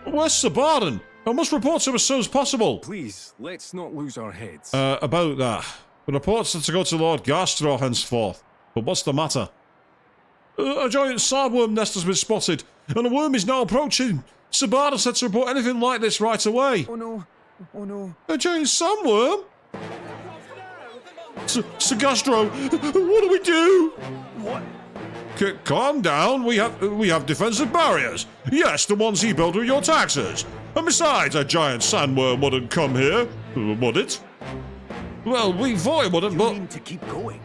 Where's Sir Barden? I must report to him as soon as possible. Please, let's not lose our heads. About that. The reports are to go to Lord Gastro henceforth. But what's the matter? A giant sandworm nest has been spotted, and a worm is now approaching. Sir Barden said to report anything like this right away. Oh no, Oh no. A giant sandworm? Sagastro, what do we do? What? Calm down. We have defensive barriers. Yes, the ones he built with your taxes. And besides, a giant sandworm wouldn't come here, would it? Well, we thought it wouldn't, but... You mean to keep going?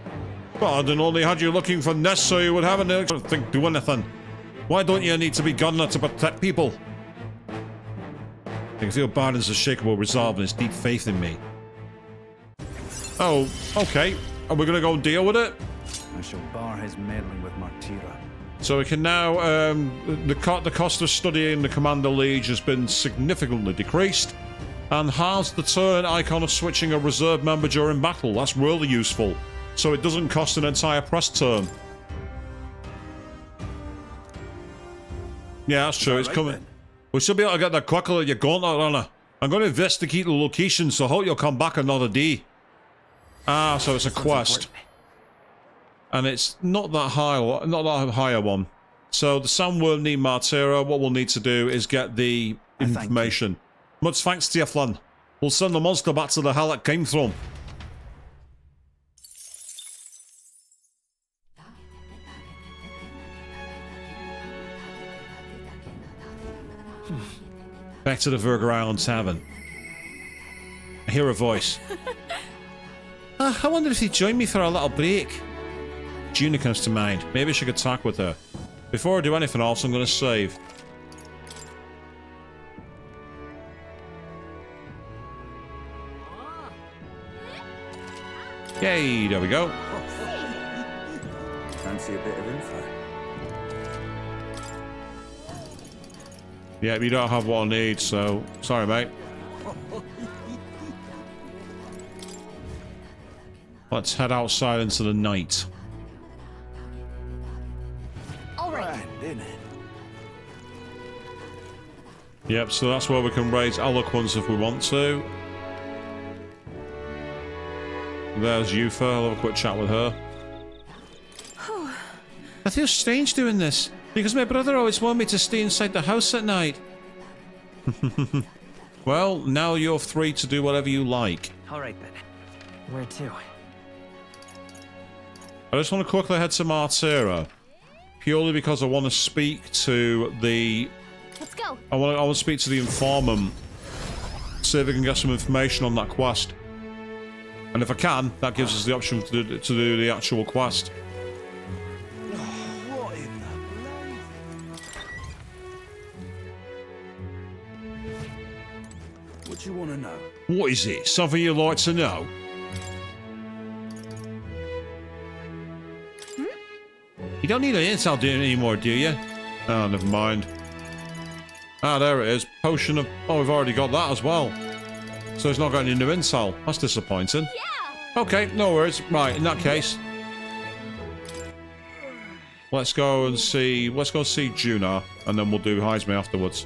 Pardon only had you looking for nests so you would have an extra thing to do anything. Why don't you need to be gunner to protect people? I can feel Barden's unshakable resolve and his deep faith in me. Oh, okay. Are we gonna go and deal with it? I shall bar his meddling with Martira. So we can now, the cost of studying the Commander Liege has been significantly decreased, and has the turn icon of switching a reserve member during battle. That's really useful. So it doesn't cost an entire press turn. Yeah, that's true. It's coming. Then? We should be able to get that quickly, you gauntlet runner. I'm going to investigate the location, so I hope you'll come back another day. Ah, so it's a quest. And it's not that high, not that higher one. So the sandworm need Martira. What we'll need to do is get the information. Much thanks to you, Flynn. We'll send the monster back to the hell it came from. Back to the Virgo Island Tavern. I hear a voice. I wonder if you'd join me for a little break. Juna comes to mind. Maybe I should attack with her. Before I do anything else, I'm going to save. Yay, there we go. Fancy a bit of info. Yeah, you don't have what I need, so... Sorry, mate. Let's head outside into the night. All right. Yep, so that's where we can raise eloquence if we want to. There's Yufa. I'll have a quick chat with her. I feel strange doing this, because my brother always wanted me to stay inside the house at night. Well, now you're free to do whatever you like. Alright then. Where to? I just want to quickly head to Martira, purely because I want to speak to the... Let's go. I want to speak to the informant, see if we can get some information on that quest. And if I can, that gives us the option to do the actual quest. What in the What do you want to know? What is it? Something you'd like to know? You don't need an intel anymore, do you? Oh, never mind. Ah, there it is. Potion of... Oh, we've already got that as well. So it's not got any new intel. That's disappointing. Yeah! Okay, no worries. Right, in that case... Let's go and see... Let's go see Juna, and then we'll do Heisme afterwards.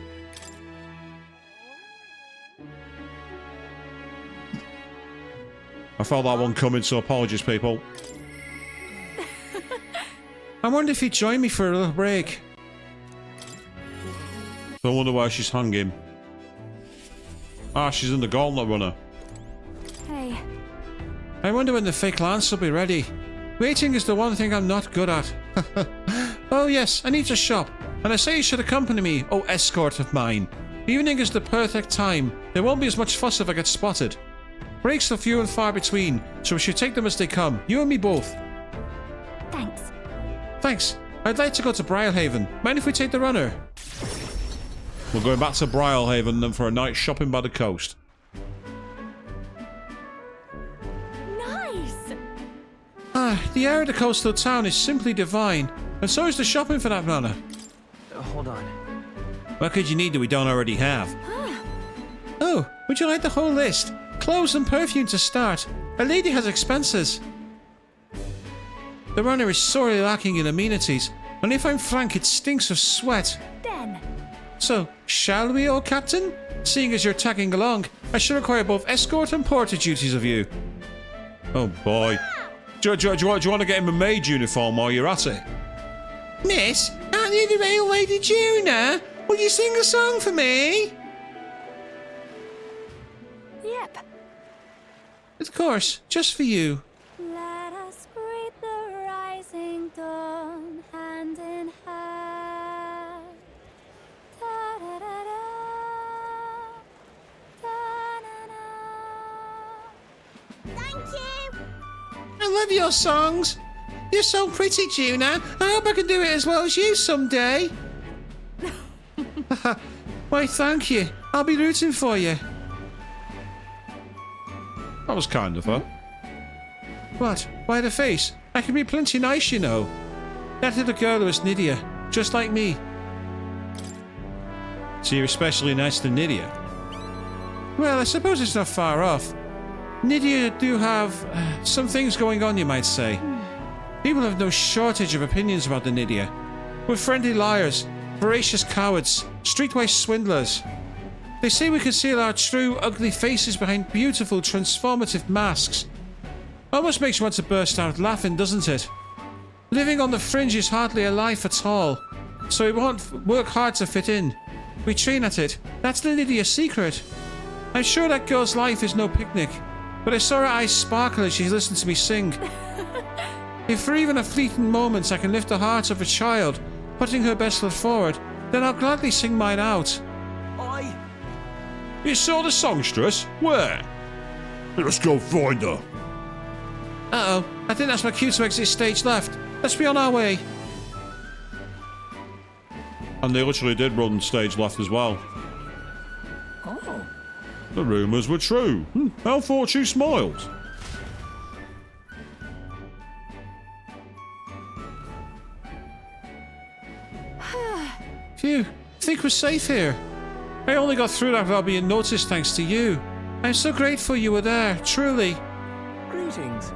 I felt that one coming, so apologies, people. I wonder if you'd join me for a little break. I wonder why she's hanging. Ah, she's in the Gauntlet Runner. Hey. I wonder when the fake lance will be ready. Waiting is the one thing I'm not good at. Oh yes, I need to shop. And I say you should accompany me, oh escort of mine. Evening is the perfect time. There won't be as much fuss if I get spotted. Breaks are few and far between, so we should take them as they come. You and me both. Thanks. Thanks. I'd like to go to Briarhaven. Mind if we take the runner? We're going back to Briarhaven then for a night shopping by the coast. Nice! Ah, the air of the coastal town is simply divine. And so is the shopping for that matter. Hold on. What could you need that we don't already have? Oh, would you like the whole list? Clothes and perfume to start. A lady has expenses. The runner is sorely lacking in amenities, and if I'm frank, it stinks of sweat. Den. So, shall we, old captain? Seeing as you're tagging along, I shall require both escort and porter duties of you. Oh boy. Do you want to get him a maid uniform while you're at it? Miss, aren't you the real Lady Juna? Will you sing a song for me? Yep. Of course, just for you. Let us greet the rising dawn, hand in hand. Da-da-da-da, da-na-na. Thank you! I love your songs. You're so pretty, Juna. I hope I can do it as well as you someday. Why, thank you. I'll be rooting for you. That was kind of her. What? Why the face? I can be plenty nice, you know. That little girl was Nydia, just like me. So you're especially nice to Nydia? Well, I suppose it's not far off. Nydia do have some things going on, you might say. People have no shortage of opinions about the Nydia. We're friendly liars, voracious cowards, streetwise swindlers. They say we conceal our true, ugly faces behind beautiful, transformative masks. Almost makes you want to burst out laughing, doesn't it? Living on the fringe is hardly a life at all, so we won't work hard to fit in. We train at it. That's the Nydia secret. I'm sure that girl's life is no picnic, but I saw her eyes sparkle as she listened to me sing. If for even a fleeting moment I can lift the heart of a child, putting her best foot forward, then I'll gladly sing mine out. You saw the songstress? Where? Let's go find her. Uh-oh, I think that's my cue to exit stage left. Let's be on our way. And they literally did run stage left as well. Oh. The rumours were true. How fortune smiles. Phew, think we're safe here. I only got through that without being noticed thanks to you. I'm so grateful you were there, truly. Greetings.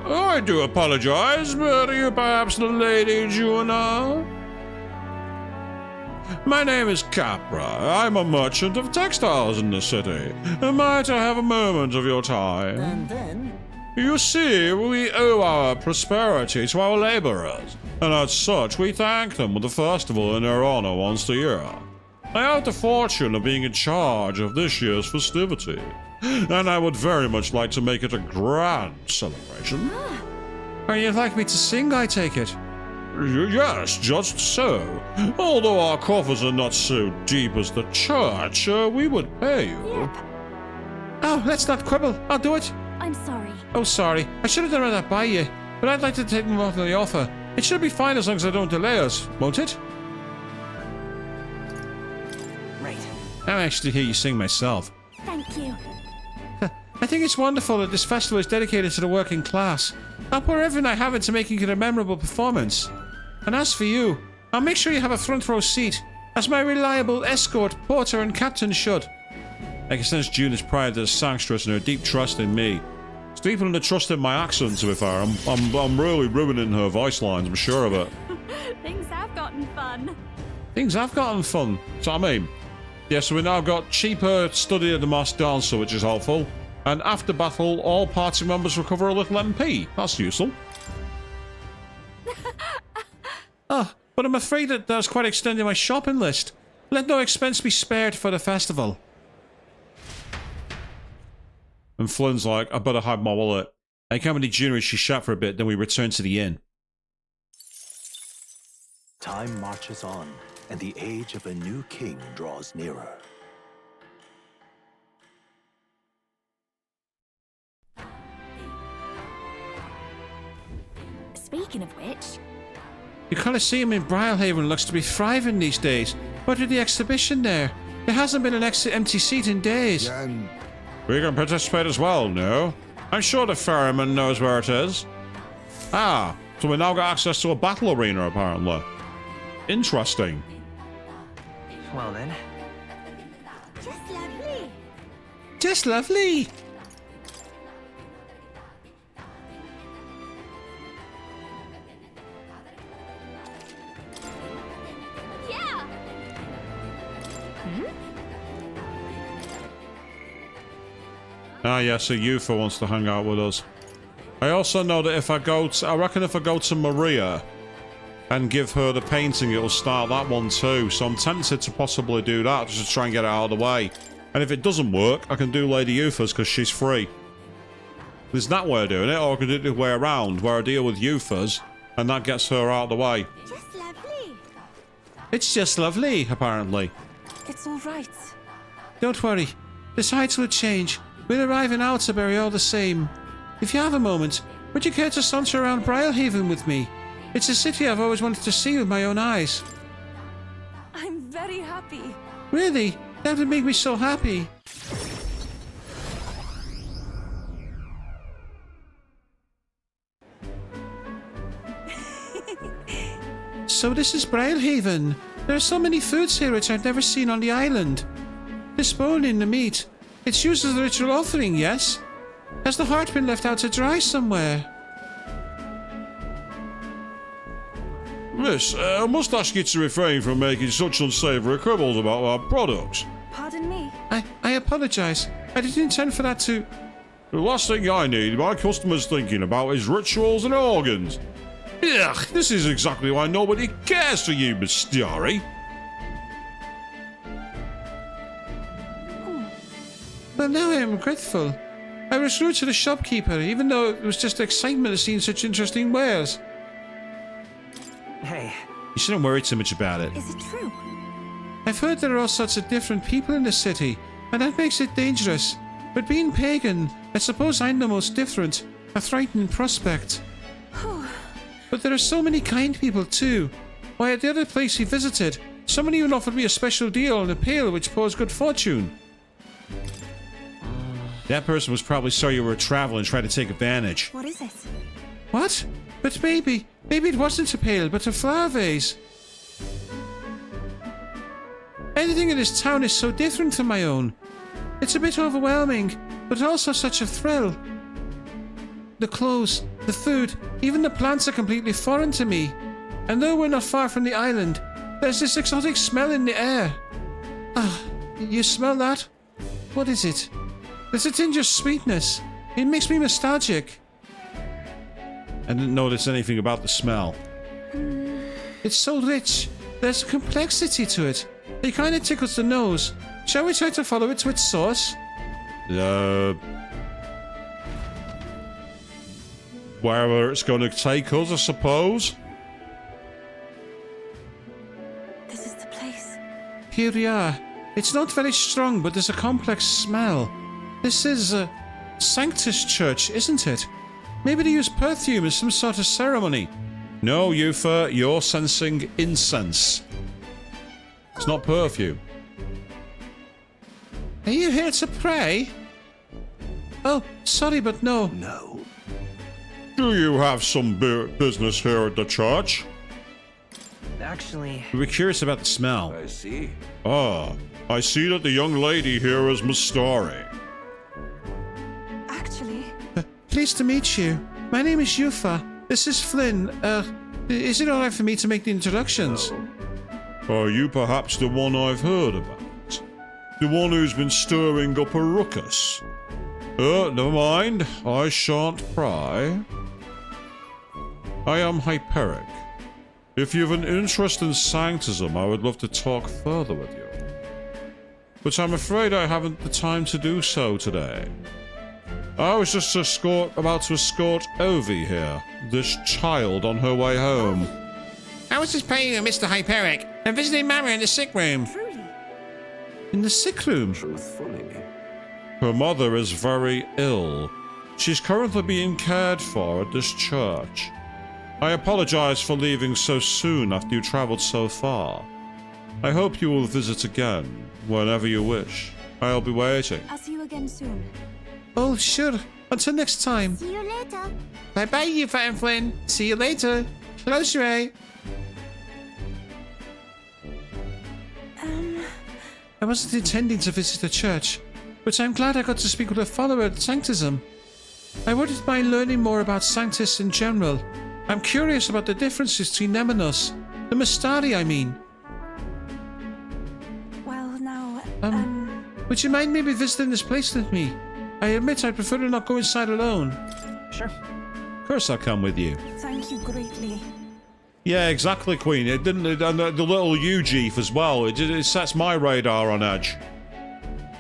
I do apologise, but are you perhaps the Lady Juna? My name is Capra. I'm a merchant of textiles in the city. Might I have a moment of your time? And then? You see, we owe our prosperity to our labourers, and as such we thank them with a festival in their honour once a year. I have the fortune of being in charge of this year's festivity, and I would very much like to make it a grand celebration. Are you like me to sing, I take it? Yes, just so. Although our coffers are not so deep as the church, we would pay you. Yep. Oh, let's not quibble. I'll do it. I'm sorry. Oh, sorry. I should have done that by you, but I'd like to take them off the offer. It should be fine as long as I don't delay us, won't it? Right. I'll actually hear you sing myself. Thank you. I think it's wonderful that this festival is dedicated to the working class. I'll pour everything I have into making it a memorable performance. And as for you, I'll make sure you have a front row seat, as my reliable escort, porter, and captain should. I can sense Juna's pride as a songstress and her deep trust in me. It's deepening the trust in my accent, to be fair. I'm really ruining her voice lines, I'm sure of it. Things have gotten fun. Things have gotten fun. That's what I mean. Yeah, so we now got cheaper study of the masked dancer, which is helpful. And after battle, all party members recover a little MP. That's useful. Oh, but I'm afraid that that's quite extending my shopping list. Let no expense be spared for the festival. And Flynn's like, I better hide my wallet. I can't really junior she shat for a bit, then we return to the inn. Time marches on, and the age of a new king draws nearer. Speaking of which... The Colosseum in Briarhaven looks to be thriving these days. What with the exhibition there? There hasn't been an empty seat in days. We can participate as well, no? I'm sure the ferryman knows where it is. Ah, so we now got access to a battle arena, apparently. Interesting. Well then. Just lovely. Just lovely. Yeah. Ah, yes, a Yufa wants to hang out with us. I also know that if I go to... I reckon if I go to Maria and give her the painting, it'll start that one too. So I'm tempted to possibly do that, just to try and get it out of the way. And if it doesn't work, I can do Lady Yufa's because she's free. There's that way of doing it, or I can do it the way around, where I deal with Yufa's, and that gets her out of the way. Just lovely. It's just lovely, apparently. It's all right. Don't worry. The sights will change. We'll arrive in Altabury all the same. If you have a moment, would you care to saunter around Brilehaven with me? It's a city I've always wanted to see with my own eyes. I'm very happy. Really? That would make me so happy. So this is Brilehaven. There are so many foods here which I've never seen on the island. This bone in the meat. It's used as a ritual offering, yes? Has the heart been left out to dry somewhere? Miss, I must ask you to refrain from making such unsavoury quibbles about our products. Pardon me? I apologize. I didn't intend for that to... The last thing I need my customers thinking about is rituals and organs. Ugh, this is exactly why nobody cares for you, Miss Stiari. Well, now I am grateful. I was rude to the shopkeeper, even though it was just excitement of seeing such interesting wares. Hey. You shouldn't worry too much about it. Is it true? I've heard there are all sorts of different people in the city, and that makes it dangerous. But being pagan, I suppose I'm the most different, a frightening prospect. But there are so many kind people too. Why, at the other place we visited, someone even offered me a special deal on a pail which pours good fortune. That person was probably sorry you were traveling and tried to take advantage. What is it? What? But maybe it wasn't a pail, but a flower vase. Anything in this town is so different from my own. It's a bit overwhelming, but also such a thrill. The clothes, the food, even the plants are completely foreign to me. And though we're not far from the island, there's this exotic smell in the air. Ah, you smell that? What is it? There's a tinge of sweetness. It makes me nostalgic. I didn't notice anything about the smell. It's so rich. There's a complexity to it. It kind of tickles the nose. Shall we try to follow it to its source? Wherever it's going to take us, I suppose. This is the place. Here we are. It's not very strong, but there's a complex smell. This is a Sanctus Church, isn't it? Maybe they use perfume as some sort of ceremony. No, Yufa, you're sensing incense. It's not perfume. Are you here to pray? Oh, sorry, but no. No. Do you have some business here at the church? Actually... We're curious about the smell. I see. Ah, I see that the young lady here is Mustari. Actually... Pleased to meet you. My name is Yufa. This is Flynn. Is it alright for me to make the introductions? Are you perhaps the one I've heard about? The one who's been stirring up a ruckus? Never mind. I shan't pry. I am Hyperic. If you've an interest in Sanctism, I would love to talk further with you. But I'm afraid I haven't the time to do so today. I was just about to escort Ovi here, this child on her way home. I was just praying with Mr. Hyperic and visiting Mama in the sick room. Truly? In the sick room? Truthfully. Her mother is very ill. She's currently being cared for at this church. I apologize for leaving so soon after you traveled so far. I hope you will visit again, whenever you wish. I'll be waiting. I'll see you again soon. Oh, sure. Until next time. See you later. Bye-bye, Yufa and Flynn. See you later. Hello, Sheree. I wasn't intending to visit the church, but I'm glad I got to speak with a follower of Sanctism. I wouldn't mind learning more about Sanctus in general. I'm curious about the differences between them and us. The Mustari, I mean. Well, now, Would you mind maybe visiting this place with me? I admit I'd prefer to not go inside alone. Sure. Of course I'll come with you. Thank you greatly. Yeah, exactly, Queen. It didn't, and the little Ujeef as well. It sets my radar on edge.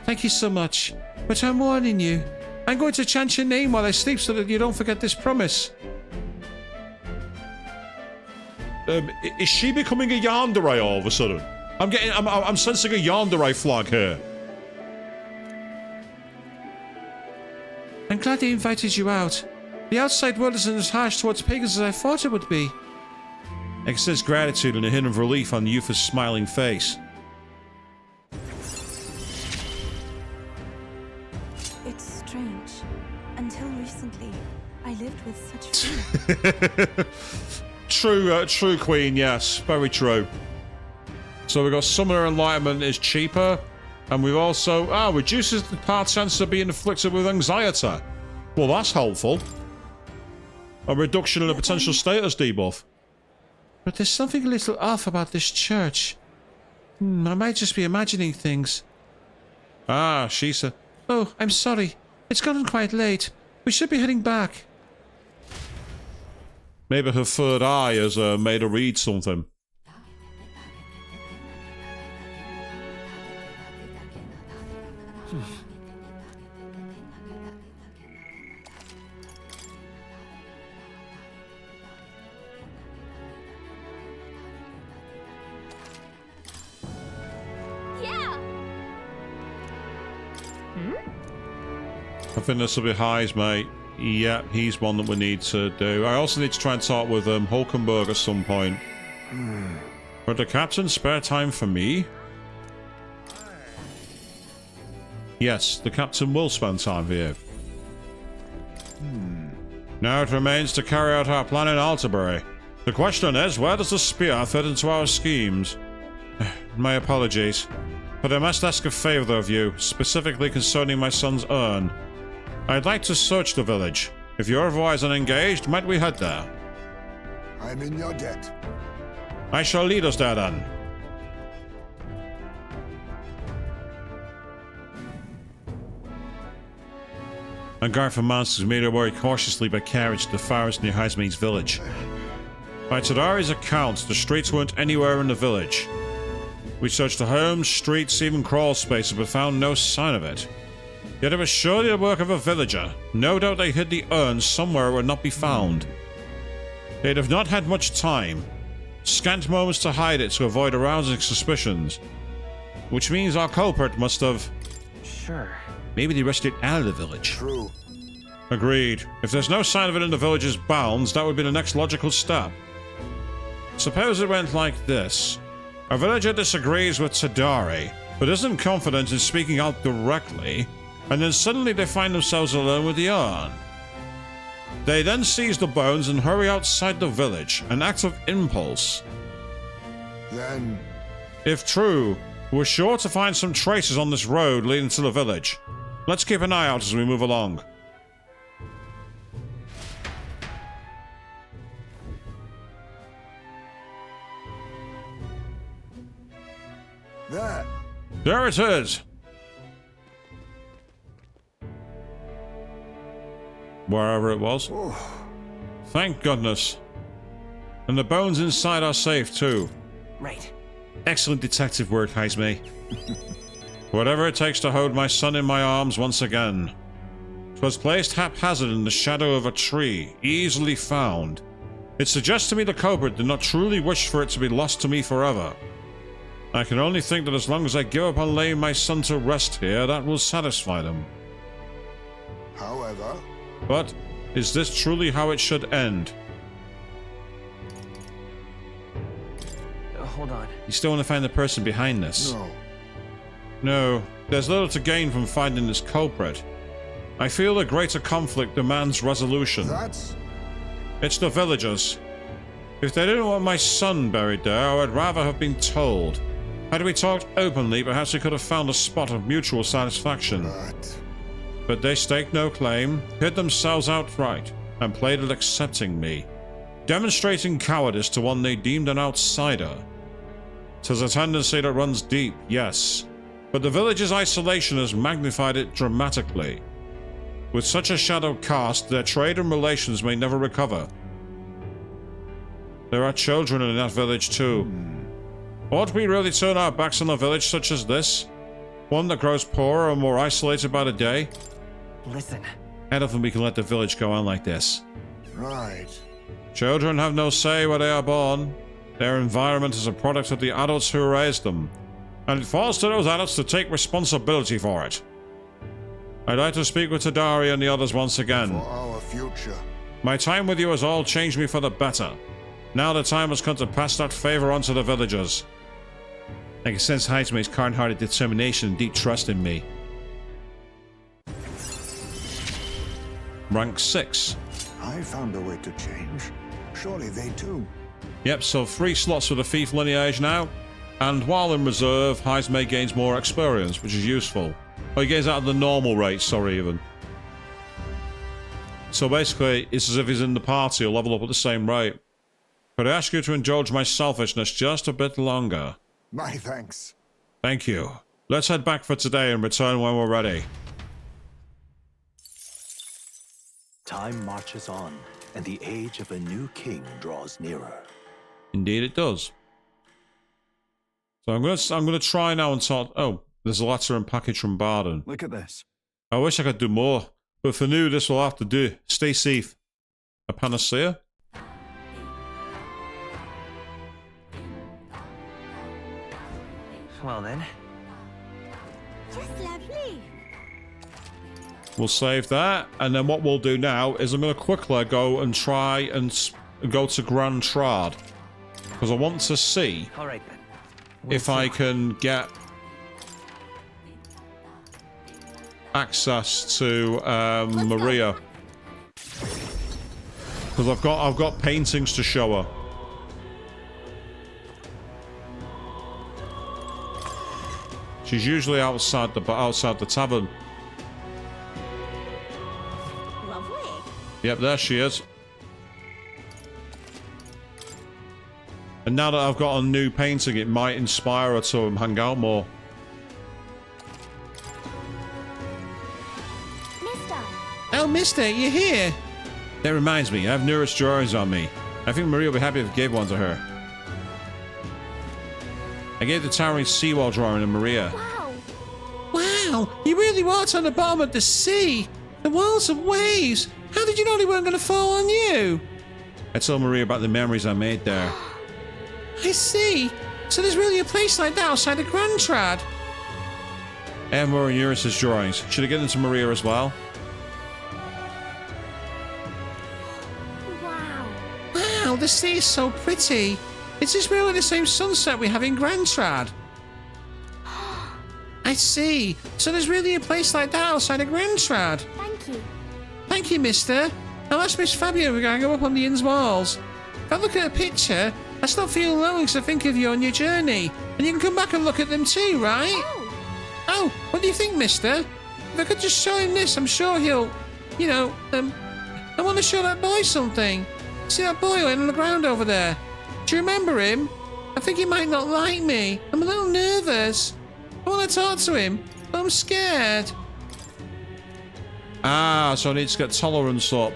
Thank you so much. But I'm warning you. I'm going to chant your name while I sleep so that you don't forget this promise. Is she becoming a yandere all of a sudden? I'm sensing a yandere flag here. I'm glad they invited you out. The outside world isn't as harsh towards pagans as I thought it would be. I can sense gratitude and a hint of relief on Yufa's smiling face. It's strange. Until recently, I lived with such fear. True, Queen, yes. Very true. So we've got Summoner Enlightenment is cheaper, and we've also... reduces the card chance of being afflicted with anxiety. Well, that's helpful. A reduction in a potential status debuff. But there's something a little off about this church. I might just be imagining things. She said... Oh, I'm sorry. It's gotten quite late. We should be heading back. Maybe her third eye has made her read something. I think this will be Highs, mate. Yeah, he's one that we need to do. I also need to try and talk with Hulkenberg at some point. Would the captain spare time for me? Yes, the captain will spend time for you. Now it remains to carry out our plan in Altabury. The question is, where does the spear fit into our schemes? My apologies, but I must ask a favour of you, specifically concerning my son's urn. I'd like to search the village. If you're otherwise unengaged, might we head there? I'm in your debt. I shall lead us there then. A guard from monsters made her way cautiously by carriage to the forest near Hazme's village. By Tadari's account, the streets weren't anywhere in the village. We searched the homes, streets, even crawl spaces, but found no sign of it. Yet it was surely the work of a villager. No doubt they hid the urn somewhere it would not be found. They'd have not had much time. Scant moments to hide it to avoid arousing suspicions. Which means our culprit must have... Sure. Maybe they rushed it out of the village. True. Agreed. If there's no sign of it in the village's bounds, that would be the next logical step. Suppose it went like this. A villager disagrees with Tadari, but isn't confident in speaking out directly, and then suddenly they find themselves alone with the urn. They then seize the bones and hurry outside the village, an act of impulse. Then... If true, we're sure to find some traces on this road leading to the village. Let's keep an eye out as we move along. There it is! Wherever it was. Thank goodness. And the bones inside are safe too. Right. Excellent detective work, Hazme. Whatever it takes to hold my son in my arms once again. 'Twas placed haphazard in the shadow of a tree, easily found. It suggests to me the culprit did not truly wish for it to be lost to me forever. I can only think that as long as I give up on laying my son to rest here, that will satisfy them. However... But, is this truly how it should end? Hold on. You still want to find the person behind this? No. No, there's little to gain from finding this culprit. I feel a greater conflict demands resolution. It's the villagers. If they didn't want my son buried there, I would rather have been told. Had we talked openly, perhaps we could have found a spot of mutual satisfaction. But they staked no claim, hid themselves outright, and played at accepting me, demonstrating cowardice to one they deemed an outsider. 'Tis a tendency that runs deep, yes, but the village's isolation has magnified it dramatically. With such a shadow cast, their trade and relations may never recover. There are children in that village too. Ought we really turn our backs on a village such as this? One that grows poorer and more isolated by the day? Listen. I don't think we can let the village go on like this. Right. Children have no say where they are born. Their environment is a product of the adults who raised them, and it falls to those adults to take responsibility for it. I'd like to speak with Tadari and the others once again. For our future. My time with you has all changed me for the better. Now the time has come to pass that favor on to the villagers. I can sense Haizume's kind-hearted determination and deep trust in me. Rank 6. I found a way to change. Surely they too. Yep, so 3 slots for the thief lineage now. And while in reserve, Haizume gains more experience, which is useful. Oh, he gains out of the normal rate, sorry, even. So basically, it's as if he's in the party, he'll level up at the same rate. Could I ask you to indulge my selfishness just a bit longer? My thanks. Thank you. Let's head back for today and return when we're ready. Time marches on, and the age of a new king draws nearer. Indeed it does. So I'm gonna try now and talk. Oh, there's a letter and package from Barden. Look at this. I wish I could do more, but for now this will have to do. Stay safe. A panacea? Well then. Just lovely. We'll save that, and then what we'll do now is I'm gonna quickly go and try and go to Grand Trad, because I want to see if I can get access to Maria, because I've got paintings to show her. She's usually outside the tavern. Lovely. Yep, there she is. And now that I've got a new painting, it might inspire her to hang out more. Mister. Oh, mister, you're here. That reminds me, I have Nura's drawings on me. I think Maria will be happy if I gave one to her. I gave the towering seawall drawing to Maria. Wow. Wow, you really walked on the bottom of the sea. The walls of waves. How did you know they weren't going to fall on you? I told Maria about the memories I made there. I see. So there's really a place like that outside of Grand Trad. I have more of Eurus's drawings. Should I get them to Maria as well? Wow. Wow, the sea is so pretty. Is this really the same sunset we have in Grand Trad? I see. So there's really a place like that outside of Grand Trad. Thank you. Thank you, mister. I'll ask Miss Fabio if we're going to go up on the inn's walls. If I look at a picture, I start feeling lonely because I think of you on your journey. And you can come back and look at them too, right? Oh, what do you think, mister? If I could just show him this, I'm sure he'll... You know, I want to show that boy something. See that boy laying on the ground over there? Do you remember him? I think he might not like me. I'm a little nervous. I want to talk to him, but I'm scared. Ah, so I need to get tolerance up.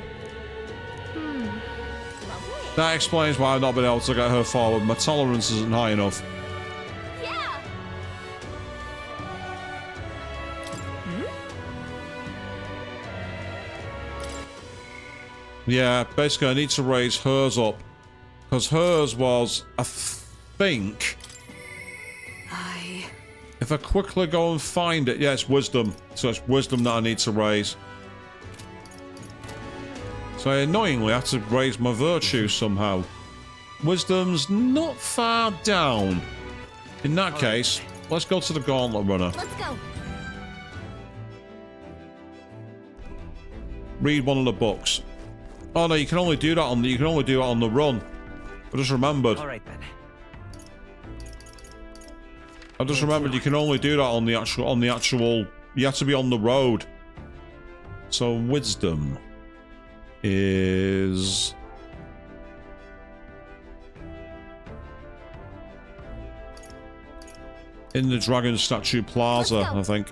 That explains why I've not been able to get her forward. My tolerance isn't high enough. Yeah. Yeah, basically I need to raise hers up. Because hers was, I think... If I quickly go and find it... Yeah, it's wisdom. So it's wisdom that I need to raise. So I annoyingly have to raise my virtue somehow. Wisdom's not far down. In that case, let's go to the Gauntlet Runner. Let's go. Read one of the books. Oh no, you can only do that on the run. I just remembered. All right then. I just remembered you can only do that on the actual. You have to be on the road. So wisdom is in the Dragon Statue Plaza, I think.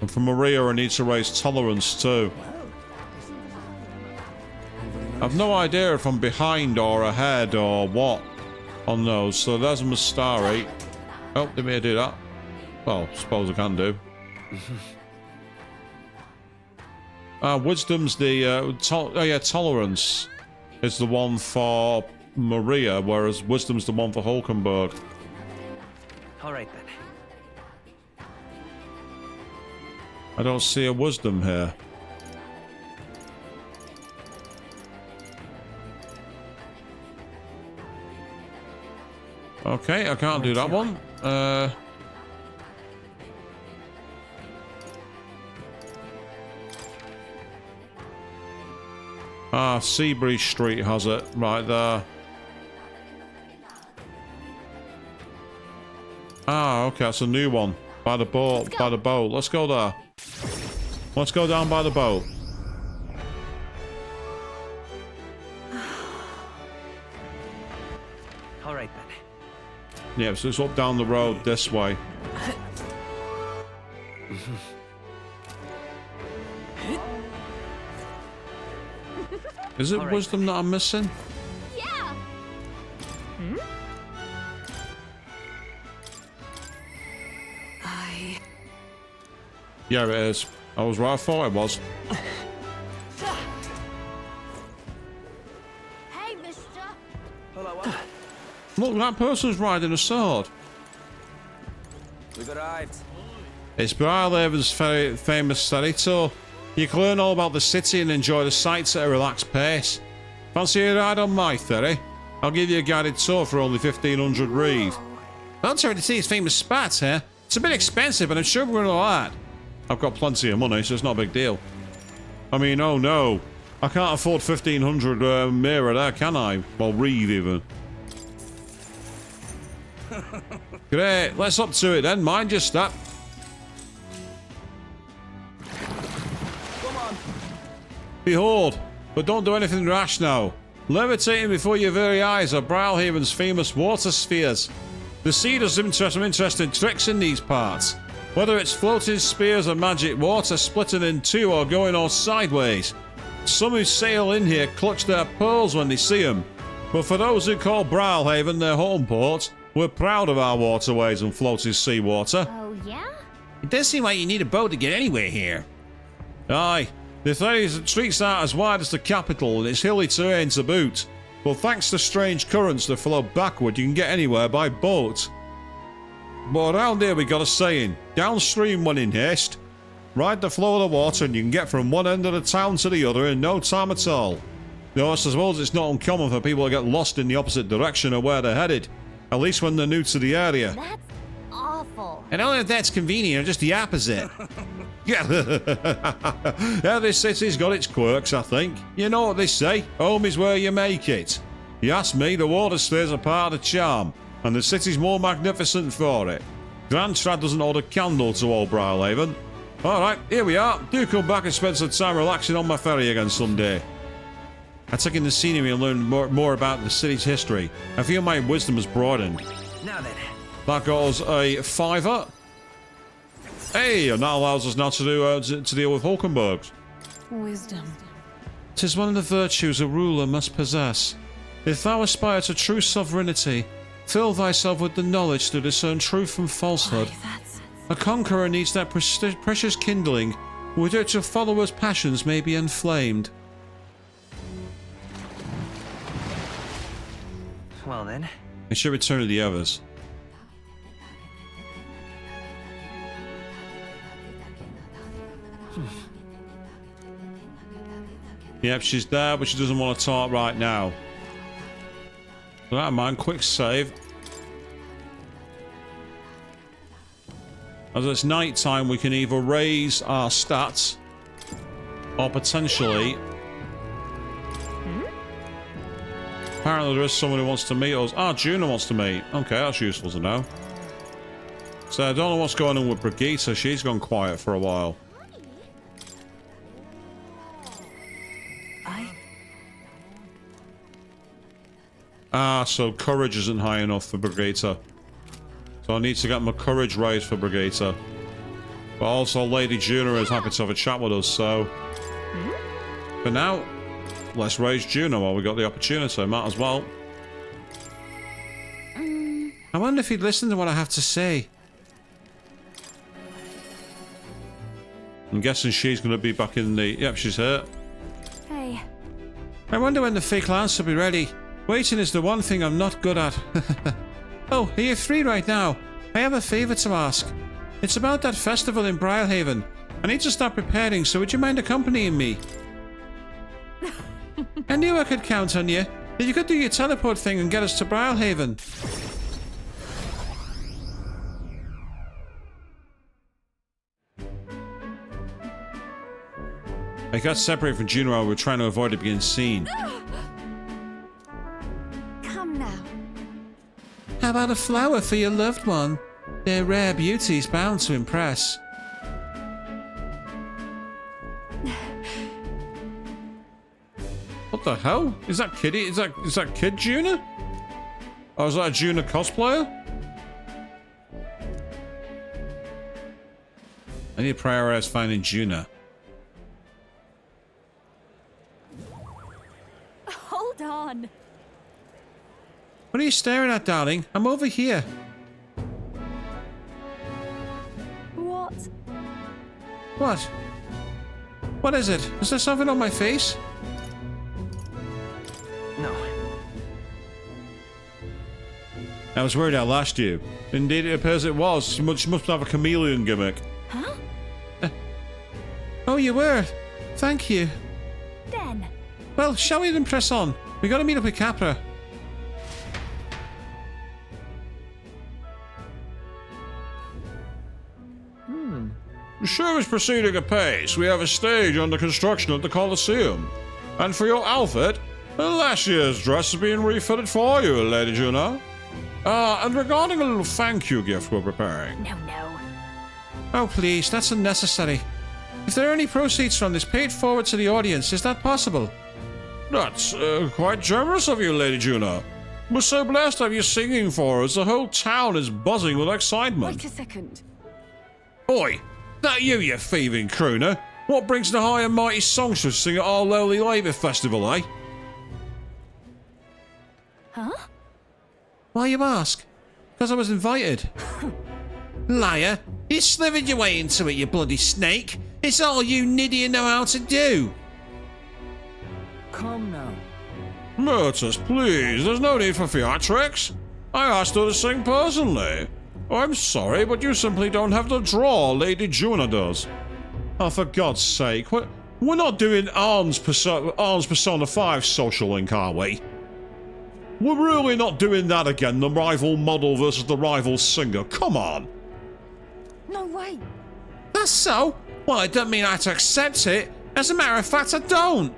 And for Maria, I need to raise tolerance too. I've no idea if I'm behind or ahead or what. on those. So there's a Mustari. Oh, they may do that. Well, suppose I can do. Wisdom's the tolerance is the one for Maria, whereas wisdom's the one for Hulkenberg. All right then. I don't see a wisdom here. Okay, I can't do that one. Seabreeze Street has it right there. Okay, that's a new one. By the boat, by the boat. Let's go there. Let's go down by the boat. All right then. Yeah, so it's up down the road this way. Is it wisdom that I'm missing? Yeah. Yeah, it is. I was right. I thought it was. Hey, mister. Look, that person's riding a sword. We've arrived. It's Brylehaven's very famous city tour. You can learn all about the city and enjoy the sights at a relaxed pace. Fancy a ride on my ferry? I'll give you a guided tour for only 1,500 reeve. I'm sorry to see his famous spots, huh? It's a bit expensive, but I'm sure we're all right. I've got plenty of money, so it's not a big deal. I mean, oh no. I can't afford 1,500 mirror there, can I? Well, reeve even. Great, let's up to it then. Mind your step. Come on. Behold, but don't do anything rash now. Levitating before your very eyes are Brylehaven's famous water spheres. The sea does some interesting tricks in these parts. Whether it's floating spears or magic water splitting in two or going all sideways. Some who sail in here clutch their pearls when they see them. But for those who call Brylehaven their home port, we're proud of our waterways and floating seawater. Oh, yeah? It does seem like you need a boat to get anywhere here. Aye, the streets aren't as wide as the capital and it's hilly terrain to boot. But thanks to strange currents that flow backward, you can get anywhere by boat. But around here we got a saying, downstream when in haste. Ride the flow of the water and you can get from one end of the town to the other in no time at all. Though I suppose it's not uncommon for people to get lost in the opposite direction of where they're headed. At least when they're new to the area. That's awful. I don't know if that's convenient or just the opposite. Yeah, this city's got its quirks, I think. You know what they say, home is where you make it. You ask me, the water stays a part of the charm, and the city's more magnificent for it. Grandtrad doesn't hold a candle to old Brylehaven. Alright, here we are. Do come back and spend some time relaxing on my ferry again someday. I take in the scenery and learn more about the city's history. I feel my wisdom has broadened. Now then. That goes a $5. Hey, and that allows us now to do to deal with Hulkenbergs. Wisdom. 'Tis one of the virtues a ruler must possess. If thou aspire to true sovereignty, fill thyself with the knowledge to discern truth from falsehood. A conqueror needs that precious kindling with which a follower's passions may be inflamed. Well then. It should return to the others. Yep, she's there, but she doesn't want to talk right now. So that mind, quick save. As it's night time, we can either raise our stats or potentially. Apparently, there is someone who wants to meet us. Ah, Juno wants to meet. Okay, that's useful to know. So I don't know what's going on with Brigitte. She's gone quiet for a while. So courage isn't high enough for Brigitte. So I need to get my courage raised for Brigitte. But also Lady Juno is happy to have a chat with us, so... For now, let's raise Juno while we got the opportunity. Might as well. I wonder if he'd listen to what I have to say. I'm guessing she's going to be back in the... Yep, she's here. Hey. I wonder when the fake lance will be ready. Waiting is the one thing I'm not good at. Oh, are you free right now? I have a favour to ask. It's about that festival in Brilehaven. I need to start preparing, so would you mind accompanying me? I knew I could count on you. If you could do your teleport thing and get us to Brilehaven. I got separated from Juno while we were trying to avoid it being seen. Come now. How about a flower for your loved one? Their rare beauty's bound to impress. What the hell? Is that Kitty? Is that Kid Juna? Oh, is that a Juna cosplayer? I need to prioritize finding Juna. Hold on. What are you staring at, darling? I'm over here. What? What? What is it? Is there something on my face? No. I was worried I lost you. Indeed, it appears it was. She must have a chameleon gimmick. Huh? Oh, you were. Thank you. Den. Well, shall we then press on? We gotta meet up with Capra. The show is proceeding apace. We have a stage under construction at the Colosseum. And for your outfit, last year's dress is being refitted for you, Lady Juna. And regarding a little thank you gift we're preparing. No. Oh, please, that's unnecessary. If there are any proceeds from this paid forward to the audience, is that possible? That's quite generous of you, Lady Juna. We're so blessed to have you singing for us. The whole town is buzzing with excitement. Wait a second. Oi! That you thieving crooner? What brings the high and mighty songstress to sing at our lowly labour festival, eh? Huh? Why you ask? Because I was invited. Liar! You slithered your way into it, you bloody snake! It's all you niddy know how to do! Come now. Myrtus, please, there's no need for theatrics. I asked her to sing personally. I'm sorry, but you simply don't have the draw Lady Juna does. Oh, for God's sake, we're not doing Arms Persona 5 social link, are we? We're really not doing that again, the rival model versus the rival singer. Come on. No way. That's so? Well, it doesn't mean I have to accept it. As a matter of fact, I don't.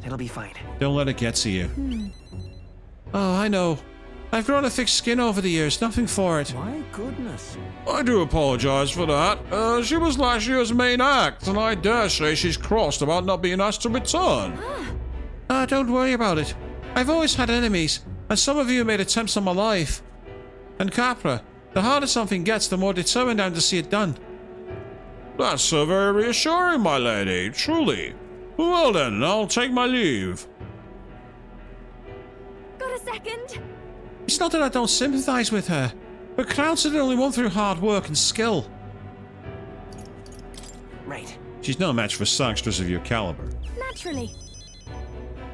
It'll be fine. Don't let it get to you. Oh, I know. I've grown a thick skin over the years, nothing for it. My goodness. I do apologise for that. She was last year's main act, and I dare say she's crossed about not being asked to return. Don't worry about it. I've always had enemies, and some of you made attempts on my life. And Capra, the harder something gets, the more determined I am to see it done. That's very reassuring, my lady, truly. Well then, I'll take my leave. Got a second? It's not that I don't sympathise with her, but crowds are only won through hard work and skill. Right. She's no match for songstress of your caliber. Naturally.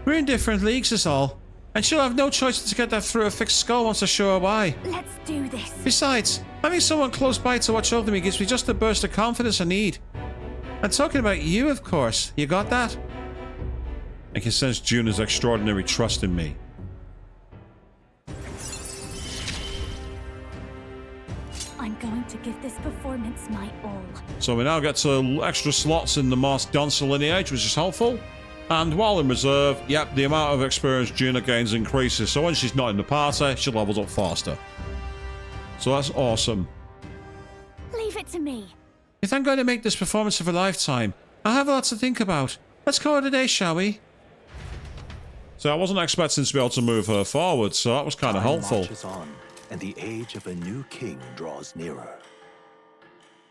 We're in different leagues is all, and she'll have no choice but to get that through her thick skull once I show her why. Let's do this. Besides, having someone close by to watch over me gives me just the burst of confidence I need. I'm talking about you, of course. You got that? I can sense Juna's extraordinary trust in me. I'm going to give this performance my all. So we now get to extra slots in the Mars Dancer lineage, which is helpful. And while in reserve, yep, the amount of experience Juna gains increases, so when she's not in the party, she levels up faster. So that's awesome. Leave it to me. If I'm going to make this performance of a lifetime, I have lots to think about. Let's call it a day, shall we? So I wasn't expecting to be able to move her forward, so that was kind of helpful. Marches on, and the age of a new king draws nearer.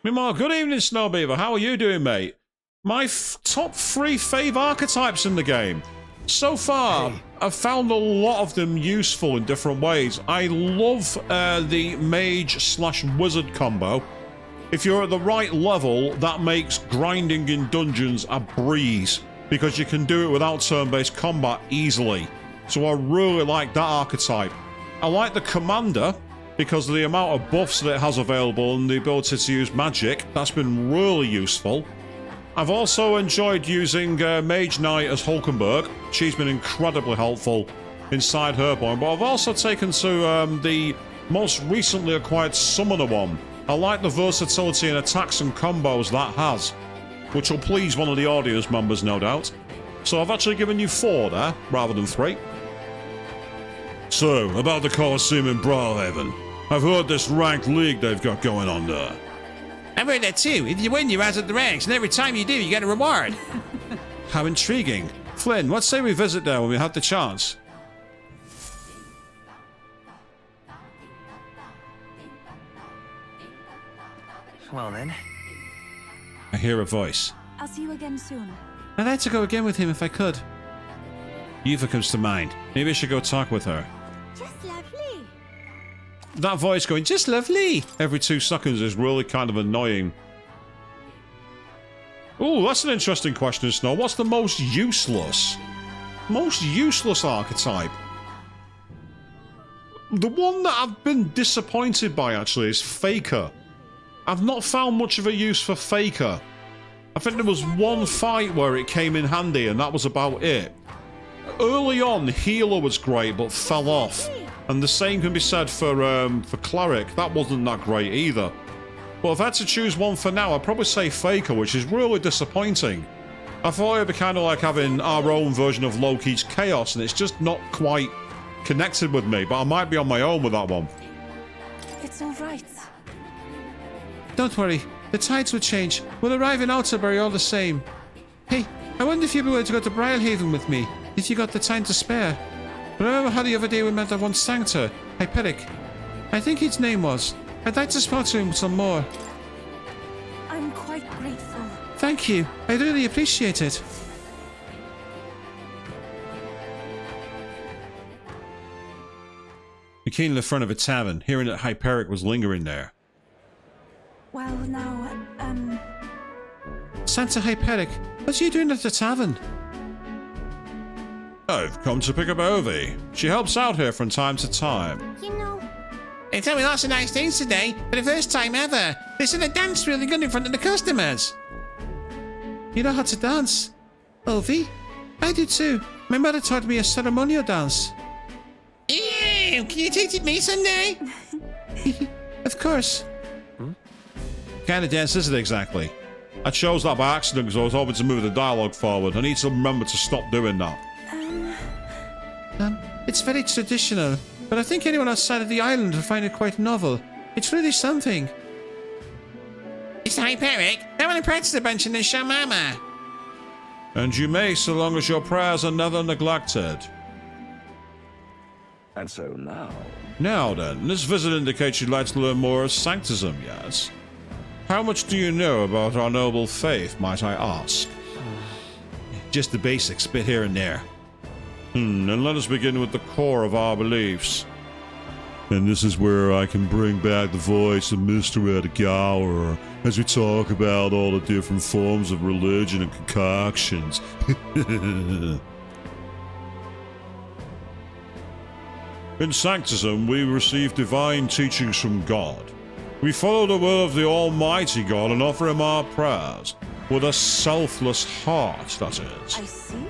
Meanwhile, good evening, Snowbeaver. How are you doing, mate? my top 3 fave archetypes in the game. So far, I've found a lot of them useful in different ways. I love the mage/wizard combo. If you're at the right level, that makes grinding in dungeons a breeze, because you can do it without turn-based combat easily. So I really like that archetype. I like the commander, because of the amount of buffs that it has available and the ability to use magic. That's been really useful. I've also enjoyed using Mage Knight as Hulkenberg. She's been incredibly helpful inside Herborn, but I've also taken to the most recently acquired Summoner one. I like the versatility in attacks and combos that has, which will please one of the audience members, no doubt. So I've actually given you 4 there, rather than 3. So, about the Colosseum in Brawlhaven. I've heard this ranked league they've got going on there. I've heard that too. If you win, you rise up the ranks, and every time you do, you get a reward. How intriguing. Flynn, what say we visit there when we have the chance? Well then. I hear a voice. I'll see you again soon. I'd like to go again with him if I could. Yuva comes to mind. Maybe I should go talk with her. Just lovely. That voice going, just lovely, every 2 seconds is really kind of annoying. Ooh, that's an interesting question, Snow. What's the most useless? Most useless archetype? The one that I've been disappointed by, actually, is Faker. I've not found much of a use for Faker. I think there was one fight where it came in handy, and that was about it. Early on, Healer was great, but fell off. And the same can be said for Cleric. That wasn't that great either. But if I had to choose one for now, I'd probably say Faker, which is really disappointing. I thought it'd be kind of like having our own version of Loki's Chaos, and it's just not quite connected with me, but I might be on my own with that one. It's all right. Don't worry, the tides will change. We'll arrive in Outerbury all the same. Hey, I wonder if you'd be willing to go to Brylehaven with me, if you got the time to spare. Remember how the other day we met that one Sanctor, Hyperic? I think his name was. I'd like to speak to him some more. I'm quite grateful. Thank you, I really appreciate it. We came to the front of a tavern, hearing that Hyperic was lingering there. Well, now, Santa Hyperic, what are you doing at the tavern? I've come to pick up Ovi. She helps out here from time to time. you know, They tell me lots of nice things today, for the first time ever. They said I danced really good in front of the customers. You know how to dance? Ovi? I do too. My mother taught me a ceremonial dance. Ew, can you teach it me someday? Of course. Kind of dance is it exactly? I chose that by accident because I was hoping to move the dialogue forward. I need to remember to stop doing that. It's very traditional, but I think anyone outside of the island will find it quite novel. It's really something. It's Hyperic. I want to practice a bunch and then show Mama. And you may, so long as your prayers are never neglected. And so now... Now then, this visit indicates you'd like to learn more of Sanctism, yes? How much do you know about our noble faith, might I ask? Just the basics, bit here and there. Then let us begin with the core of our beliefs. And this is where I can bring back the voice of Mr. Edgar as we talk about all the different forms of religion and concoctions. In Sanctism, we receive divine teachings from God. We follow the will of the Almighty God and offer Him our prayers, with a selfless heart, that is. I see.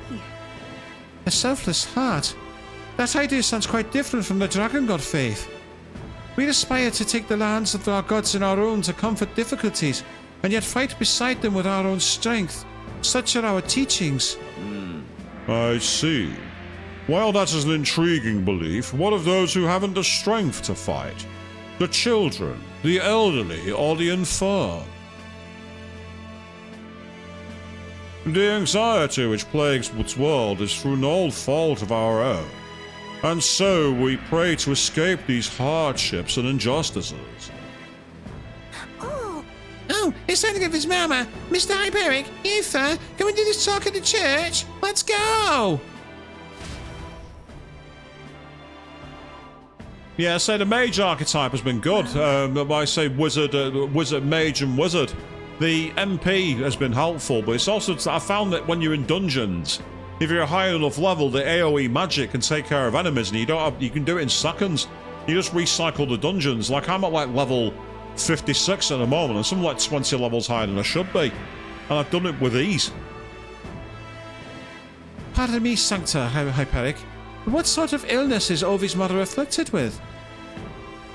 A selfless heart? That idea sounds quite different from the Dragon God faith. We aspire to take the lands of our gods in our own to comfort difficulties, and yet fight beside them with our own strength. Such are our teachings. I see. While that is an intriguing belief, what of those who haven't the strength to fight? The children, the elderly, or the infirm? The anxiety which plagues this world is through no fault of our own, and so we pray to escape these hardships and injustices. Oh, Oh, it's time to go with his mama. Mr. Hyperic, Aoife, can we do this talk at the church? Let's go! Yeah, so the mage archetype has been good. I say wizard, mage, and wizard. The MP has been helpful, but it's also I found that when you're in dungeons, if you're a high enough level, the AOE magic can take care of enemies, and you can do it in seconds. You just recycle the dungeons. Like I'm at like level 56 at the moment, and some like 20 levels higher than I should be, and I've done it with ease. Pardon me, Sancta Hyperic. What sort of illness is Ovi's mother afflicted with?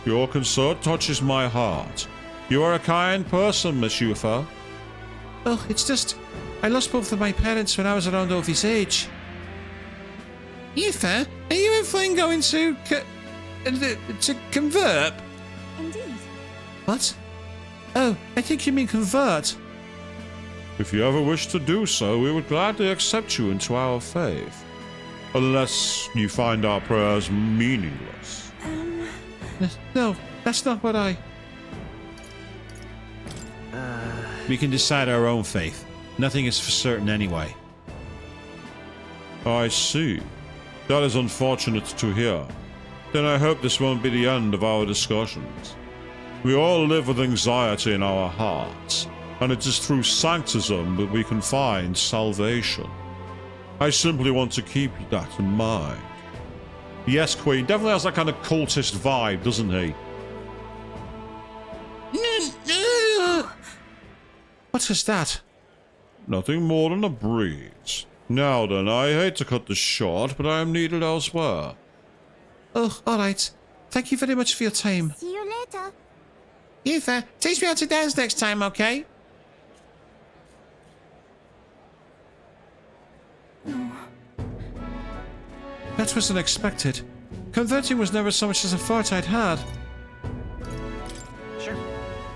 Your concern touches my heart. You are a kind person, Miss Aoife. Oh, it's just... I lost both of my parents when I was around Ovi's age. Aoife, are you and Flynn going to convert? Indeed. What? Oh, I think you mean convert. If you ever wish to do so, we would gladly accept you into our faith. Unless you find our prayers meaningless. No, that's not what I... We can decide our own faith. Nothing is for certain anyway. I see. That is unfortunate to hear. Then I hope this won't be the end of our discussions. We all live with anxiety in our hearts, and it is through sanctism that we can find salvation. I simply want to keep that in mind. Yes, Queen. Definitely has that kind of cultist vibe, doesn't he? What is that? Nothing more than a breeze. Now then, I hate to cut this short, but I am needed elsewhere. Oh, alright. Thank you very much for your time. See you later. Aoife, teach me how to dance next time, okay? That was unexpected. Converting was never so much as a thought I'd had. Sure.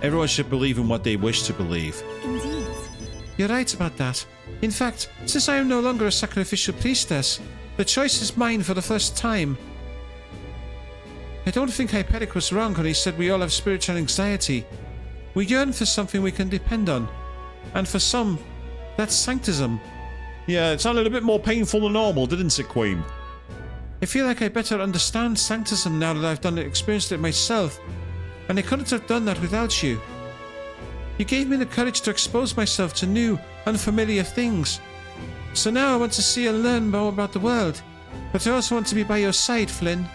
Everyone should believe in what they wish to believe. Indeed. You're right about that. In fact, since I am no longer a sacrificial priestess, the choice is mine for the first time. I don't think Hyperic was wrong when he said we all have spiritual anxiety. We yearn for something we can depend on. And for some, that's sanctism. Yeah, it sounded a bit more painful than normal, didn't it, Queen? I feel like I better understand sanctism now that I've experienced it myself, and I couldn't have done that without you. You gave me the courage to expose myself to new, unfamiliar things. So now I want to see and learn more about the world, but I also want to be by your side, Flynn.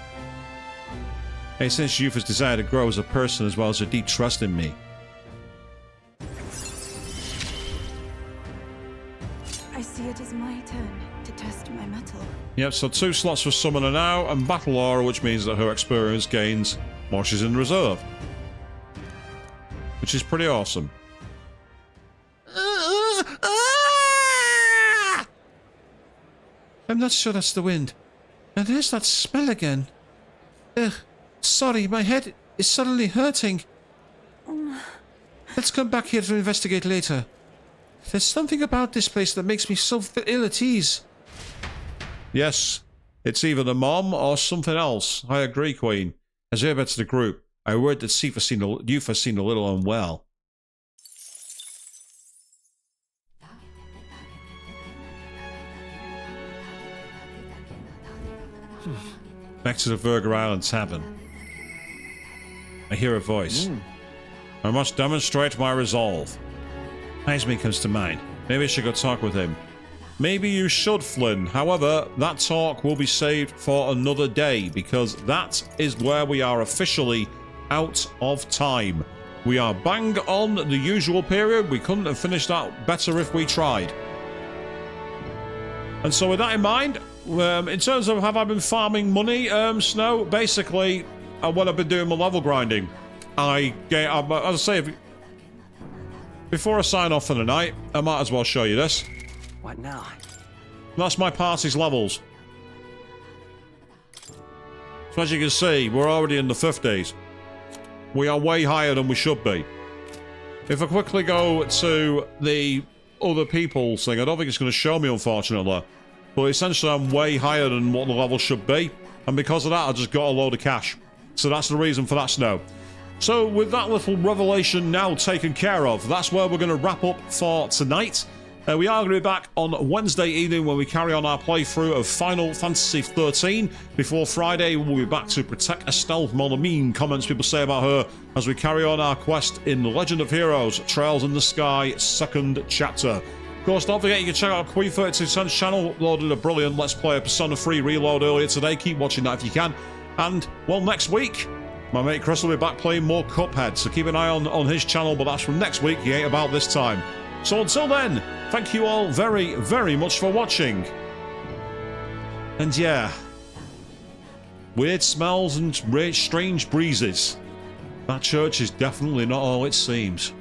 I sense Aoife's desire to grow as a person as well as her deep trust in me. I see it is my turn to test my mettle. Yep, so 2 slots for Summoner now, and Battle Aura, which means that her experience gains more she's in reserve. Which is pretty awesome. I'm not sure that's the wind. And there's that smell again. Ugh, sorry, my head is suddenly hurting. Let's come back here to investigate later. There's something about this place that makes me so ill at ease. Yes, it's either the mom or something else. I agree, Queen. As we head back to the group, I heard that Aoife seemed a little unwell. Back to the Virga Island Tavern. I hear a voice. I must demonstrate my resolve. Heisman comes to mind. Maybe I should go talk with him. Maybe you should, Flynn. However, that talk will be saved for another day, because that is where we are officially out of time. We are bang on the usual period. We couldn't have finished that better if we tried. And so with that in mind, in terms of have I been farming money, Snow, basically, when I've been doing my level grinding, as I say, before I sign off for the night, I might as well show you this. What now? That's my party's levels. So as you can see, we're already in the 50s. We are way higher than we should be. If I quickly go to the other people's thing, I don't think it's going to show me, unfortunately. But essentially, I'm way higher than what the level should be. And because of that, I just got a load of cash. So that's the reason for that, Snow. So with that little revelation now taken care of, that's where we're going to wrap up for tonight. We are going to be back on Wednesday evening when we carry on our playthrough of Final Fantasy XIII. Before Friday, we'll be back to protect Estelle from all the mean comments people say about her as we carry on our quest in Legend of Heroes, Trails in the Sky, 2nd chapter. Of course, don't forget you can check out Queen32's channel, uploaded a brilliant Let's Play of Persona 3 Reload earlier today. Keep watching that if you can. And, well, next week, my mate Chris will be back playing more Cuphead, so keep an eye on his channel, but that's from next week. He ain't about this time. So until then, thank you all very, very much for watching. And yeah, weird smells and strange breezes. That church is definitely not all it seems.